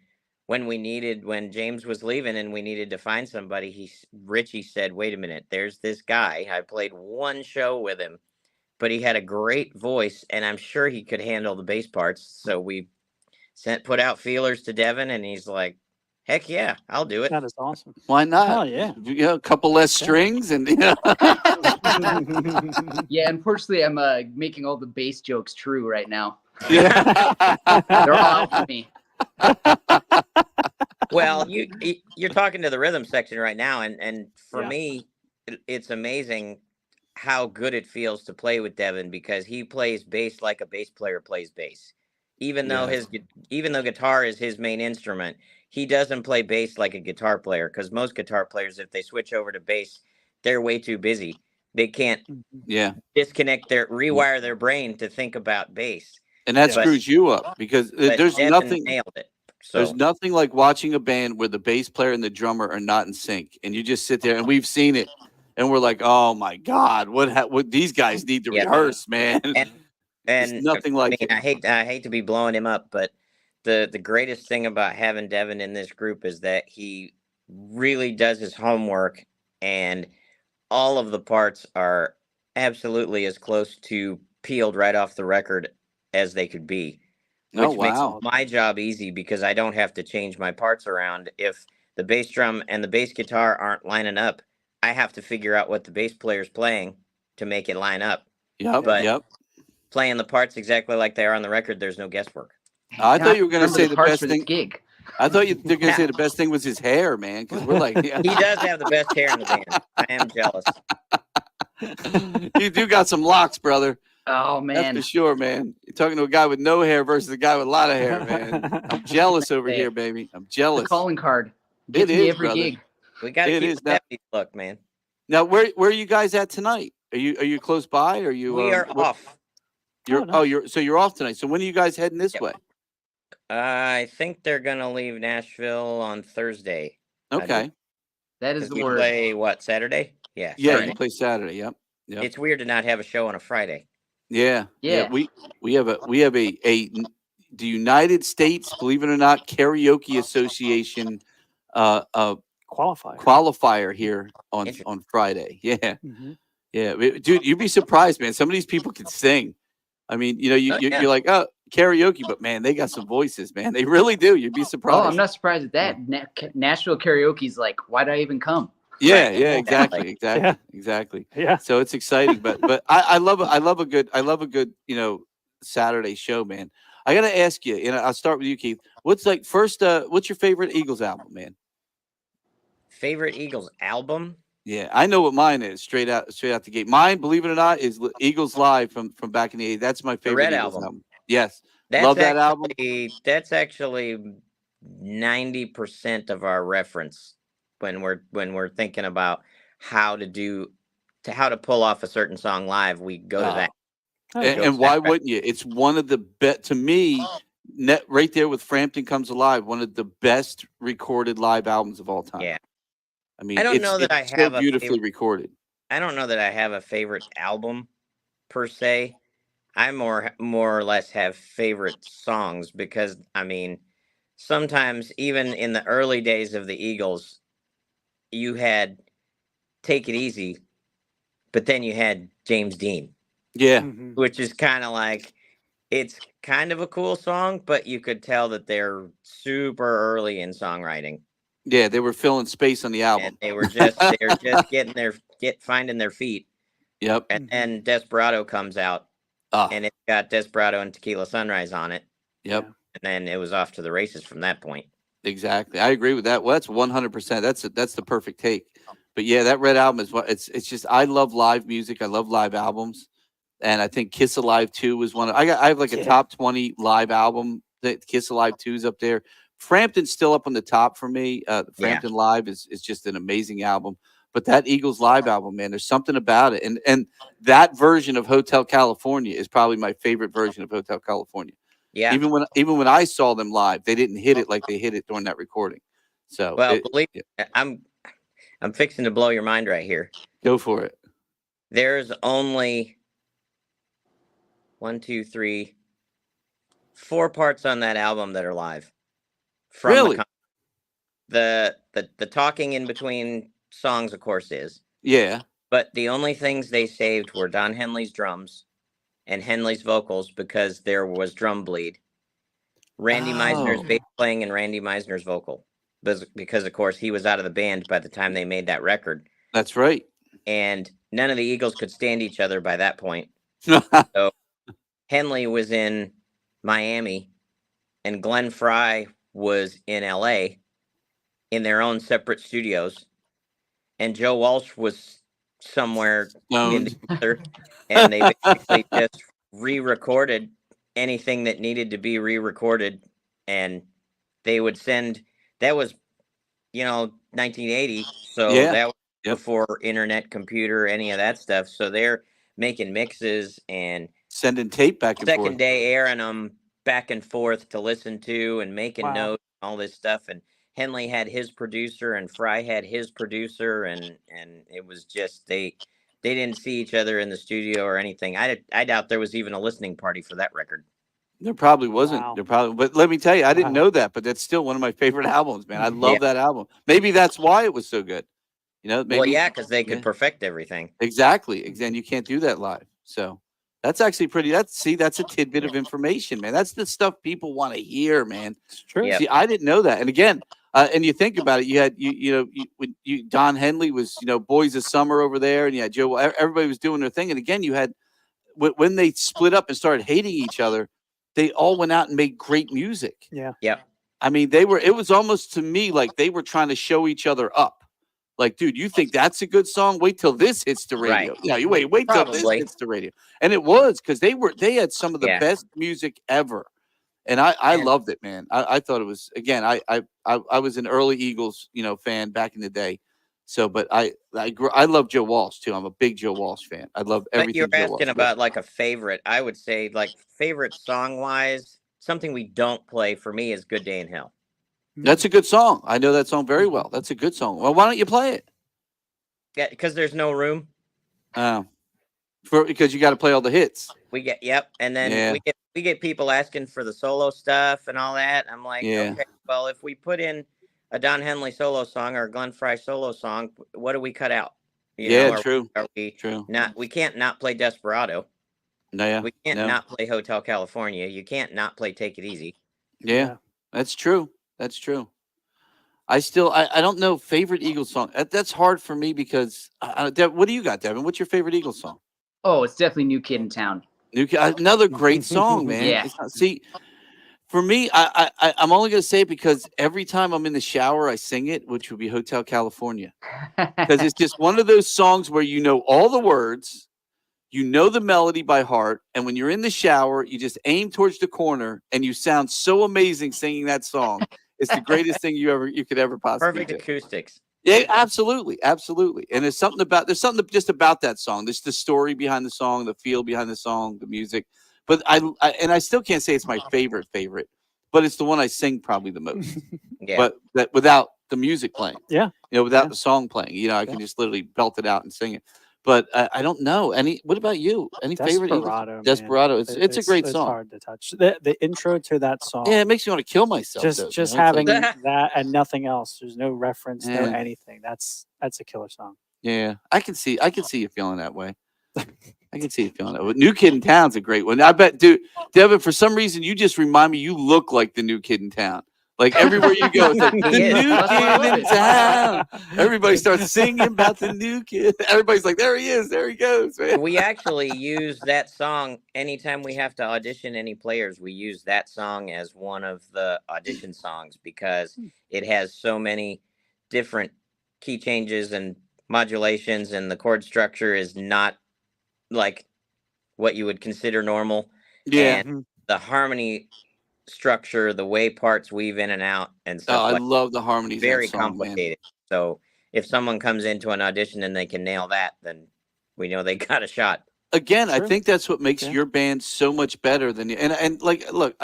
when James was leaving and we needed to find somebody, Richie said, "Wait a minute, there's this guy. I played one show with him, but he had a great voice, and I'm sure he could handle the bass parts. So we put out feelers to Devin, and he's like, "Heck yeah, I'll do it." That is awesome. Why not? Hell yeah. A couple less Yeah. strings and Yeah, unfortunately, I'm making all the bass jokes true right now. yeah. They're all out for me. Well, you're talking to the rhythm section right now, and for Yeah. me, it's amazing how good it feels to play with Devin because he plays bass like a bass player plays bass. Even though Yes. even though guitar is his main instrument, he doesn't play bass like a guitar player because most guitar players, if they switch over to bass, they're way too busy. They can't Yeah. rewire their brain to think about bass. And that Yeah. screws you up because But there's Devin nothing. nailed it. There's So nothing like watching a band where the bass player and the drummer are not in sync, and you just sit there, and we've seen it, and we're like, "Oh my God, what these guys need to Yeah. rehearse, man." and There's and nothing like it. I hate to be blowing him up, but the greatest thing about having Devin in this group is that he really does his homework, and all of the parts are absolutely as close to peeled right off the record as they could be, Oh which makes wow, my job easy because I don't have to change my parts around. If the bass drum and the bass guitar aren't lining up, I have to figure out what the bass player's playing to make it line up. yep, But yep. playing the parts exactly like they are on the record, there's no guesswork. I thought you were going to Remember say the parts best for this thing. gig. I thought they're going to say the best thing was his hair, man, because we're like, yeah. He does have the best hair in the band. I am jealous. You do got some locks, brother. Oh That's man, for sure, man. You're talking to a guy with no hair versus a guy with a lot of hair, man. I'm jealous over Hey, here, baby. I'm the jealous. calling card gets It me is, every brother. gig. We got to It keep is the not- 70s look, man. Now, where are you guys at tonight? Are you close by? Or are you? We are off. You're Oh, nice. you're off tonight. So when are you guys heading this Yep. way? I think they're gonna leave Nashville on Thursday. Okay. That is 'Cause the we word. play what, Saturday? Yeah. Yeah, Saturday. you play Saturday. Yep. Yep. It's weird to not have a show on a Friday. Yeah. Yeah. We have the United States, believe it or not, Karaoke Association Qualifier. qualifier here on Interesting. Friday. Yeah. Mhm. Yeah. Dude, you'd be surprised, man. Some of these people can sing. I mean, Yeah. you're like, oh, karaoke, but man, they got some voices, man. They really do. You'd be Oh, surprised. I'm not surprised at that. Nashville karaoke's like, why'd I even come? Yeah, Right, yeah, exactly. exactly. Yeah. So it's exciting, but I love a good Saturday show, man. I gotta ask you, I'll start with you, Keith. What's what's your favorite Eagles album, man? Favorite Eagles album? Yeah, I know what mine is. Straight out the gate. Mine, believe it or not, is Eagles Live from back in the 80s. That's my favorite Red Eagles album. Yes, That's love that album. That's actually 90% of our reference when we're thinking about how to pull off a certain song live. We go to that. Oh, And, yeah. and why wouldn't you? It's one of the best to me. Right there with Frampton Comes Alive, one of the best recorded live albums of all time. Yeah. I mean, I don't it's, know that it's I have so a beautifully favorite. recorded. I don't know that I have a favorite album per se. I more or less have favorite songs because I mean, sometimes even in the early days of the Eagles, you had Take It Easy, but then you had James Dean, Yeah, Mhm. which is kind of like it's kind of a cool song, but you could tell that they're super early in songwriting. yeah, they were filling space on the album. And they were just finding their feet. Yep. And then Desperado comes out Ah, and it's got Desperado and Tequila Sunrise on it. yep. And then it was off to the races from that point. Exactly. I agree with that. Well, that's 100%. That's the perfect take. But yeah, that Red album is what it's just. I love live music. I love live albums, and I think Kiss Alive 2 was one. I have like a Yeah. top 20 live album. That Kiss Alive 2 is up there. Frampton's still up on the top for me. Frampton Live is just an amazing album. But that Eagles Live album, man, there's something about it. And that version of Hotel California is probably my favorite version of Hotel California. Yeah. Even when I saw them live, they didn't hit it like they hit it during that recording. So Well, I'm fixing to blow your mind right here. go for it. There's only 4 parts on that album that are live. From Really? the talking in between songs, of course, is. Yeah. But the only things they saved were Don Henley's drums and Henley's vocals because there was drum bleed. Randy Meisner's Oh. bass playing and Randy Meisner's vocal. Because of course he was out of the band by the time they made that record. That's right. And none of the Eagles could stand each other by that point. So Henley was in Miami and Glenn Frey was in LA in their own separate studios. And Joe Walsh was somewhere in the ether, and they basically just re-recorded anything that needed to be re-recorded, and they would send. That was, 1980, so Yeah. that was Yep. before internet, computer, any of that stuff. So they're making mixes and Sending tape back and second forth. day airing them back and forth to listen to and making Wow. notes and all this stuff. And Henley had his producer and Fry had his producer, and it was just they didn't see each other in the studio or anything. I doubt there was even a listening party for that record. There probably wasn't. Wow. There probably, but let me tell you, I didn't Wow. know that, but that's still one of my favorite albums, man. I love that album. Maybe that's why it was so good. Maybe. Well, yeah, because they could perfect everything. Exactly. And you can't do that live. So that's actually pretty. That's a tidbit of information, man. That's the stuff people want to hear, man. It's true. Yep. See, I didn't know that. And again, and you think about it, you had Don Henley was Boys of Summer over there, and you had Joe. Everybody was doing their thing, and again, you had when they split up and started hating each other, they all went out and made great music. Yeah. Yep. I mean, it was almost to me like they were trying to show each other up. Like, dude, you think that's a good song? Wait till this hits the radio. Right. Yeah, you wait till this Probably. hits the radio. And it was because they had some of the best music ever. And I loved it, man. I thought it was, again, I was an early Eagles, fan back in the day. So, but I love Joe Walsh too. I'm a big Joe Walsh fan. I love everything. But you're Joe Walsh asking did. about like a favorite. I would say like favorite song wise, something we don't play for me is "Good Day in Hell." That's a good song. I know that song very well. That's a good song. Well, why don't you play it? Yeah, because there's no room. Because you got to play all the hits. And then we get people asking for the solo stuff and all that. I'm like, okay, well, if we put in a Don Henley solo song or a Glenn Frey solo song, what do we cut out? True. True. We can't not play Desperado. No, we can't not play Hotel California. You can't not play Take It Easy. Yeah, that's true. That's true. I don't know favorite Eagles song. That's hard for me because what do you got, Devin? What's your favorite Eagles song? Oh, it's definitely New Kid in Town. Another great song, man. Yeah. See, for me, I'm only going to say it because every time I'm in the shower, I sing it, which would be Hotel California. Because it's just one of those songs where you know all the words, you know the melody by heart, and when you're in the shower, you just aim towards the corner, and you sound so amazing singing that song. It's the greatest thing you could ever possibly Perfect acoustics. Yeah, absolutely. And there's something just about that song. There's the story behind the song, the feel behind the song, the music. But I still can't say it's my favorite, but it's the one I sing probably the most. But that without the music playing. Yeah. Without the song playing, I can just literally belt it out and sing it. But I don't know what about you? Any favorite? Desperado. It's a great song. It's hard to touch. The intro to that song. Yeah, it makes me want to kill myself. Just having that and nothing else. There's no reference, no anything. That's a killer song. Yeah, I can see you feeling that way. I can see you feeling that way. New Kid in Town's a great one. I bet, dude, Devin, for some reason, you just remind me you look like the new kid in town. Like everywhere you go, it's like, the new kid in town. Everybody starts singing about the new kid. Everybody's like, there he is, there he goes, man. We actually use that song anytime we have to audition any players. We use that song as one of the audition songs because it has so many different key changes and modulations, and the chord structure is not like what you would consider normal. Yeah. And the harmony structure, the way parts weave in and out and stuff. I love the harmonies. Very complicated. Man. So if someone comes into an audition and they can nail that, then we know they got a shot. Again, I think that's what makes your band so much better than you. And like, look,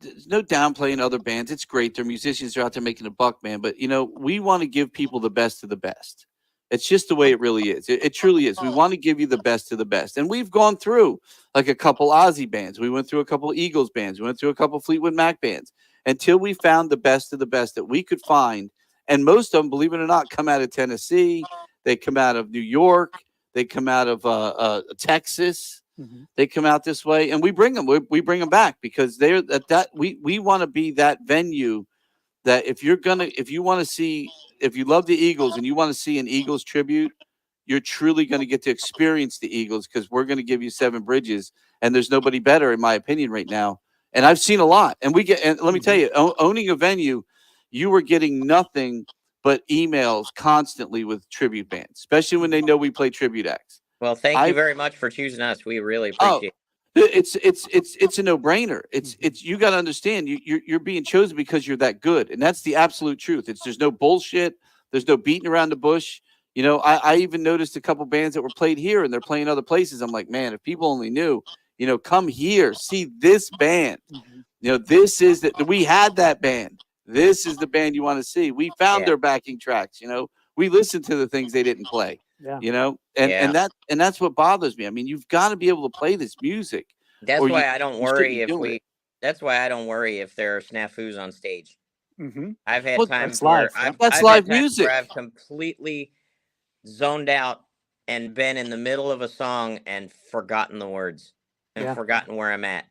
there's no downplaying other bands. It's great. Their musicians are out there making a buck, man. But we want to give people the best of the best. It's just the way it really is. It truly is. We want to give you the best of the best. And we've gone through like a couple Ozzy bands. We went through a couple Eagles bands. We went through a couple Fleetwood Mac bands until we found the best of the best that we could find. And most of them, believe it or not, come out of Tennessee. They come out of New York. They come out of Texas. Mhm. They come out this way, and we bring them. We bring them back because they're that we want to be that venue that if you want to see, if you love the Eagles and you want to see an Eagles tribute, you're truly going to get to experience the Eagles because we're going to give you Seven Bridges, and there's nobody better, in my opinion, right now. And I've seen a lot, and let me tell you, owning a venue, you were getting nothing but emails constantly with tribute bands, especially when they know we play tribute acts. Well, thank you very much for choosing us. We really appreciate it. It's a no-brainer. It's you got to understand you're being chosen because you're that good, and that's the absolute truth. There's no bullshit. There's no beating around the bush. You know, I even noticed a couple bands that were played here and they're playing other places. I'm like, man, if people only knew, you know, come here, see this band. You know, this is that we had that band. This is the band you want to see. We found their backing tracks. You know, we listened to the things they didn't play. Yeah. You know, and that's what bothers me. I mean, you've got to be able to play this music. That's why I don't worry That's why I don't worry if there are snafus on stage. Mm-hmm. I've had times where that's live music. Where I've completely zoned out and been in the middle of a song and forgotten the words and forgotten where I'm at.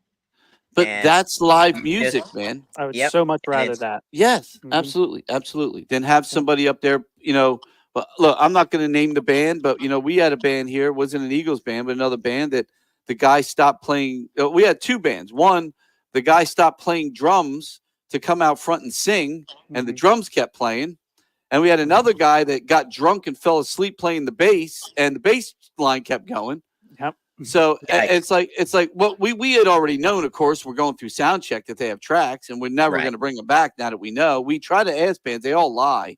But that's live music, man. I would so much rather that. Yes, absolutely, absolutely. Than have somebody up there, you know. But look, I'm not going to name the band, but you know, we had a band here. It wasn't an Eagles band, but another band that the guy stopped playing. We had two bands. One, the guy stopped playing drums to come out front and sing, and the drums kept playing. And we had another guy that got drunk and fell asleep playing the bass, and the bass line kept going. Yep. So it's like what we had already known. Of course, we're going through sound check that they have tracks, and we're never going to bring them back now that we know. We try to ask bands; they all lie,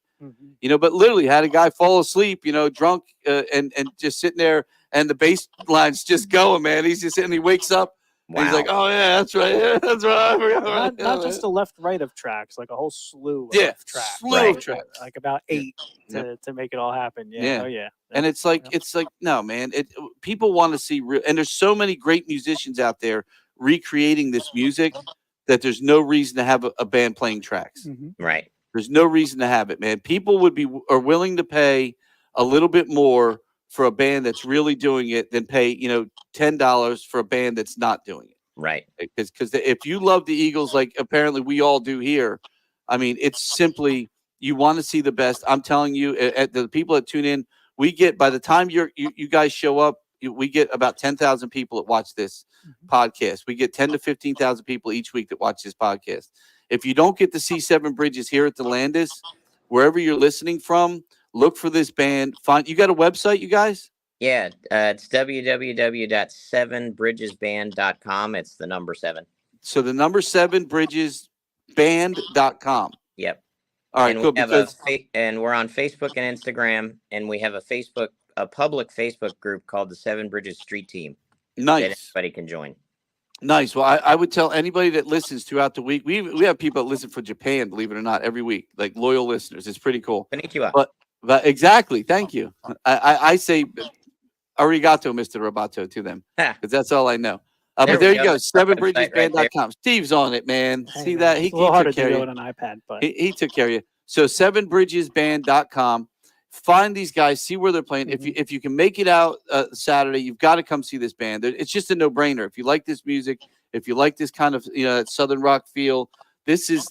you know. But literally, had a guy fall asleep, you know, drunk, and just sitting there, and the bass line's just going, man. He's just sitting, he wakes up. And he's like, oh yeah, that's right, yeah, that's right. I forgot. Not just a left, right of tracks, like a whole slew of tracks. Slew of tracks, like about 8 to make it all happen. Yeah, And it's like no, man. People want to see real, and there's so many great musicians out there recreating this music that there's no reason to have a band playing tracks. Right. There's no reason to have it, man. People are willing to pay a little bit more for a band that's really doing it than pay, you know, $10 for a band that's not doing it. Right. Because if you love the Eagles, like apparently we all do here, I mean, it's simply you want to see the best. I'm telling you, at the people that tune in, we get by the time you guys show up, we get about 10,000 people that watch this podcast. We get 10 to 15,000 people each week that watch this podcast. If you don't get to see Seven Bridges here at the Landis, wherever you're listening from, look for this band. You got a website, you guys? Yeah, it's www.7bridgesband.com. It's the number 7. So the number 7bridgesband.com. Yep. All right, and cool. And we're on Facebook and Instagram, and we have a public Facebook group called the Seven Bridges Street Team. Nice. That anybody can join. Nice. Well, I would tell anybody that listens throughout the week. We have people that listen for Japan, believe it or not, every week, like loyal listeners. It's pretty cool. Konnichiwa. But exactly. Thank you. I say arigato, Mr. Roboto, to them because that's all I know. But there you go. 7bridgesband.com. Steve's on it, man. See that? He took care of you. On an iPad, but he took care of you. So 7bridgesband.com. Find these guys, see where they're playing. If you can make it out Saturday, you've got to come see this band. It's just a no-brainer. If you like this music, if you like this kind of Southern rock feel, this is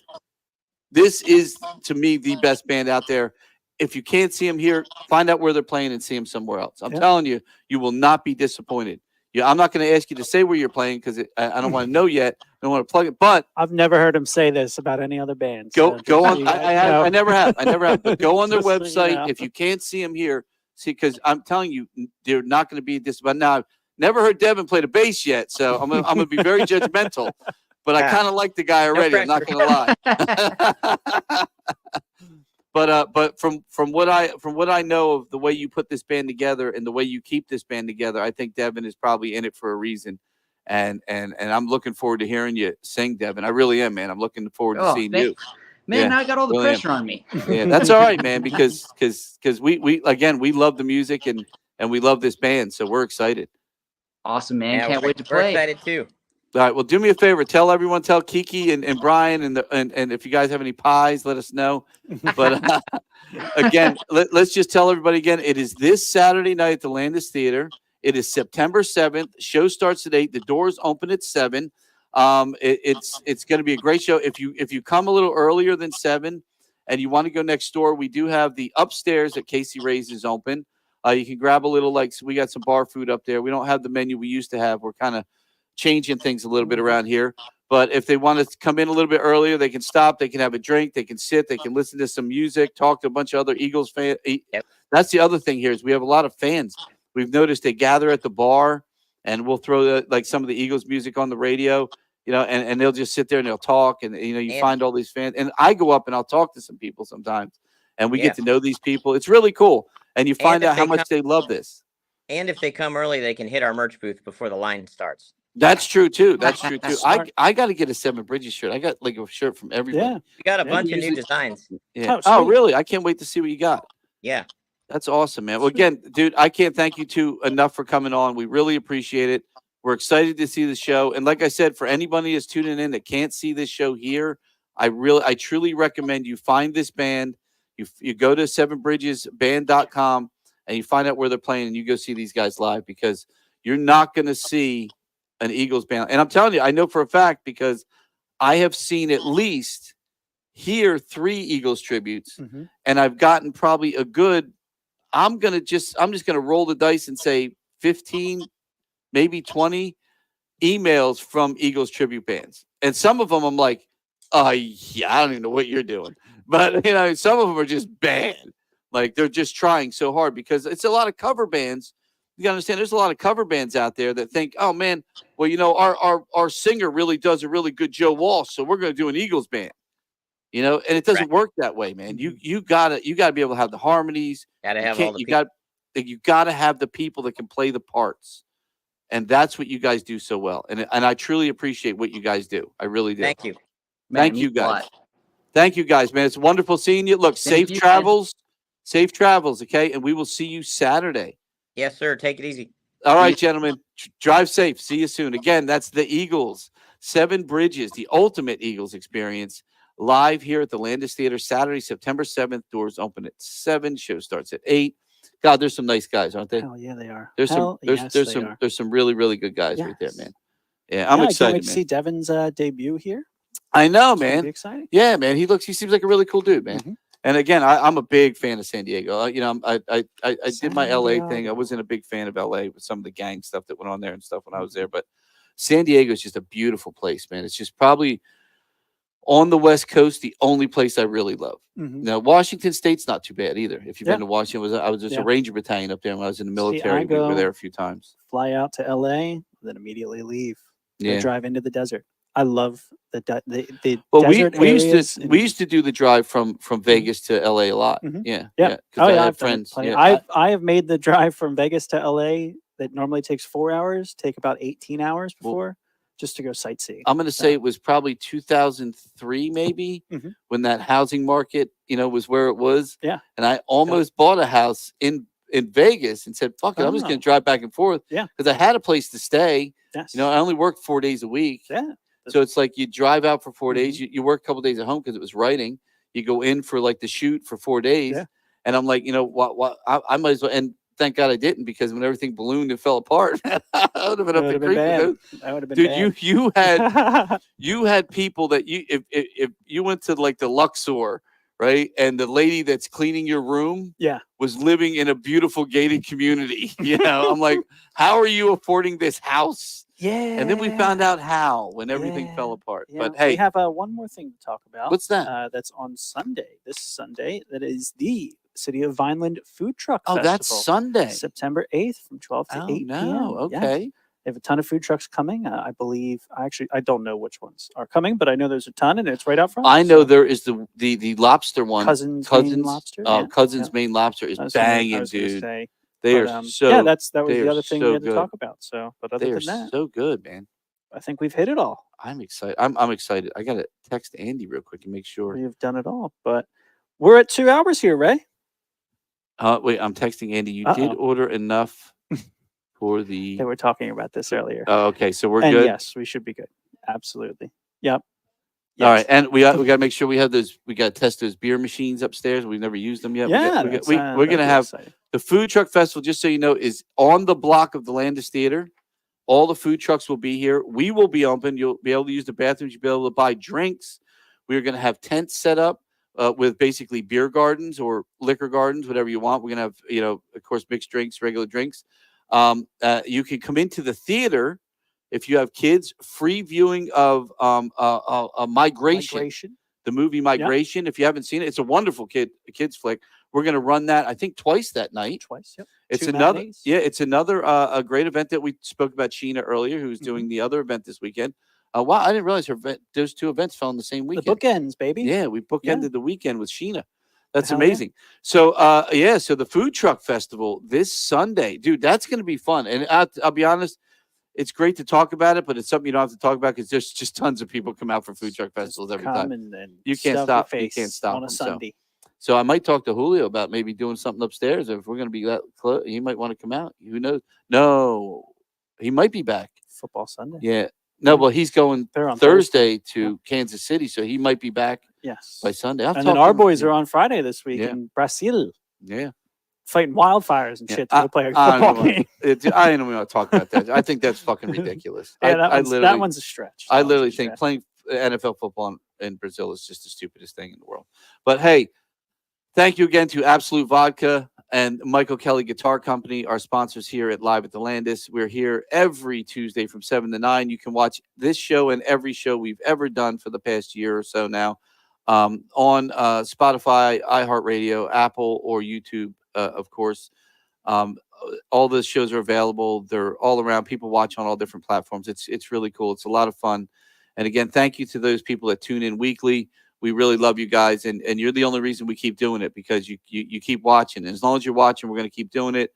to me the best band out there. If you can't see them here, find out where they're playing and see them somewhere else. I'm telling you, you will not be disappointed. I'm not going to ask you to say where you're playing because I don't want to know yet. I don't want to plug it. But I've never heard him say this about any other bands. Go on. I never have. But go on their website. So you know. If you can't see them here, see, because I'm telling you, they're not going to be disappointed. Now, I've never heard Devin play the bass yet, so I'm going to be very judgmental. But I kind of like the guy already. I'm not going to lie. But from what I know of the way you put this band together and the way you keep this band together, I think Devin is probably in it for a reason. And I'm looking forward to hearing you sing, Devin. I really am, man. I'm looking forward to seeing you. Man, now I got all the pressure on me. Yeah, that's all right, man. Because we love the music and we love this band, so we're excited. Awesome, man. Yeah, Can't wait to We're play. excited too. All right. Well, do me a favor. Tell everyone. Tell Kiki and Brian and if you guys have any pies, let us know. But again, let's just tell everybody again. It is this Saturday night at the Landis Theater. It is September 7th. Show starts at 8. The doors open at 7. It's going to be a great show. If you come a little earlier than 7 and you want to go next door, we do have the upstairs at Casey Ray's is open. You can grab a little, so we got some bar food up there. We don't have the menu we used to have. We're kind of changing things a little bit around here. But if they want to come in a little bit earlier, they can stop. They can have a drink. They can sit. They can listen to some music, talk to a bunch of other Eagles fans. Yep. That's the other thing here is we have a lot of fans. We've noticed they gather at the bar, and we'll throw some of the Eagles music on the radio, and they'll just sit there and they'll talk. And, you find all these fans. And I go up and I'll talk to some people sometimes, and we get to know these people. It's really cool. And you find out how much they love this. And if they come early, they can hit our merch booth before the line starts. That's true too. I got to get a Seven Bridges shirt. I got a shirt from everybody. Yeah. We got a bunch of new designs. Yeah. Oh, Oh, really? I can't wait to see what you got. Yeah. That's awesome, man. Well, again, dude, I can't thank you two enough for coming on. We really appreciate it. We're excited to see the show. And like I said, for anybody that's tuning in that can't see this show here, I truly recommend you find this band. You go to sevenbridgesband.com and you find out where they're playing and you go see these guys live because you're not going to see an Eagles band. And I'm telling you, I know for a fact because I have seen at least here 3 Eagles tributes, and I've gotten probably a good, I'm just going to roll the dice and say 15, maybe 20 emails from Eagles tribute bands. And some of them I'm like, yeah, I don't even know what you're doing. But, some of them are just bad. Like they're just trying so hard because it's a lot of cover bands. You gotta understand there's a lot of cover bands out there that think, oh man, well, our singer really does a really good Joe Walsh, so we're gonna do an Eagles band. And it doesn't work that way, man. You gotta be able to have the harmonies. Gotta have all the You gotta have the people that can play the parts. And that's what you guys do so well. And I truly appreciate what you guys do. I really do. Thank you. Thank you guys. Thank you guys, man. It's wonderful seeing you. Look, safe travels. Safe travels, okay? And we will see you Saturday. Yes, sir. Take it easy. All right, gentlemen. Drive safe. See you soon. Again, that's the Eagles. Seven Bridges, the ultimate Eagles experience, live here at the Landis Theater, Saturday, September 7th. Doors open at 7. Show starts at 8. God, there's some nice guys, aren't they? Hell yeah, they are. There's some really, really good guys right there, man. Yeah, I'm excited, I can't wait to man. see Devin's debut here. I know, It's gonna man. be exciting. Yeah, man. He seems like a really cool dude, man. And again, I'm a big fan of San Diego. I did my LA thing. I wasn't a big fan of LA with some of the gang stuff that went on there and stuff when I was there. But San Diego is just a beautiful place, man. It's just probably on the West Coast, the only place I really love. Now, Washington State's not too bad either. If you've been to Washington, I was just a Ranger battalion up there when I was in the military. We were there a few times. Fly out to LA, then immediately leave. Yeah. Drive into the desert. I love the Well, desert we used to do the drive from Vegas to LA a lot. Yeah. Yeah. Because I had I've done it friends. plenty. Yeah. I have made the drive from Vegas to LA that normally takes 4 hours, take about 18 hours before just to go sightseeing. I'm going to say it was probably 2003, maybe, when that housing market, was where it was. Yeah. And I almost bought a house in Vegas and said, fuck it, I'm just going to drive back and forth. Yeah. Because I had a place to stay. Yes. I only worked 4 days a week. Yeah. So it's like you drive out for 4 days. You work a couple days at home because it was writing. You go in for like the shoot for 4 days. Yeah. And I'm like, what? I might as well. And thank God I didn't because when everything ballooned and fell apart, I would have been up the creek. That would have been dude, bad. you had you had people that if you went to like the Luxor, right, and the lady that's cleaning your room, was living in a beautiful gated community. I'm like, how are you affording this house? Yeah. And then we found out how when everything fell apart. Yeah. But hey, we have one more thing to talk about. What's that? That's on Sunday. This Sunday. That is the City of Vineland Food Truck oh, Festival. that's Sunday. September 8th from 12 to 8 no. p.m. Okay. Yes. They have a ton of food trucks coming. I believe. I don't know which ones are coming, but I know there's a ton, and it's right out front. I know there is the lobster one. Cousins Maine Lobster. Cousins Maine Lobster is banging, dude. They are so. Yeah, that was the other thing we had to talk about. So, but other they than are that, so good, man. I think we've hit it all. I'm excited. I'm excited. I gotta text Andy real quick and make sure we've done it all. But we're at 2 hours here, Ray. Wait, I'm texting Andy. You did order enough for the. They were talking about this earlier. Oh, okay. So we're good. Yes, we should be good. Absolutely. Yep. Yes. All right, and we got to make sure we have those. We got to test those beer machines upstairs. We've never used them yet. Yeah, we're gonna have. exciting. The food truck festival, just so you know, is on the block of the Landis Theater. All the food trucks will be here. We will be open. You'll be able to use the bathrooms. You'll be able to buy drinks. We're going to have tents set up with basically beer gardens or liquor gardens, whatever you want. We're going to have, of course, mixed drinks, regular drinks. You can come into the theater if you have kids. Free viewing of Migration. The movie Migration. If you haven't seen it, it's a wonderful kids flick. We're going to run that, I think, twice that night. Yep. It's Two another, matinees. it's another a great event that we spoke about. Sheena earlier, who's doing the other event this weekend. Wow, I didn't realize those two events fell on the same weekend. The bookends, baby. Yeah, we bookended the weekend with Sheena. That's Hell yeah. amazing. So, so the Food Truck Festival this Sunday, dude, that's going to be fun. And I'll be honest, it's great to talk about it, but it's something you don't have to talk about because there's just tons of people come out for Food Truck Festivals every time. And You can't stuff your stop. You face can't stop on a them, Sunday. So I might talk to Julio about maybe doing something upstairs. If we're going to be that close, he might want to come out. Who knows? No, he might be back. Football Sunday. Yeah. No, well, he's going They're on Thursday to Kansas City, so he might be back Yes. by Sunday. And then our boys are on Friday this week in Brazil. Yeah. Fighting wildfires and Yeah, shit to go play a I football don't know. game. I don't want to talk about that. I think that's fucking ridiculous. Yeah, that that one's a stretch. I literally think playing NFL football in Brazil is just the stupidest thing in the world. But hey, thank you again to Absolute Vodka and Michael Kelly Guitar Company, our sponsors here at Live at the Landis. We're here every Tuesday from 7 to 9. You can watch this show and every show we've ever done for the past year or so now on Spotify, iHeartRadio, Apple, or YouTube, of course. All the shows are available. They're all around. People watch on all different platforms. It's really cool. It's a lot of fun. And again, thank you to those people that tune in weekly. We really love you guys, and you're the only reason we keep doing it because you keep watching. And as long as you're watching, we're going to keep doing it.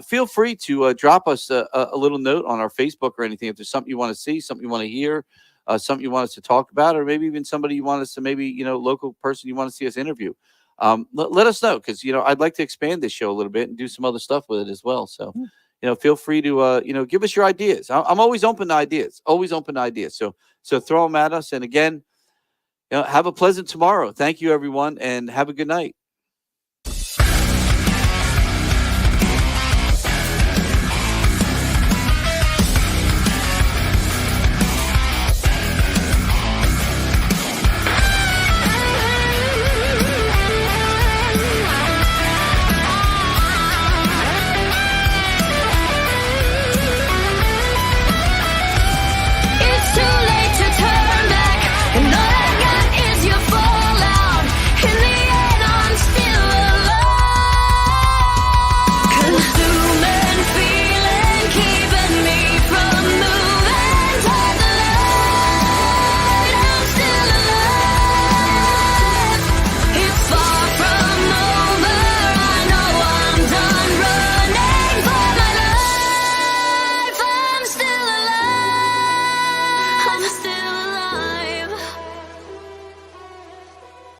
Feel free to drop us a little note on our Facebook or anything if there's something you want to see, something you want to hear, something you want us to talk about, or maybe even somebody you want us to local person you want to see us interview. Let us know because I'd like to expand this show a little bit and do some other stuff with it as well. So feel free to give us your ideas. I'm always open to ideas. Always open to ideas. So throw them at us. And again, have a pleasant tomorrow. Thank you, everyone, and have a good night.